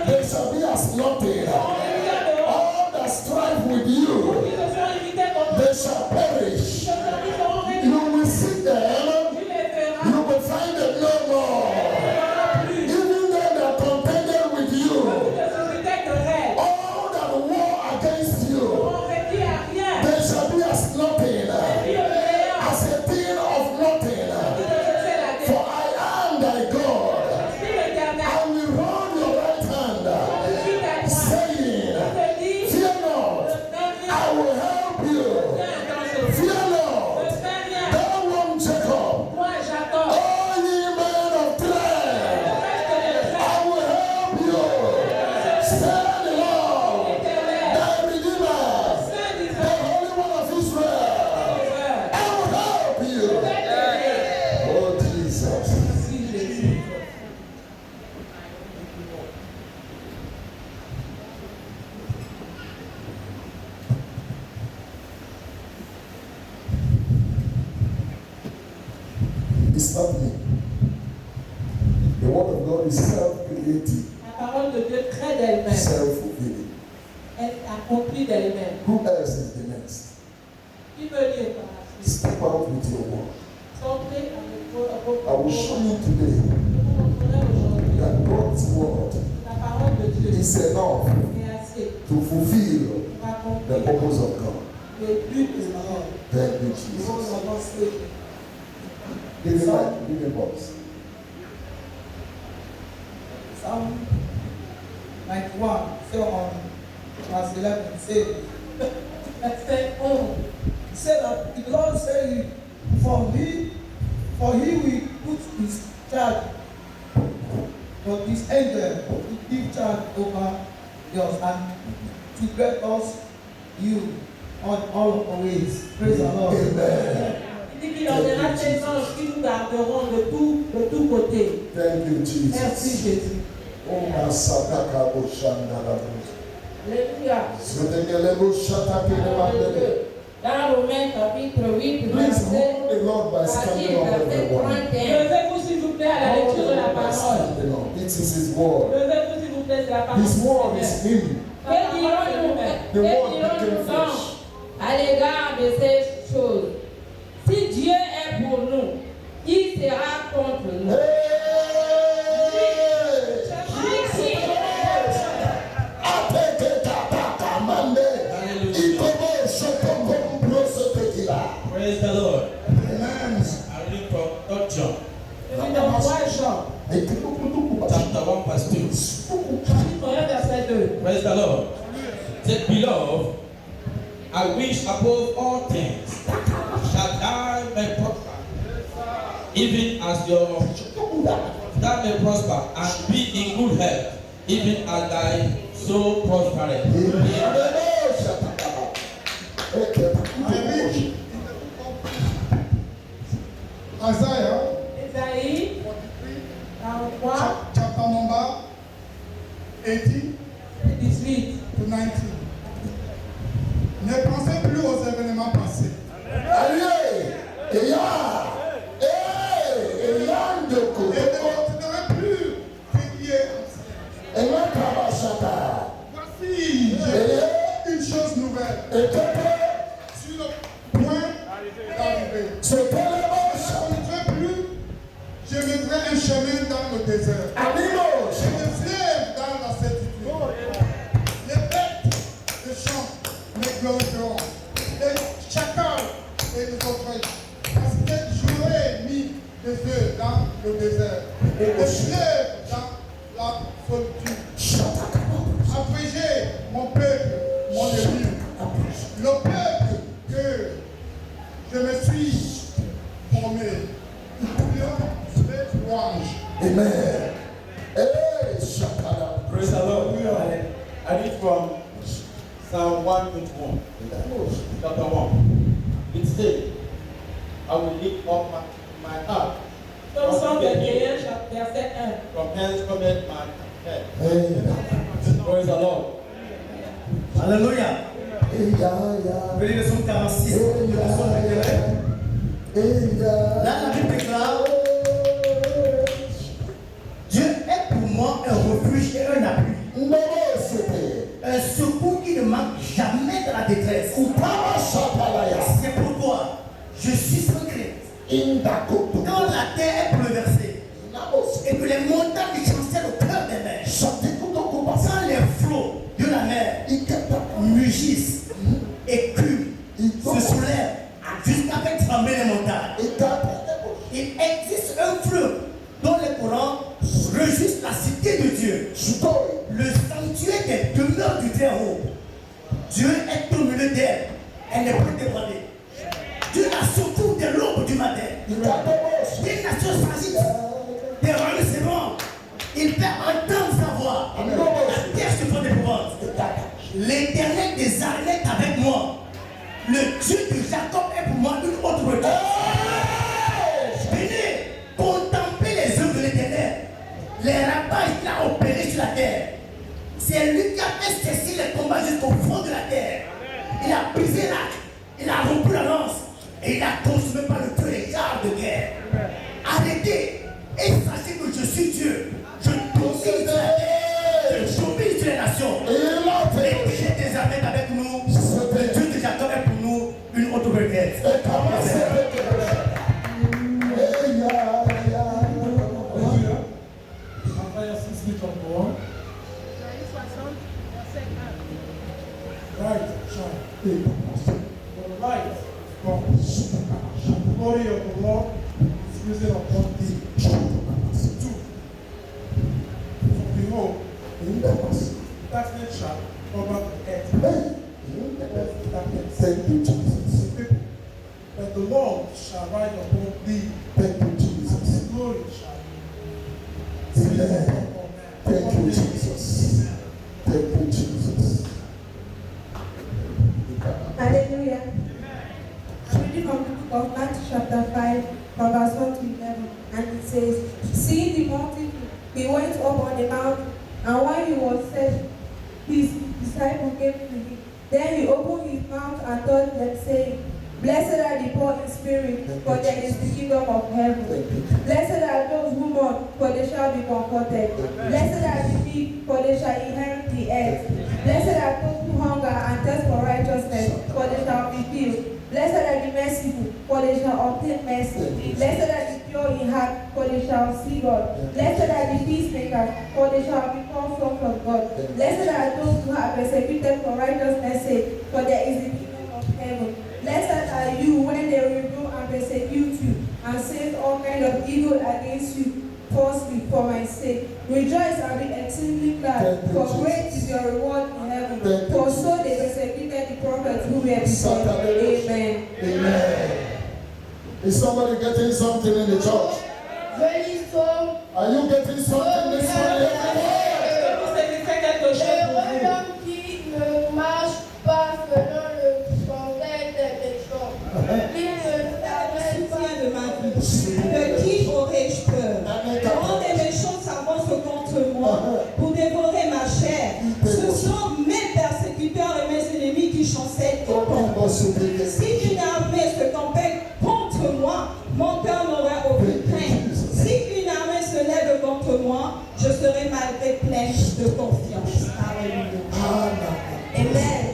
Speaker 3: They shall be as nothing. All that strive with you,
Speaker 7: qui se sont imités contre
Speaker 3: they shall perish.
Speaker 7: qui seront réduits.
Speaker 3: You will see them,
Speaker 7: Tu les feras.
Speaker 3: you will find them no more. Even them that contended with you,
Speaker 7: De susciter querelle.
Speaker 3: all that war against you,
Speaker 7: On réduit à rien.
Speaker 3: they shall be as nothing,
Speaker 7: Puis le néant.
Speaker 3: as a thing of nothing.
Speaker 7: Qui te cessait la
Speaker 3: For
Speaker 7: tête.
Speaker 3: I am thy God.
Speaker 7: Si l'Éternel
Speaker 3: I will hold your right hand,
Speaker 7: suit à toi,
Speaker 3: saying,
Speaker 7: te dit,
Speaker 3: Fear not, I will help you. Fear not, happening. The word of God is self-creating,
Speaker 7: La parole de Dieu crée d'elle-même.
Speaker 3: self-fulfilling.
Speaker 7: Elle accomplit d'elle-même.
Speaker 3: Who else is the next?
Speaker 7: Qui veut lire par la suite?
Speaker 3: Step out with your word.
Speaker 7: Sortez avec vos
Speaker 3: I will show you today
Speaker 7: Je vous montrerai aujourd'hui
Speaker 3: that God's word
Speaker 7: la parole de Dieu
Speaker 3: is enough
Speaker 7: est assez
Speaker 3: to fulfill
Speaker 7: pour
Speaker 3: the
Speaker 7: accomplir
Speaker 3: purpose of God.
Speaker 7: les buts de Dieu.
Speaker 3: Thank you,
Speaker 7: Nous
Speaker 3: Jesus.
Speaker 7: allons avancer.
Speaker 3: Give me box.
Speaker 8: Psalm 91, so on verse 11, says,
Speaker 7: Verset 11.
Speaker 8: say that the Lord said, for he will put his charge, but his angel will give charge over yours and to grant us you on all our ways. Praise the Lord.
Speaker 3: Amen.
Speaker 7: Il dit qu'il enverra ses anges qui nous garderont de tous côtés.
Speaker 3: Thank you,
Speaker 7: Merci
Speaker 3: Jesus.
Speaker 7: Jésus.
Speaker 3: Oh, Masataka Boshandala.
Speaker 7: Alléluia.
Speaker 3: Zotekelebo Shatakele Mandele.
Speaker 9: Dans Romains chapitre 8,
Speaker 3: Please
Speaker 9: verset
Speaker 3: hold the Lord by standing up, everyone.
Speaker 9: 31.
Speaker 7: Levez-vous s'il vous plaît à la
Speaker 3: Hold
Speaker 7: lecture
Speaker 3: the
Speaker 7: de la
Speaker 3: Lord by
Speaker 7: parole.
Speaker 3: standing up. It is His word.
Speaker 7: Levez-vous s'il vous plaît, c'est la parole.
Speaker 3: His word
Speaker 7: du
Speaker 3: is
Speaker 7: Seigneur.
Speaker 3: in.
Speaker 7: La parole de lui-même.
Speaker 3: The word
Speaker 9: Que
Speaker 3: became
Speaker 9: dirons-nous donc
Speaker 3: flesh.
Speaker 9: à l'égard de ces choses? Si Dieu est pour nous, qui sera contre nous?
Speaker 10: Praise the Lord.
Speaker 3: Amen.
Speaker 10: I read from 3 John,
Speaker 7: Je vais dans 3 Jean,
Speaker 10: chapter 1, verse 2.
Speaker 7: chapitre 1, verset 2.
Speaker 10: Praise the Lord. Said, beloved, I wish above all things that I may prosper, even as your that may prosper and be in good health, even as thy soul prospereth.
Speaker 2: Isaiah
Speaker 7: Ésaïe 43,
Speaker 2: chapter number 18
Speaker 7: 18.
Speaker 2: to 19. Ne pensez plus aux événements passés. Et ne continuerez plus ce qui est ancien. Voici, j'ai une chose nouvelle sur le point d'arriver. Je ne plus, je mettrai un chemin dans le désert. Je me fleuve dans la certitude. Les bêtes de champ me glorifieront. Les chacals et les autruches. Parce que j'aurai mis des œufs dans le désert. Des fleuves dans la solitude. Affligez mon peuple, mon élu. Le peuple que je me suis formé. Les louanges.
Speaker 3: Amen. Hey, Shakala.
Speaker 10: Praise the Lord. I read from Psalm 121, chapter 1. It says, I will lift up my heart.
Speaker 7: Psaume 121, verset 1.
Speaker 10: From hence cometh my head.
Speaker 3: Amen.
Speaker 10: Praise the Lord.
Speaker 11: Alléluia. Venez le psaume 46. Le psaume de là, la Bible déclare, Dieu est pour moi un refuge et un appui. Un secours qui ne manque jamais de la détresse. C'est pourquoi je suis sans crainte. Quand la terre est bouleversée et que les montagnes chancellent au cœur des mers, quand les flots de la mer mugissent et culent, se soulèvent jusqu'à faire trembler les montagnes. Il existe un fleuve dont les courants régissent la cité de Dieu, le sanctuaire des demeures du Très-Haut. Dieu est au milieu d'elle, elle ne peut déborder. Dieu la secoue de l'aube du matin. Des nations s'agitent, des royaumes s'ébranlent. Il fait entendre sa voix. La terre se fait d'épouvante. L'Éternel des armées est avec moi. Le Dieu de Jacob est pour moi une autre retraite. Venez contempler les œuvres de l'Éternel, les ravages qu'il a opérés sur la terre. C'est lui qui a fait cesser les combats jusqu'au fond de la terre. Il a brisé l'arc, il a rompu la lance et il a consumé par le feu les chars de guerre. Arrêtez
Speaker 8: Light shine. For the light of God. The glory of the Lord is risen upon thee. 2. For behold, darkness shall cover the earth.
Speaker 3: Thank you, Jesus.
Speaker 8: But the Lord shall rise upon thee.
Speaker 3: Thank you, Jesus.
Speaker 8: His glory shall be
Speaker 3: Amen. Thank you, Jesus. Thank you, Jesus.
Speaker 12: Hallelujah. I'm reading from the book of Matthew chapter 5, from verse 1 to 11. And it says, seeing the multitude, he went up on the mountain, and while he was set, his disciples came to him. Then he opened his mouth and taught them, saying, blessed are the poor in spirit, for there is the kingdom of heaven. Blessed are those who mourn, for they shall be comforted. Blessed are the meek, for they shall inherit the earth. Blessed are those who hunger and thirst for righteousness, for they shall be filled. Blessed are the merciful, for they shall obtain mercy. Blessed are the pure in heart, for they shall see God. Blessed are the peacemakers, for they shall be called sons of God. Blessed are those who are persecuted for righteousness' sake, for there is the kingdom of heaven. Blessed are you when they revile and persecute you, and say all kinds of evil against you falsely for my sake. Rejoice and be exceedingly glad, for great is your reward in heaven. For so they persecuted the prophets who were before you. Amen.
Speaker 3: Amen. Is somebody getting something in the church? Are you getting something this morning?
Speaker 1: De qui aurais-je peur? Quand les méchants s'avancent contre moi pour dévorer ma chair, ce sont mes persécuteurs et mes ennemis qui chancellent autant. Si une armée se campait contre moi, mon cœur n'aurait aucune crainte. Si une armée se lève contre moi, je serai malgré plein de confiance. Alléluia.
Speaker 12: Amen.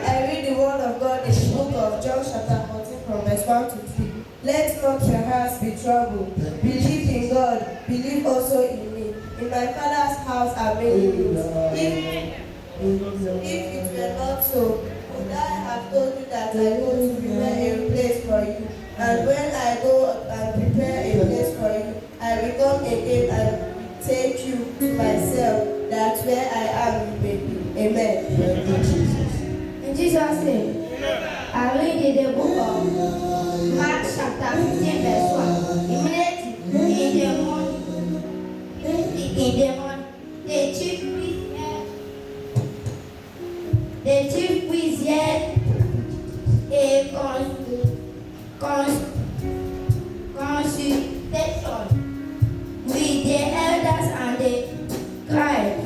Speaker 12: I read the word of God in the book of John chapter 14 from verse 1 to 3. Let not your hearts be troubled. Believe in God. Believe also in me. In my Father's house are many rooms. If it were not so, would I have told you that I go to prepare a place for you? And when I go and prepare a place for you, I will come again and take you to myself, that where I am you may be. Amen.
Speaker 13: In Jesus' name, I read in the book of Mark chapter 15 verse 1. Immediately in the morning, the chief priest had a consultation with the elders and the scribes,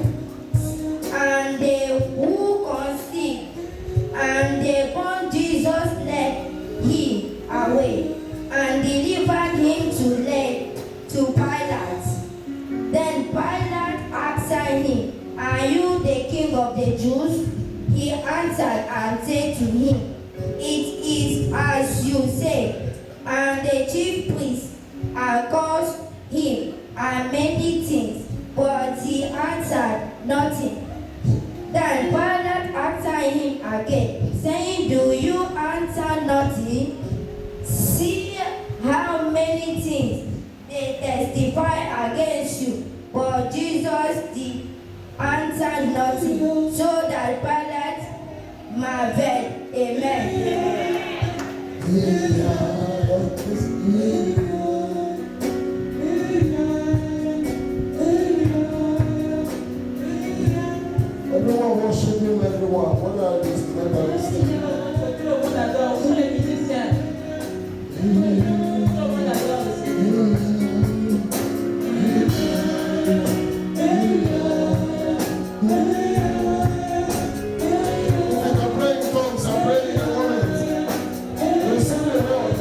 Speaker 13: and they who conceived, and they bound Jesus, led him away, and delivered him to Pilate. Then Pilate asked him, are you the king of the Jews? He answered and said to him, it is as you say. And the chief priests accused him and many things, but he answered nothing. Then Pilate asked him again, saying, do you answer nothing? See how many things they testify against you. But Jesus did answer nothing, so that Pilate marveled. Amen.
Speaker 3: Everyone worshiping everyone. What are these members?
Speaker 7: Tous les musiciens. Tout le monde adore aussi.
Speaker 3: And I'm praying tongues, I'm praying in a moment. Receive the Lord.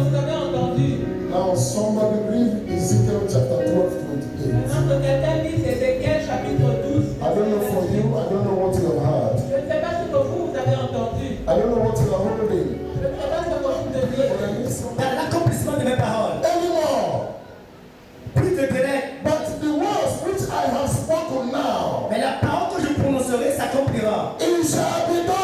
Speaker 7: vous avez entendu.
Speaker 3: Now somebody read Ezekiel chapter 12, 28.
Speaker 7: Maintenant que quelqu'un lise Ézéchiel chapitre 12.
Speaker 3: I don't know for you, I don't know what you have heard.
Speaker 7: Je ne sais pas ce que vous avez entendu.
Speaker 3: I don't know what you are holding.
Speaker 7: Je ne sais pas ce que vous tenez.
Speaker 11: Dans l'accomplissement de mes paroles.
Speaker 3: Anymore.
Speaker 11: Plus de délai.
Speaker 3: But the words which I have spoken now,
Speaker 11: Mais la parole que je prononcerai s'accomplira.
Speaker 3: it shall be done.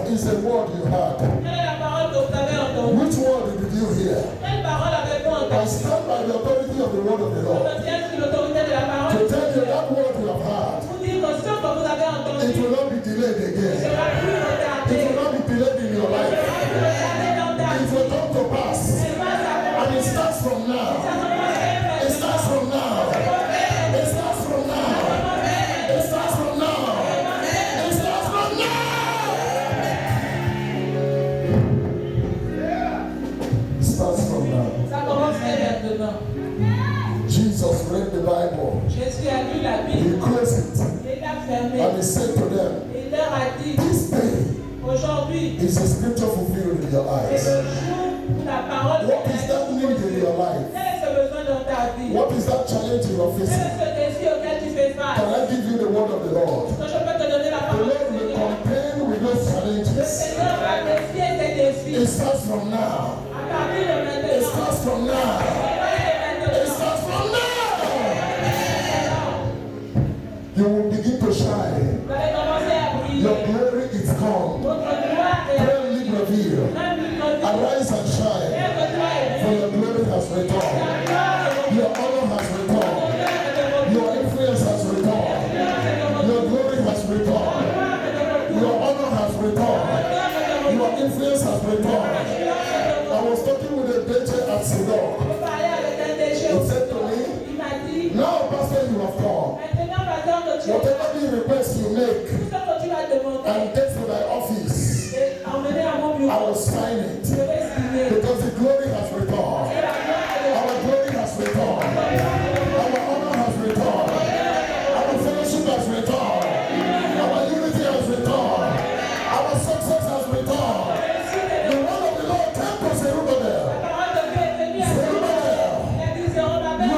Speaker 3: Is a word you heard.
Speaker 7: Quelle est la parole que vous avez entendue?
Speaker 3: Which word did you hear?
Speaker 7: Quelle parole avez-vous
Speaker 3: I
Speaker 7: entendue?
Speaker 3: stand by the authority of the word of the
Speaker 7: Je
Speaker 3: Lord
Speaker 7: me tiens sur l'autorité de la parole.
Speaker 3: to tell you that word you have heard.
Speaker 7: Vous dire que ce que vous avez entendu
Speaker 3: It will not be delayed again.
Speaker 7: sera plus retardé.
Speaker 3: It will not be delayed in your life.
Speaker 7: Retardé dans ta
Speaker 3: It
Speaker 7: vie.
Speaker 3: will come to pass. And it starts from now. It starts from now. It starts from now. It starts from now. It starts from now. It starts from now.
Speaker 7: Ça commence maintenant.
Speaker 3: Jesus read the Bible.
Speaker 7: Jésus a lu la
Speaker 3: He
Speaker 7: Bible.
Speaker 3: closed it.
Speaker 7: Il l'a fermé.
Speaker 3: And he said to them,
Speaker 7: Il leur a dit,
Speaker 3: this day
Speaker 7: aujourd'hui,
Speaker 3: is a scripture fulfilled in your
Speaker 7: c'est
Speaker 3: eyes.
Speaker 7: le jour où la parole
Speaker 3: What is that need in your life?
Speaker 7: Quel est ce besoin dans ta vie?
Speaker 3: What is that challenge you are
Speaker 7: Quel
Speaker 3: facing?
Speaker 7: est ce défi auquel tu fais face?
Speaker 3: Can I give you the word of the Lord?
Speaker 7: Est-ce que je peux te donner la
Speaker 3: The
Speaker 7: parole
Speaker 3: Lord
Speaker 7: du
Speaker 3: will
Speaker 7: Seigneur?
Speaker 3: contend with those
Speaker 7: Le
Speaker 3: challenges.
Speaker 7: Seigneur va défier ces défis.
Speaker 3: It starts from now.
Speaker 7: À partir de
Speaker 3: It
Speaker 7: maintenant.
Speaker 3: starts from now. It starts from now. You will begin to shine.
Speaker 7: Vous allez commencer à briller.
Speaker 3: Your glory is come.
Speaker 7: Votre gloire est
Speaker 3: Pray live reveal. Arise and shine. For your glory has returned. Your honor has returned. Your influence has returned. Your glory has returned. Your honor has returned. Your influence has returned. I was talking with a teacher at Sidon. He said to me,
Speaker 7: Il m'a dit,
Speaker 3: now Pastor, you have come.
Speaker 7: maintenant, pasteur, que tu
Speaker 3: Whatever the request you make
Speaker 7: tout ce que tu vas demander,
Speaker 3: and take to thy office,
Speaker 7: et emmener à mon
Speaker 3: I
Speaker 7: bureau.
Speaker 3: will sign it.
Speaker 7: Je vais signer.
Speaker 3: Because the glory has returned.
Speaker 7: Et la gloire de
Speaker 3: Our glory has returned. Our honor has returned. Our fellowship has returned. Our unity has returned. Our success has returned. The word of the Lord came to Zerubbabel.
Speaker 7: parole de Dieu est venue à
Speaker 3: Zerubbabel,
Speaker 7: Il a dit, Zerubbabel,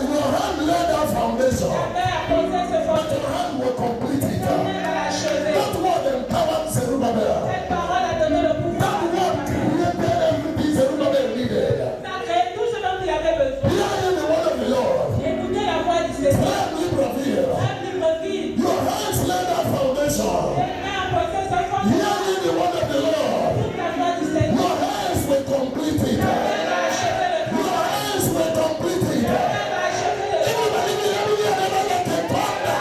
Speaker 3: your hand laid that foundation.
Speaker 7: Père a posé ce
Speaker 3: But
Speaker 7: fondement.
Speaker 3: your hand will complete it.
Speaker 7: Père a achevé.
Speaker 3: That word empowered Zerubbabel.
Speaker 7: Cette parole a donné le pouvoir.
Speaker 3: That word created everything Zerubbabel needed.
Speaker 7: Ça a créé tout ce dont il avait besoin.
Speaker 3: Hearing the word of the Lord.
Speaker 7: Écoutez la voix du Seigneur.
Speaker 3: Prayer libre reveal.
Speaker 7: Un libre vide.
Speaker 3: Your hands lay that foundation.
Speaker 7: Les mains ont posé ce fondement.
Speaker 3: Hearing the word of the Lord.
Speaker 7: Toute la voix du Seigneur.
Speaker 3: Your hands will complete it.
Speaker 7: Père a achevé le
Speaker 3: Your hands will complete it.
Speaker 7: Père a achevé le
Speaker 3: Anybody in the area never get a thunder.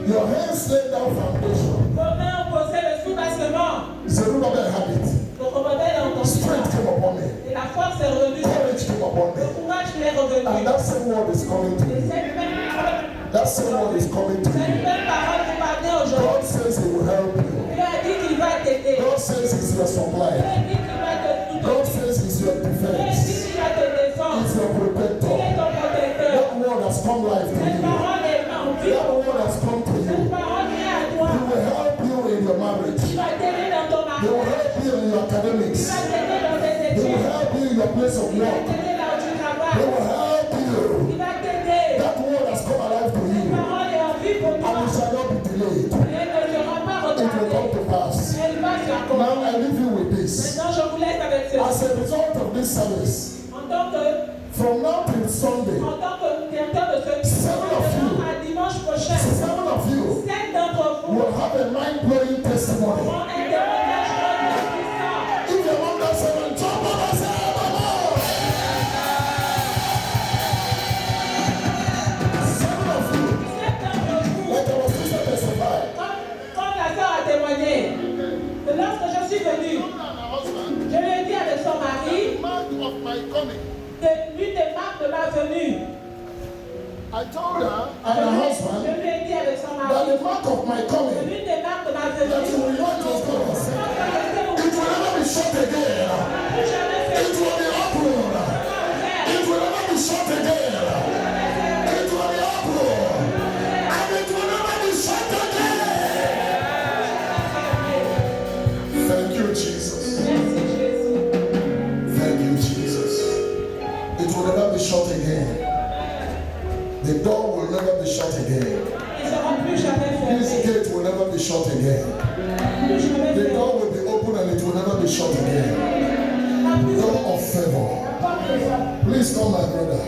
Speaker 3: Your hands laid that foundation.
Speaker 7: Vos mains ont posé le soubassement.
Speaker 3: Zerubbabel had it.
Speaker 7: Zerubbabel a entendu.
Speaker 3: Strength came upon me.
Speaker 7: Et la force est revenue.
Speaker 3: Courage came upon
Speaker 7: Le
Speaker 3: me.
Speaker 7: courage lui est revenu.
Speaker 3: And that same word is coming to
Speaker 7: Et
Speaker 3: me.
Speaker 7: cette même parole,
Speaker 3: That same word is coming to
Speaker 7: cette
Speaker 3: you.
Speaker 7: même parole vous parvient aujourd'hui.
Speaker 3: God says He will help you.
Speaker 7: Il a dit qu'il va t'aider.
Speaker 3: God says He's your
Speaker 7: Il
Speaker 3: supply.
Speaker 7: a dit qu'il va te
Speaker 3: God
Speaker 7: soutenir.
Speaker 3: says He's your
Speaker 7: Il a dit
Speaker 3: defense.
Speaker 7: qu'il va te défendre.
Speaker 3: He's your
Speaker 7: Il
Speaker 3: protector.
Speaker 7: est ton protecteur.
Speaker 3: That word has come life to
Speaker 7: Cette
Speaker 3: you.
Speaker 7: parole est en vie.
Speaker 3: That word has come to
Speaker 7: Cette
Speaker 3: you.
Speaker 7: parole vient à toi.
Speaker 3: He will help you in your marriage.
Speaker 7: Il va t'aider dans ton
Speaker 3: He will
Speaker 7: mariage.
Speaker 3: help you in your
Speaker 7: Il
Speaker 3: academics.
Speaker 7: va t'aider dans tes
Speaker 3: He will
Speaker 7: études.
Speaker 3: help you in your place of
Speaker 7: Il va
Speaker 3: work.
Speaker 7: t'aider là où tu
Speaker 3: He
Speaker 7: travailles.
Speaker 3: will help this service,
Speaker 1: En tant que,
Speaker 3: from now till Sunday,
Speaker 1: en tant que directeur de ce
Speaker 3: 7 of you,
Speaker 1: à dimanche prochain,
Speaker 3: 7 of you
Speaker 1: 7 d'entre vous
Speaker 3: will have a mind-blowing testimony.
Speaker 1: auront un témoignage puissant.
Speaker 3: If you're among that 7, jump up and say, "Amen." 7 of you,
Speaker 1: 7 d'entre vous,
Speaker 3: like our sister testified,
Speaker 1: comme la sœur a témoigné, que lorsque je suis venue, je lui ai dit avec son mari que l'une des marques de ma venue,
Speaker 3: I told her
Speaker 1: je
Speaker 3: and her
Speaker 1: lui
Speaker 3: husband
Speaker 1: ai dit avec son
Speaker 3: that
Speaker 1: mari
Speaker 3: the mark of my
Speaker 1: que
Speaker 3: coming,
Speaker 1: l'une des marques de ma
Speaker 3: that you
Speaker 1: venue,
Speaker 3: will not just go. It will never be shut again. It will be open. It will never be shut again. It will be open. And it will never be shut again. Thank you, Jesus. Thank you, Jesus. It will never be shut again. The door will never be shut again.
Speaker 1: ils seront plus jamais
Speaker 3: This
Speaker 1: fermés.
Speaker 3: gate will never be shut again.
Speaker 1: Plus jamais
Speaker 3: The
Speaker 1: fermés.
Speaker 3: door will be open and it will never be shut again. Door of favor. Please call my brother.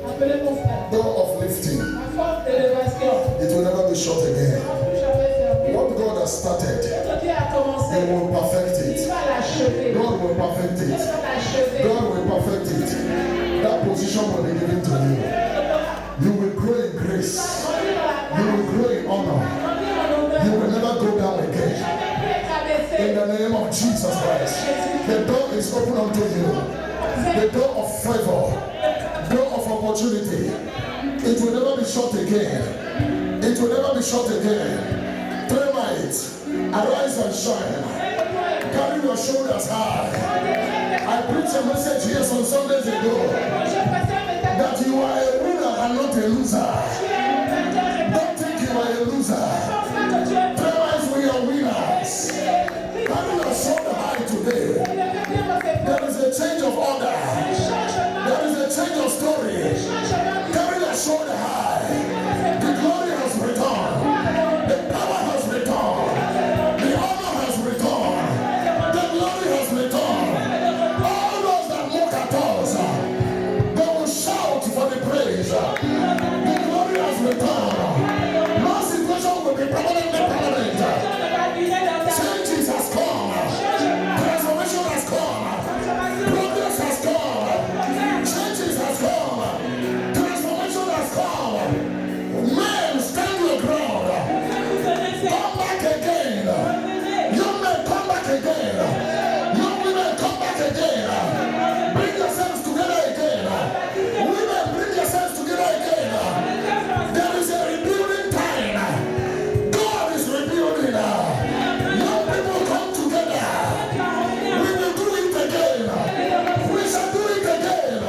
Speaker 1: Appelez mon frère.
Speaker 3: Door of lifting.
Speaker 1: La force d'élévation.
Speaker 3: It will never be shut again.
Speaker 1: Plus jamais fermé.
Speaker 3: What God has started,
Speaker 1: Ce que Dieu a commencé,
Speaker 3: He will perfect
Speaker 1: il
Speaker 3: it.
Speaker 1: va l'achever.
Speaker 3: God will perfect
Speaker 1: Il
Speaker 3: it.
Speaker 1: va l'achever.
Speaker 3: God will perfect it. That position will be given to you. You will grow in grace. You will grow in honor. You will never go down again. In the name of Jesus Christ. The door is open unto you. The door of favor. Door of opportunity. It will never be shut again. It will never be shut again. Tremite. Arise and shine. Carry your shoulders high. I preached a message here some Sundays ago that you are a winner and not a loser. Don't think you are a loser. Tremite, we are winners. Carry your shoulder high today. There is a change of order. There is a change of story. Carry your shoulder high. The glory has returned. The power has returned. The honor has returned. The glory has returned. All those that look at us, they will shout for the praise. The glory has returned. No situation will be permanently permanent. Changes has come. Transformation has come. Progress has come. Changes has come. Transformation has come. Men, stand your ground. Come back again. Young men, come back again. Young women, come back again. Bring yourselves together again. Women, bring yourselves together again. There is a rebuilding time. God is rebuilding. Young people come together. We will do it again. We shall do it again.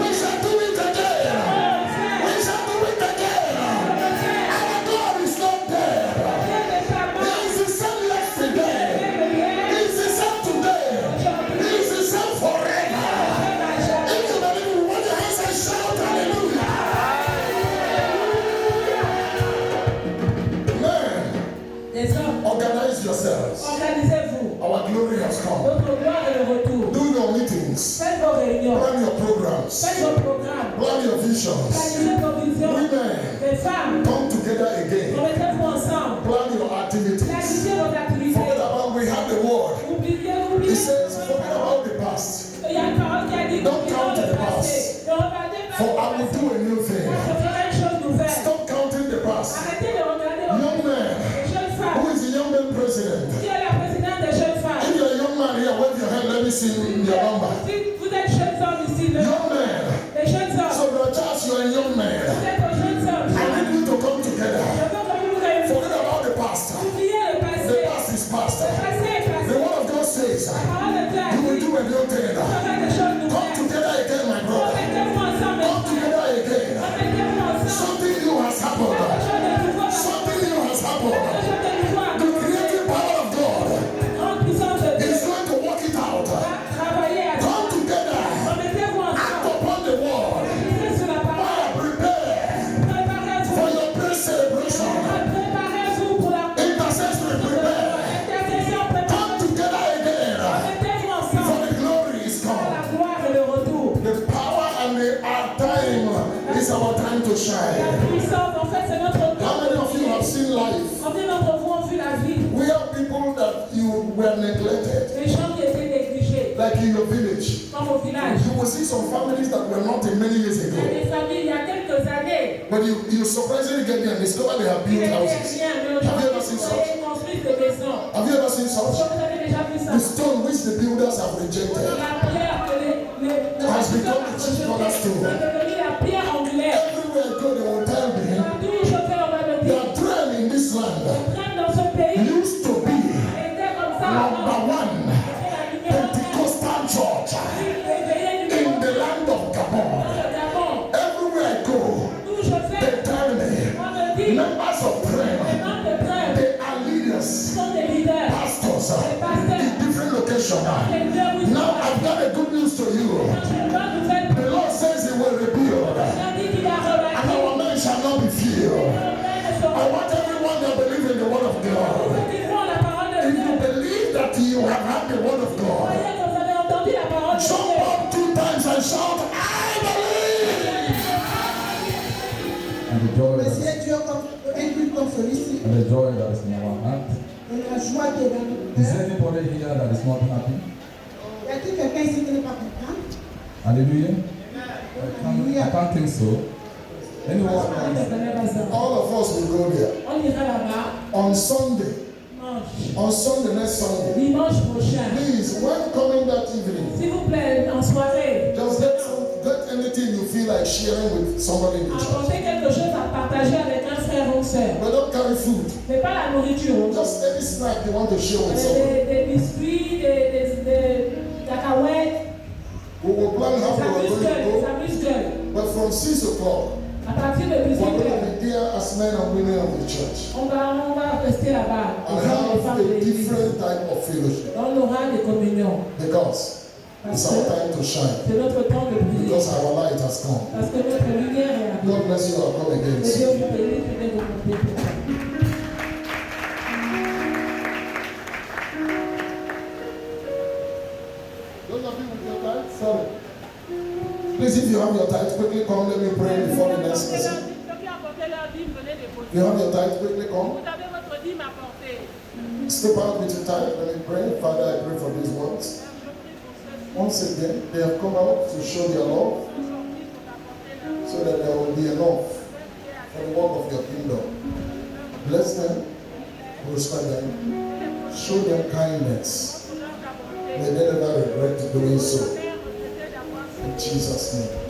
Speaker 3: We shall do it again. We shall do it again. Our God is not dead. He is the same yesterday. He is the same today. He is the same forever. If you believe me, want your hands and shout hallelujah. Man,
Speaker 1: Les hommes,
Speaker 3: organize yourselves.
Speaker 1: organisez-vous.
Speaker 3: Our glory has come.
Speaker 1: Votre gloire est de retour.
Speaker 3: Do your meetings.
Speaker 1: Faites vos réunions.
Speaker 3: Plan your programs.
Speaker 1: Faites vos programmes.
Speaker 3: Plan your visions.
Speaker 1: Réalisez vos visions.
Speaker 3: Women,
Speaker 1: Les femmes,
Speaker 3: come together again.
Speaker 1: remettez-vous ensemble.
Speaker 3: Plan your activities.
Speaker 1: Planifiez vos activités.
Speaker 3: Forget about we have the word.
Speaker 1: Oubliez.
Speaker 3: He says, forget about the past.
Speaker 1: Il y a une parole qui a dit
Speaker 3: Don't
Speaker 1: oubliez
Speaker 3: count
Speaker 1: le
Speaker 3: the
Speaker 1: passé.
Speaker 3: past.
Speaker 1: Ne regardez pas
Speaker 3: For
Speaker 1: le
Speaker 3: I will
Speaker 1: passé.
Speaker 3: do a new thing.
Speaker 1: Je ferai une chose nouvelle.
Speaker 3: Stop counting the past.
Speaker 1: Arrêtez de regarder au
Speaker 3: Young man,
Speaker 1: les jeunes femmes.
Speaker 3: who is the young man president?
Speaker 1: Qui est la présidente des jeunes femmes?
Speaker 3: If you're a young man here, wave your hand, let me see your number.
Speaker 1: Si vous êtes jeunes hommes ici,
Speaker 3: Young man.
Speaker 1: les jeunes hommes.
Speaker 3: So brother Charles, you're a young man.
Speaker 1: Vous êtes aux jeunes hommes.
Speaker 3: I need you to come together.
Speaker 1: Je veux que vous vous réunissez.
Speaker 3: Forget about the past.
Speaker 1: Oubliez le passé.
Speaker 3: The past is past.
Speaker 1: Le passé est passé.
Speaker 3: The word of God says,
Speaker 1: La parole de Dieu a
Speaker 3: you will
Speaker 1: dit,
Speaker 3: do a new thing.
Speaker 1: vous ferez des choses
Speaker 3: Come
Speaker 1: nouvelles.
Speaker 3: together again, my brother.
Speaker 1: Remettez-vous ensemble.
Speaker 3: Come together again.
Speaker 1: Remettez-vous ensemble.
Speaker 3: Something new has happened.
Speaker 1: Quelque chose de nouveau.
Speaker 3: Something new has
Speaker 1: Quelque
Speaker 3: happened.
Speaker 1: chose de nouveau.
Speaker 3: The creative power of God
Speaker 1: Grande puissance de Dieu.
Speaker 3: is going to work it out.
Speaker 1: Travaillez à
Speaker 3: Come together.
Speaker 1: Remettez-vous ensemble.
Speaker 3: Act of It's our time to
Speaker 1: La
Speaker 3: shine.
Speaker 1: puissance, en fait, c'est notre
Speaker 3: How
Speaker 1: temps.
Speaker 3: many of you have seen life?
Speaker 1: Combien d'entre vous ont vu la vie?
Speaker 3: We have people that you were neglected,
Speaker 1: Les gens qui étaient négligés,
Speaker 3: like in your village.
Speaker 1: comme au village.
Speaker 3: You will see some families that were not in many years
Speaker 1: Il y a
Speaker 3: ago.
Speaker 1: des familles, il y a quelques années,
Speaker 3: But you surprisingly get there and discover they have
Speaker 1: qui
Speaker 3: built
Speaker 1: étaient
Speaker 3: houses.
Speaker 1: bien, mais
Speaker 3: Have you ever
Speaker 1: aujourd'hui,
Speaker 3: seen
Speaker 1: ils
Speaker 3: such?
Speaker 1: ont construit des maisons.
Speaker 3: Have you ever seen
Speaker 1: Est-ce que
Speaker 3: such?
Speaker 1: vous avez déjà vu ça?
Speaker 3: The stone which the builders have rejected
Speaker 1: La pierre que les
Speaker 3: has become the chief
Speaker 1: c'est
Speaker 3: cornerstone.
Speaker 1: devenu la pierre angulaire.
Speaker 3: Everywhere I go, they will tell me
Speaker 1: Partout où je vais, on va me dire,
Speaker 3: that trend in this land
Speaker 1: train dans ce pays
Speaker 3: used to be
Speaker 1: était comme ça
Speaker 3: number
Speaker 1: avant.
Speaker 3: one
Speaker 1: C'était la numéro un.
Speaker 3: Pentecostal church
Speaker 1: Réveillé
Speaker 3: in
Speaker 1: numéro
Speaker 3: the land of
Speaker 1: un
Speaker 3: Gabon.
Speaker 1: dans le Gabon.
Speaker 3: Everywhere I go,
Speaker 1: D'où je
Speaker 3: they
Speaker 1: vais,
Speaker 3: tell me
Speaker 1: on me dit,
Speaker 3: members of
Speaker 1: les
Speaker 3: trend,
Speaker 1: membres de train
Speaker 3: they are leaders,
Speaker 1: sont des leaders,
Speaker 3: pastors
Speaker 1: des pasteurs.
Speaker 3: in different locations. Now I've got a good news to you. The Lord says He will rebuild, and our men shall not be few. I want everyone that believes in the Word of God. If you believe that you have heard the Word of God, jump up 2 times and shout, I believe.
Speaker 14: And the joy that
Speaker 8: Merci Dieu un culte comme celui-ci.
Speaker 14: and the joy that is in our heart.
Speaker 8: Et la joie qui est dans notre
Speaker 14: Is
Speaker 8: cœur.
Speaker 14: anybody here that is not happy?
Speaker 8: Y a-t-il quelqu'un ici qui n'est pas content?
Speaker 14: Hallelujah. I can't think so. Anyone else?
Speaker 3: All of us will go there.
Speaker 1: On ira là-bas
Speaker 3: On Sunday.
Speaker 1: dimanche.
Speaker 3: On Sunday, next Sunday.
Speaker 1: Dimanche prochain.
Speaker 3: Please, when coming that evening,
Speaker 1: S'il vous plaît, en soirée,
Speaker 3: just get anything you feel like sharing with somebody in the church.
Speaker 1: apportez quelque chose à partager avec un frère ou sœur.
Speaker 3: But don't carry food.
Speaker 1: Mais pas la nourriture.
Speaker 3: Just any snack you want to share with somebody.
Speaker 1: Des biscuits, des cacahuètes,
Speaker 3: We will plan how we are going to
Speaker 1: des
Speaker 3: go.
Speaker 1: amuse-gueules.
Speaker 3: But from 6 o'clock,
Speaker 1: À partir de
Speaker 3: we're
Speaker 1: 18
Speaker 3: going
Speaker 1: heures,
Speaker 3: to be there as men and women of the church
Speaker 1: on va rester là-bas.
Speaker 3: and
Speaker 1: Les hommes et les femmes
Speaker 3: have
Speaker 1: de
Speaker 3: a
Speaker 1: l'église.
Speaker 3: different type of fellowship
Speaker 1: On aura des communions.
Speaker 3: because it's our time to shine.
Speaker 1: C'est notre temps de briller.
Speaker 3: Because our light has come.
Speaker 1: Parce que notre lumière est là.
Speaker 3: God bless you. I'll come again.
Speaker 1: Que Dieu vous bénisse et vous compter pour ça.
Speaker 3: Those of you with your tithe, sorry. Please, if you have your tithe, quickly come. Let me pray before the next person. If you have your tithe, quickly come. Step out with your tithe. Let me pray. Father, I pray for these ones. Once again, they have come out to show their love so that there will be enough for the work of your kingdom. Bless them, prosper them, show them kindness. May they never regret doing so. In Jesus' name.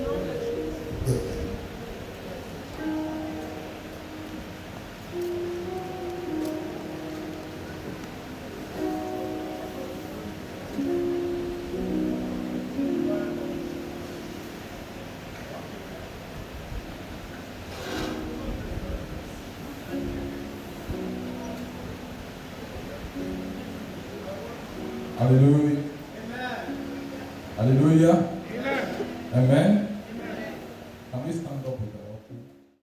Speaker 3: Amen.
Speaker 14: Hallelujah. Hallelujah. Amen. Can we stand up with